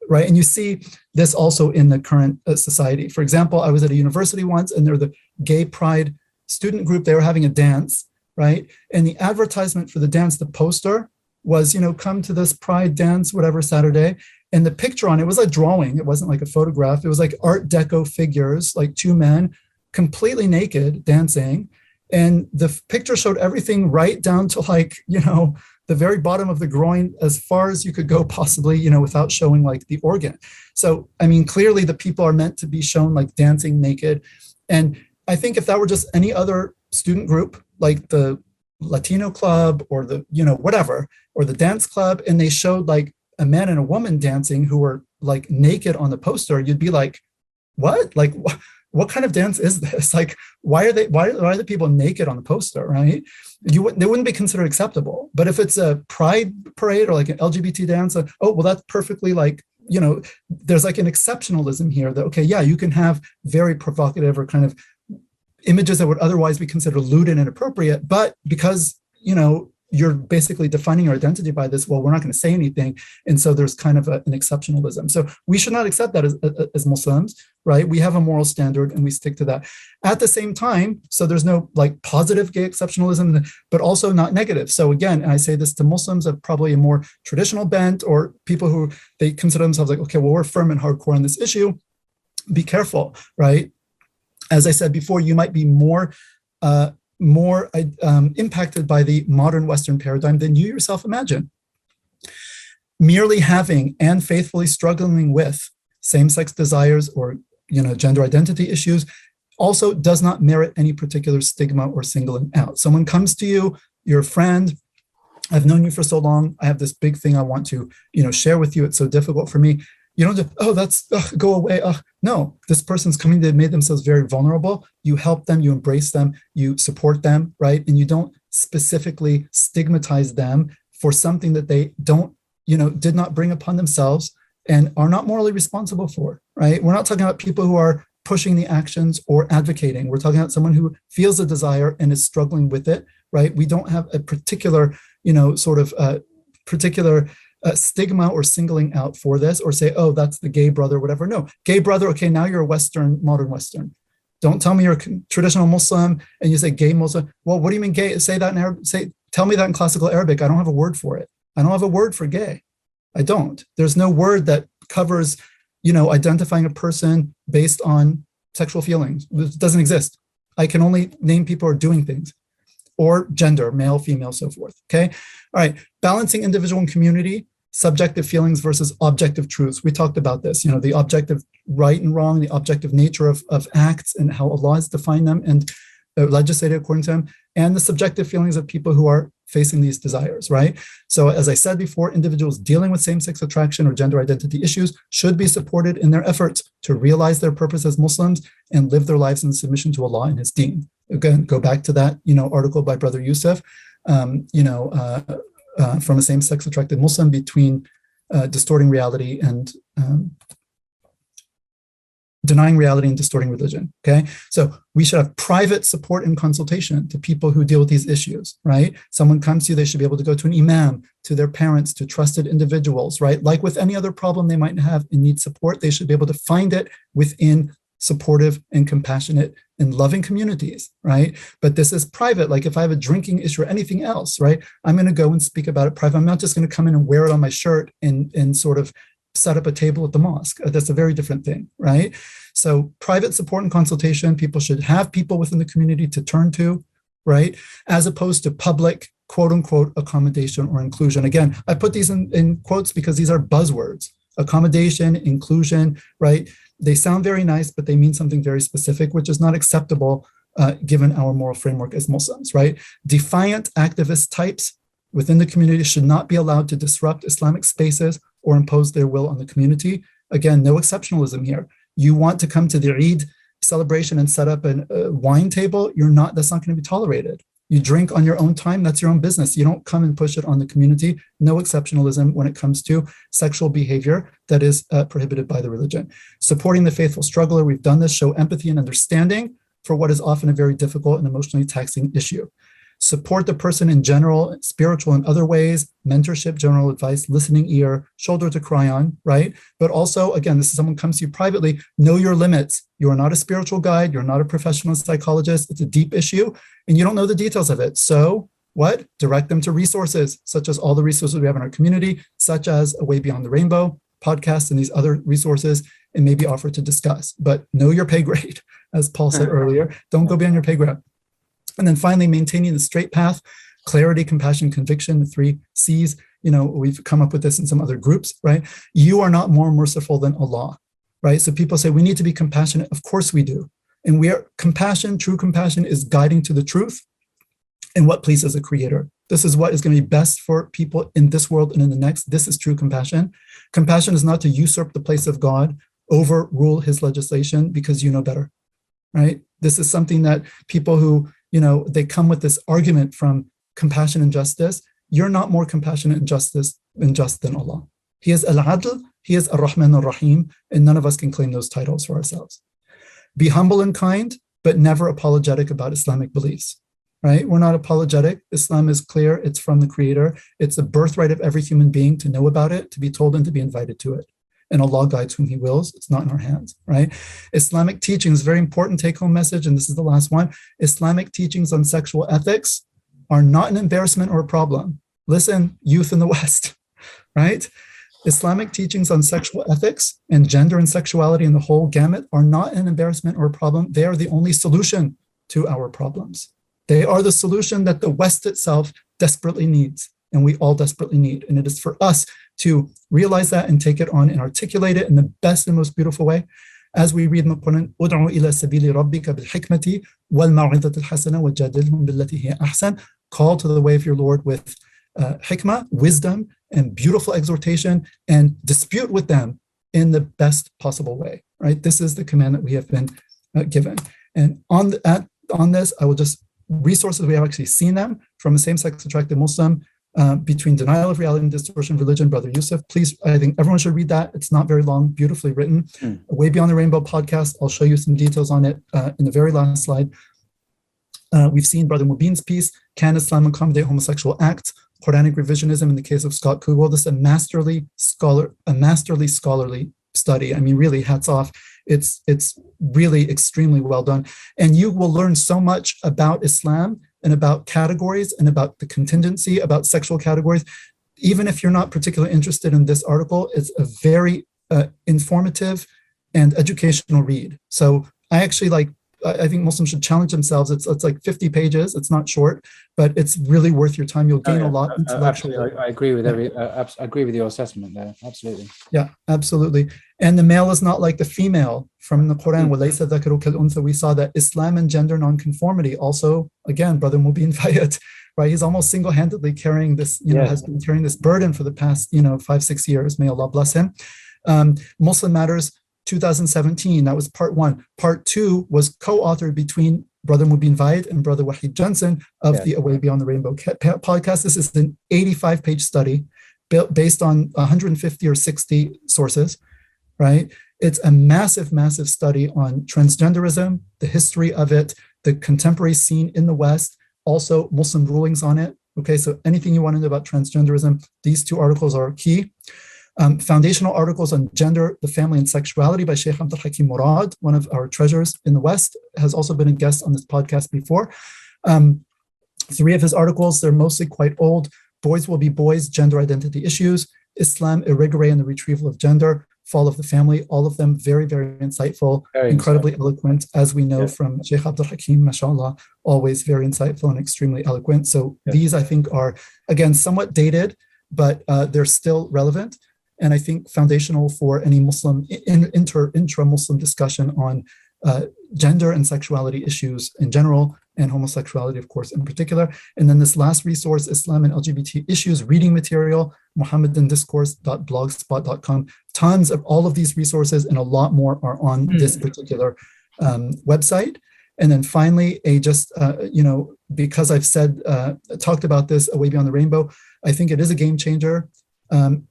right? And you see this also in the current society. For example, I was at a university once, and they're the gay pride student group. They were having a dance, right? And the advertisement for the dance, the poster, was, come to this pride dance, whatever, Saturday. And the picture on it was a drawing. It wasn't like a photograph. It was like Art Deco figures, like two men completely naked dancing. And the picture showed everything right down to the very bottom of the groin, as far as you could go possibly, without showing like the organ. So, I mean, clearly the people are meant to be shown like dancing naked. And I think if that were just any other student group, like the Latino club or the, whatever, or the dance club, and they showed like a man and a woman dancing who were like naked on the poster, you'd be like, what? Like, what kind of dance is this? Like, why are the people naked on the poster, right? They wouldn't be considered acceptable. But if it's a pride parade or like an LGBT dance, that's perfectly like, there's like an exceptionalism here that, okay, yeah, you can have very provocative or kind of images that would otherwise be considered lewd and inappropriate, but because, you're basically defining your identity by this, well, we're not going to say anything. And so there's kind of an exceptionalism. So we should not accept that as Muslims, right? We have a moral standard and we stick to that. At the same time, so there's no like positive gay exceptionalism, but also not negative. So again, and I say this to Muslims of probably a more traditional bent, or people who they consider themselves like, okay, well, we're firm and hardcore on this issue. Be careful, right? As I said before, you might be more impacted by the modern Western paradigm than you yourself imagine. Merely having and faithfully struggling with same-sex desires or gender identity issues also does not merit any particular stigma or singling out. Someone comes to you, you're a friend, I've known you for so long, I have this big thing I want to share with you, it's so difficult for me. You don't just, go away. No, this person's coming, they've made themselves very vulnerable. You help them, you embrace them, you support them, right? And you don't specifically stigmatize them for something that they don't, did not bring upon themselves and are not morally responsible for, right? We're not talking about people who are pushing the actions or advocating. We're talking about someone who feels a desire and is struggling with it, right? We don't have a particular, stigma or singling out for this, or say, oh, that's the gay brother, whatever. No, gay brother, okay, now you're a Western, modern Western. Don't tell me you're a traditional Muslim and you say gay Muslim. Well, what do you mean gay? Say that in Arabic. Tell me that in classical Arabic. I don't have a word for it. I don't have a word for gay. I don't. There's no word that covers, identifying a person based on sexual feelings. It doesn't exist. I can only name people who are doing things, or gender, male, female, so forth. Okay. All right. Balancing individual and community, subjective feelings versus objective truths. We talked about this, the objective right and wrong, the objective nature of acts and how Allah has defined them and legislated according to them, and the subjective feelings of people who are facing these desires, right? So as I said before, individuals dealing with same-sex attraction or gender identity issues should be supported in their efforts to realize their purpose as Muslims and live their lives in submission to Allah and His Deen. Again, go back to that, article by Brother Yusuf, from a same-sex attracted Muslim between distorting reality and denying reality and distorting religion, okay? So we should have private support and consultation to people who deal with these issues, right? Someone comes to you, they should be able to go to an imam, to their parents, to trusted individuals, right? Like with any other problem they might have and need support, they should be able to find it within supportive and compassionate and loving communities, right? But this is private. Like if I have a drinking issue or anything else, right? I'm going to go and speak about it private. I'm not just going to come in and wear it on my shirt and sort of set up a table at the mosque. That's a very different thing, right? So private support and consultation, people should have people within the community to turn to, right? As opposed to public, quote unquote, accommodation or inclusion. Again, I put these in quotes because these are buzzwords. Accommodation, inclusion, right? They sound very nice, but they mean something very specific, which is not acceptable given our moral framework as Muslims, right? Defiant activist types within the community should not be allowed to disrupt Islamic spaces or impose their will on the community. Again, no exceptionalism here. You want to come to the Eid celebration and set up a wine table, that's not going to be tolerated. You drink on your own time, that's your own business. You don't come and push it on the community. No exceptionalism when it comes to sexual behavior that is prohibited by the religion. Supporting the faithful struggler, we've done this, show empathy and understanding for what is often a very difficult and emotionally taxing issue. Support the person in general, spiritual and other ways, mentorship, general advice, listening ear, shoulder to cry on, right? But also, again, this is someone comes to you privately, know your limits. You are not a spiritual guide. You're not a professional psychologist. It's a deep issue and you don't know the details of it. So what? Direct them to resources, such as all the resources we have in our community, such as A Way Beyond the Rainbow, podcasts, and these other resources, and maybe offer to discuss. But know your pay grade, as Paul said earlier. Don't go beyond your pay grade. And then finally, maintaining the straight path, clarity, compassion, conviction, the 3 C's. We've come up with this in some other groups, right? You are not more merciful than Allah, right? So people say we need to be compassionate. Of course we do. And true compassion is guiding to the truth and what pleases the Creator. This is what is going to be best for people in this world and in the next. This is true compassion. Compassion is not to usurp the place of God, overrule His legislation because you know better, right? This is something that people who they come with this argument from compassion and justice. You're not more compassionate and just than Allah. He is Al-Adl, He is Ar-Rahman Ar-Rahim, and none of us can claim those titles for ourselves. Be humble and kind, but never apologetic about Islamic beliefs, right? We're not apologetic. Islam is clear. It's from the Creator. It's a birthright of every human being to know about it, to be told and to be invited to it. And Allah guides whom He wills. It's not in our hands, right? Islamic teachings, very important take-home message, and this is the last one. Islamic teachings on sexual ethics are not an embarrassment or a problem. Listen, youth in the West, right? Islamic teachings on sexual ethics and gender and sexuality and the whole gamut are not an embarrassment or a problem. They are the only solution to our problems. They are the solution that the West itself desperately needs, and we all desperately need. And it is for us to realize that and take it on and articulate it in the best and most beautiful way. As we read in the Quran, "Ud'u ila sabili rabbika bil hikmati wal maw'izati al hasana wajadilhum billati hiya ahsan." Call to the way of your Lord with hikmah, wisdom, and beautiful exhortation, and dispute with them in the best possible way. Right? This is the command that we have been given. And on this, I will just resources we have actually seen them from a same-sex attracted Muslim. Between denial of reality and distortion of religion, Brother Yusuf. Please, I think everyone should read that. It's not very long, beautifully written. Way Beyond the Rainbow podcast. I'll show you some details on it in the very last slide. We've seen Brother Mubin's piece, Can Islam Accommodate Homosexual Acts? Quranic Revisionism in the case of Scott Kugel. This is a masterly scholarly study. I mean, really, hats off. It's really extremely well done. And you will learn so much about Islam and about categories and about the contingency, about sexual categories. Even if you're not particularly interested in this article, it's a very informative and educational read. So I actually I think Muslims should challenge themselves. It's like 50 pages. It's not short, but it's really worth your time. You'll gain a lot intellectually. Absolutely. I agree with I agree with your assessment there. Absolutely. Yeah, absolutely. And the male is not like the female from the Quran. وَلَيْسَ ذَكَرُ كَالْأُنْثَى. We saw that Islam and gender nonconformity. Also, again, Brother Mubin Fayed, right? He's almost single-handedly carrying this, has been carrying this burden for the past, 5-6 years. May Allah bless him. Muslim Matters 2017, that was part 1. Part 2 was co-authored between Brother Mubin Vaid and Brother Wahid Johnson of the Away Beyond the Rainbow podcast. This is an 85-page study based on 150 or 60 sources, right? It's a massive, massive study on transgenderism, the history of it, the contemporary scene in the West, also Muslim rulings on it. Okay, so anything you want to know about transgenderism, these 2 articles are key. Foundational articles on gender, the family, and sexuality by Sheikh Abdul Hakim Murad, one of our treasures in the West, has also been a guest on this podcast before. 3 of his articles, they're mostly quite old. Boys Will Be Boys, Gender Identity Issues, Islam, Irregular and the Retrieval of Gender, Fall of the Family, all of them very, very insightful, incredibly eloquent, as we know from Sheikh Abdul Hakim, mashallah, always very insightful and extremely eloquent. So these, I think, are, again, somewhat dated, but they're still relevant. And I think foundational for any Muslim, intra-Muslim discussion on gender and sexuality issues in general, and homosexuality, of course, in particular. And then this last resource, Islam and LGBT Issues, reading material, muhammadandiscourse.blogspot.com. Tons of all of these resources and a lot more are on this particular website. And then finally, because I've talked about this Away Beyond the Rainbow, I think it is a game changer.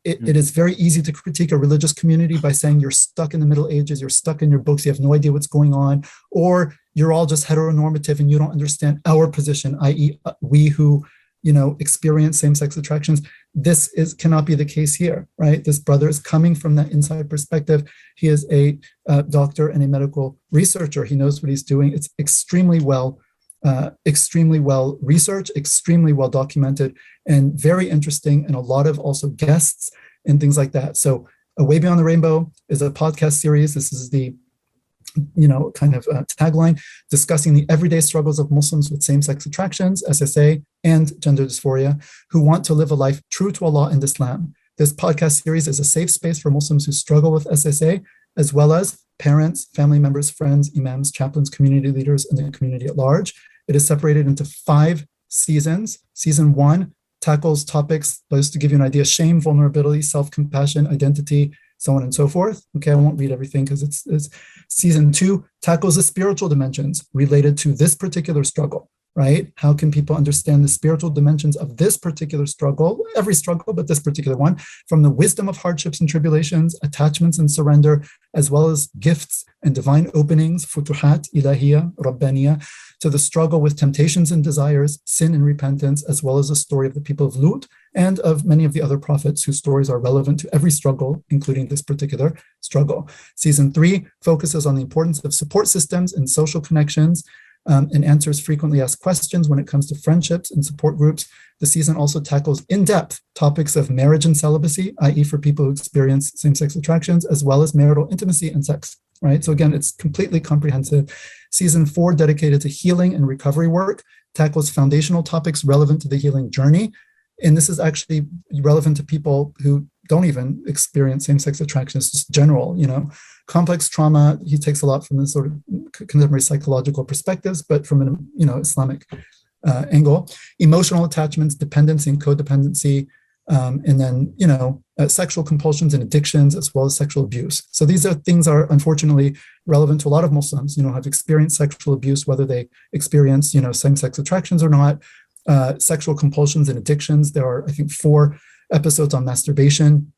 It is very easy to critique a religious community by saying you're stuck in the Middle Ages, you're stuck in your books, you have no idea what's going on, or you're all just heteronormative and you don't understand our position, i.e. we who, experience same-sex attractions. This cannot be the case here, right? This brother is coming from that inside perspective. He is a doctor and a medical researcher. He knows what he's doing. It's extremely well researched, extremely well documented, and very interesting, and a lot of also guests and things like that. So Away Beyond the Rainbow is a podcast series. This is the tagline, discussing the everyday struggles of Muslims with same-sex attractions, SSA, and gender dysphoria, who want to live a life true to Allah and Islam. This podcast series is a safe space for Muslims who struggle with SSA, as well as parents, family members, friends, imams, chaplains, community leaders, and the community at large. It is separated into 5 seasons. Season 1 tackles topics, just to give you an idea, shame, vulnerability, self-compassion, identity, so on and so forth. Okay, I won't read everything because it's Season 2 tackles the spiritual dimensions related to this particular struggle, right? How can people understand the spiritual dimensions of this particular struggle, every struggle, but this particular one, from the wisdom of hardships and tribulations, attachments and surrender, as well as gifts and divine openings, futuhat, ilahiyya, rabbaniya, to the struggle with temptations and desires, sin and repentance, as well as the story of the people of Lut and of many of the other prophets whose stories are relevant to every struggle, including this particular struggle. Season 3 focuses on the importance of support systems and social connections, and answers frequently asked questions when it comes to friendships and support groups. The season also tackles in-depth topics of marriage and celibacy, i.e. for people who experience same-sex attractions, as well as marital intimacy and sex, right? So again, it's completely comprehensive. Season 4, dedicated to healing and recovery work, tackles foundational topics relevant to the healing journey. And this is actually relevant to people who don't even experience same-sex attractions, just general, complex trauma. He takes a lot from this sort of contemporary psychological perspectives, but from an, Islamic angle. Emotional attachments, dependency and codependency, and then, sexual compulsions and addictions, as well as sexual abuse. So these are things are unfortunately relevant to a lot of Muslims, have experienced sexual abuse, whether they experience, same-sex attractions or not. Sexual compulsions and addictions. There are, I think, 4 episodes on masturbation,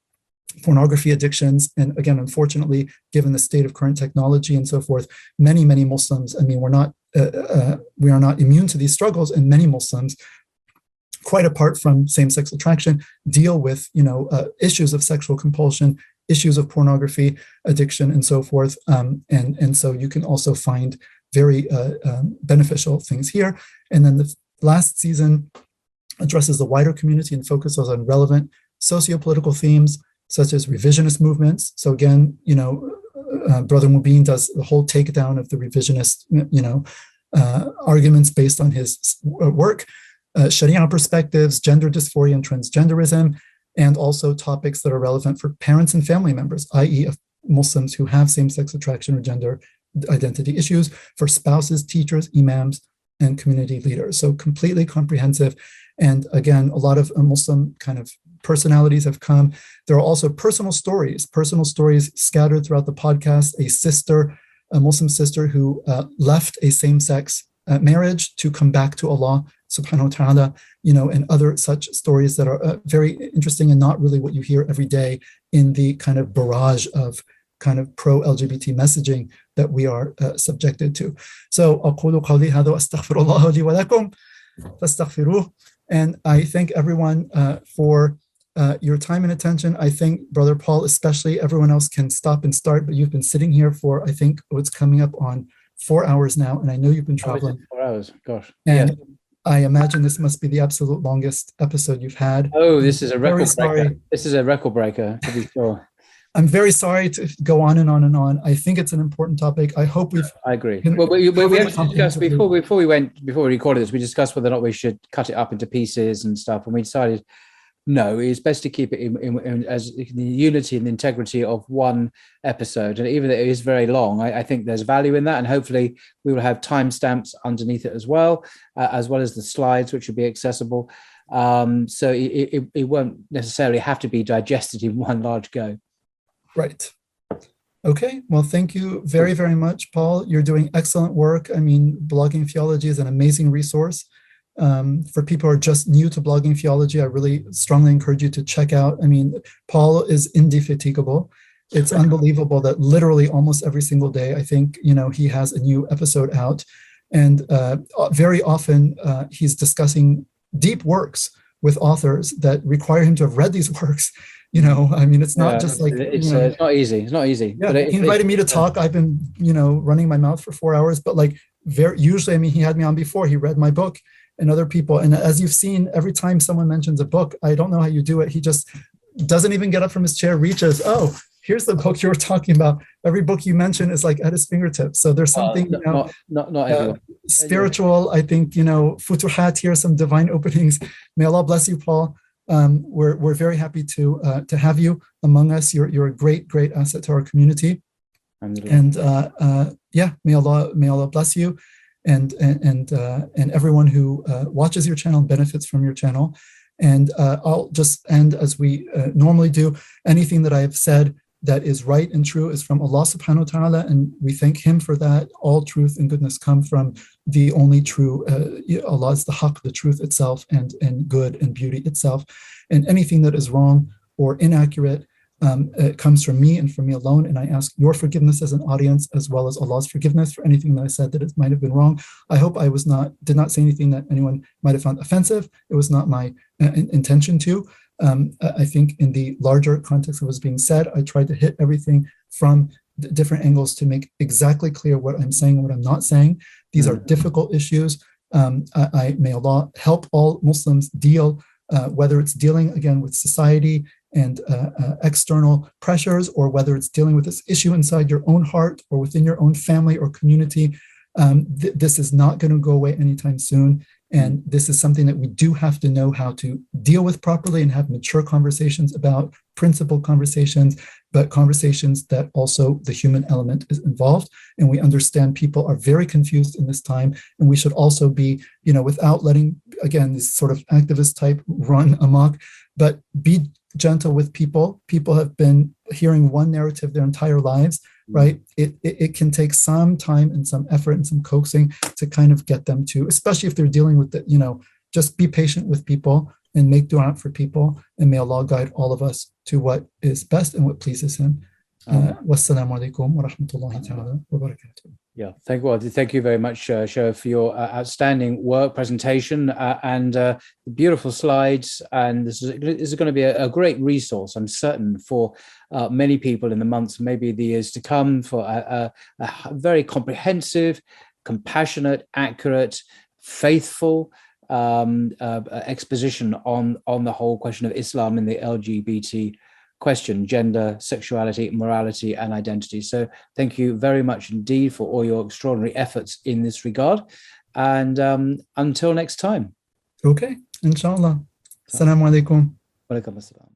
pornography addictions. And again, unfortunately, given the state of current technology and so forth, many Muslims, we are not immune to these struggles, and many Muslims, quite apart from same-sex attraction, deal with, issues of sexual compulsion, issues of pornography addiction, and so forth. And so you can also find very beneficial things here. And then the last season addresses the wider community and focuses on relevant socio-political themes such as revisionist movements. So again, Brother Mubin does the whole takedown of the revisionist, arguments based on his work, Sharia perspectives, gender dysphoria and transgenderism, and also topics that are relevant for parents and family members, i.e. of Muslims who have same-sex attraction or gender identity issues, for spouses, teachers, imams, and community leaders. So completely comprehensive. And again, a lot of Muslim kind of personalities have come. There are also personal stories scattered throughout the podcast. A Muslim sister who left a same-sex marriage to come back to Allah subhanahu wa ta'ala, and other such stories that are very interesting and not really what you hear every day in the kind of barrage of kind of pro-LGBT messaging that we are subjected to. So, أقول قولي هذا وأستغفر الله لي ولكم فاستغفروه. And I thank everyone for your time and attention. I think Brother Paul, especially, everyone else can stop and start, but you've been sitting here for, I think, what's coming up on 4 hours now, and I know you've been traveling. 4 hours, gosh. And yes. I imagine this must be the absolute longest episode you've had. Oh, this is a record breaker. This is a record breaker, to be sure. I'm very sorry to go on and on and on. I think it's an important topic. I hope we've. I agree. Well, we actually discussed before we recorded this. We discussed whether or not we should cut it up into pieces and stuff, and we decided no, it's best to keep it in the unity and integrity of one episode. And even though it is very long, I think there's value in that, and hopefully we will have timestamps underneath it as well as the slides, which will be accessible. So it won't necessarily have to be digested in one large go. Right. Okay. Well, thank you very, very much, Paul. You're doing excellent work. I mean, Blogging Theology is an amazing resource. For people who are just new to Blogging Theology, I really strongly encourage you to check out. I mean, Paul is indefatigable. It's unbelievable that literally almost every single day, I think, he has a new episode out. And very often he's discussing deep works with authors that require him to have read these works. I mean, it's not just like it's not easy. It's not easy. Yeah, but he invited me to talk. I've been, running my mouth for 4 hours, but usually, I mean, he had me on before. He read my book and other people. And as you've seen, every time someone mentions a book, I don't know how you do it. He just doesn't even get up from his chair, reaches, oh, here's the book you were talking about. Every book you mention is like at his fingertips. So there's something, not everyone. Spiritual, I think, futuhat here, some divine openings. May Allah bless you, Paul. We're very happy to have you among us. You're a great asset to our community. And may Allah bless you, and everyone who watches your channel and benefits from your channel. And I'll just end as we normally do. Anything that I have said that is right and true is from Allah subhanahu wa ta'ala, and we thank him for that. All truth and goodness come from the only true, Allah is the haqq, the truth itself, and good and beauty itself. And anything that is wrong or inaccurate it comes from me and from me alone. And I ask your forgiveness as an audience, as well as Allah's forgiveness for anything that I said that it might have been wrong. I hope I did not say anything that anyone might have found offensive. It was not my intention to. I think in the larger context of what was being said, I tried to hit everything from different angles to make exactly clear what I'm saying and what I'm not saying. These are difficult issues. May Allah help all Muslims deal, whether it's dealing again with society and external pressures, or whether it's dealing with this issue inside your own heart or within your own family or community. This is not going to go away anytime soon. And this is something that we do have to know how to deal with properly and have mature conversations about, principled conversations, but conversations that also the human element is involved. And we understand people are very confused in this time. And we should also be, without letting, again, this sort of activist type run amok, but be gentle with people. People have been hearing one narrative their entire lives, right? It can take some time and some effort and some coaxing to kind of get them to, especially if they're dealing with the, just be patient with people and make dua for people. And may Allah guide all of us to what is best and what pleases him. Wassalamu alaikum wa rahmatullahi ta'ala wa barakatuh. Yeah, thank you very much, Sho, for your outstanding work, presentation, and beautiful slides. And this is going to be a great resource, I'm certain, for many people in the months, maybe the years to come, for a very comprehensive, compassionate, accurate, faithful exposition on the whole question of Islam and the LGBT question: gender, sexuality, morality, and identity. So thank you very much indeed for all your extraordinary efforts in this regard. And until next time. Okay, inshallah. Assalamu alaikum. Walaikum assalam.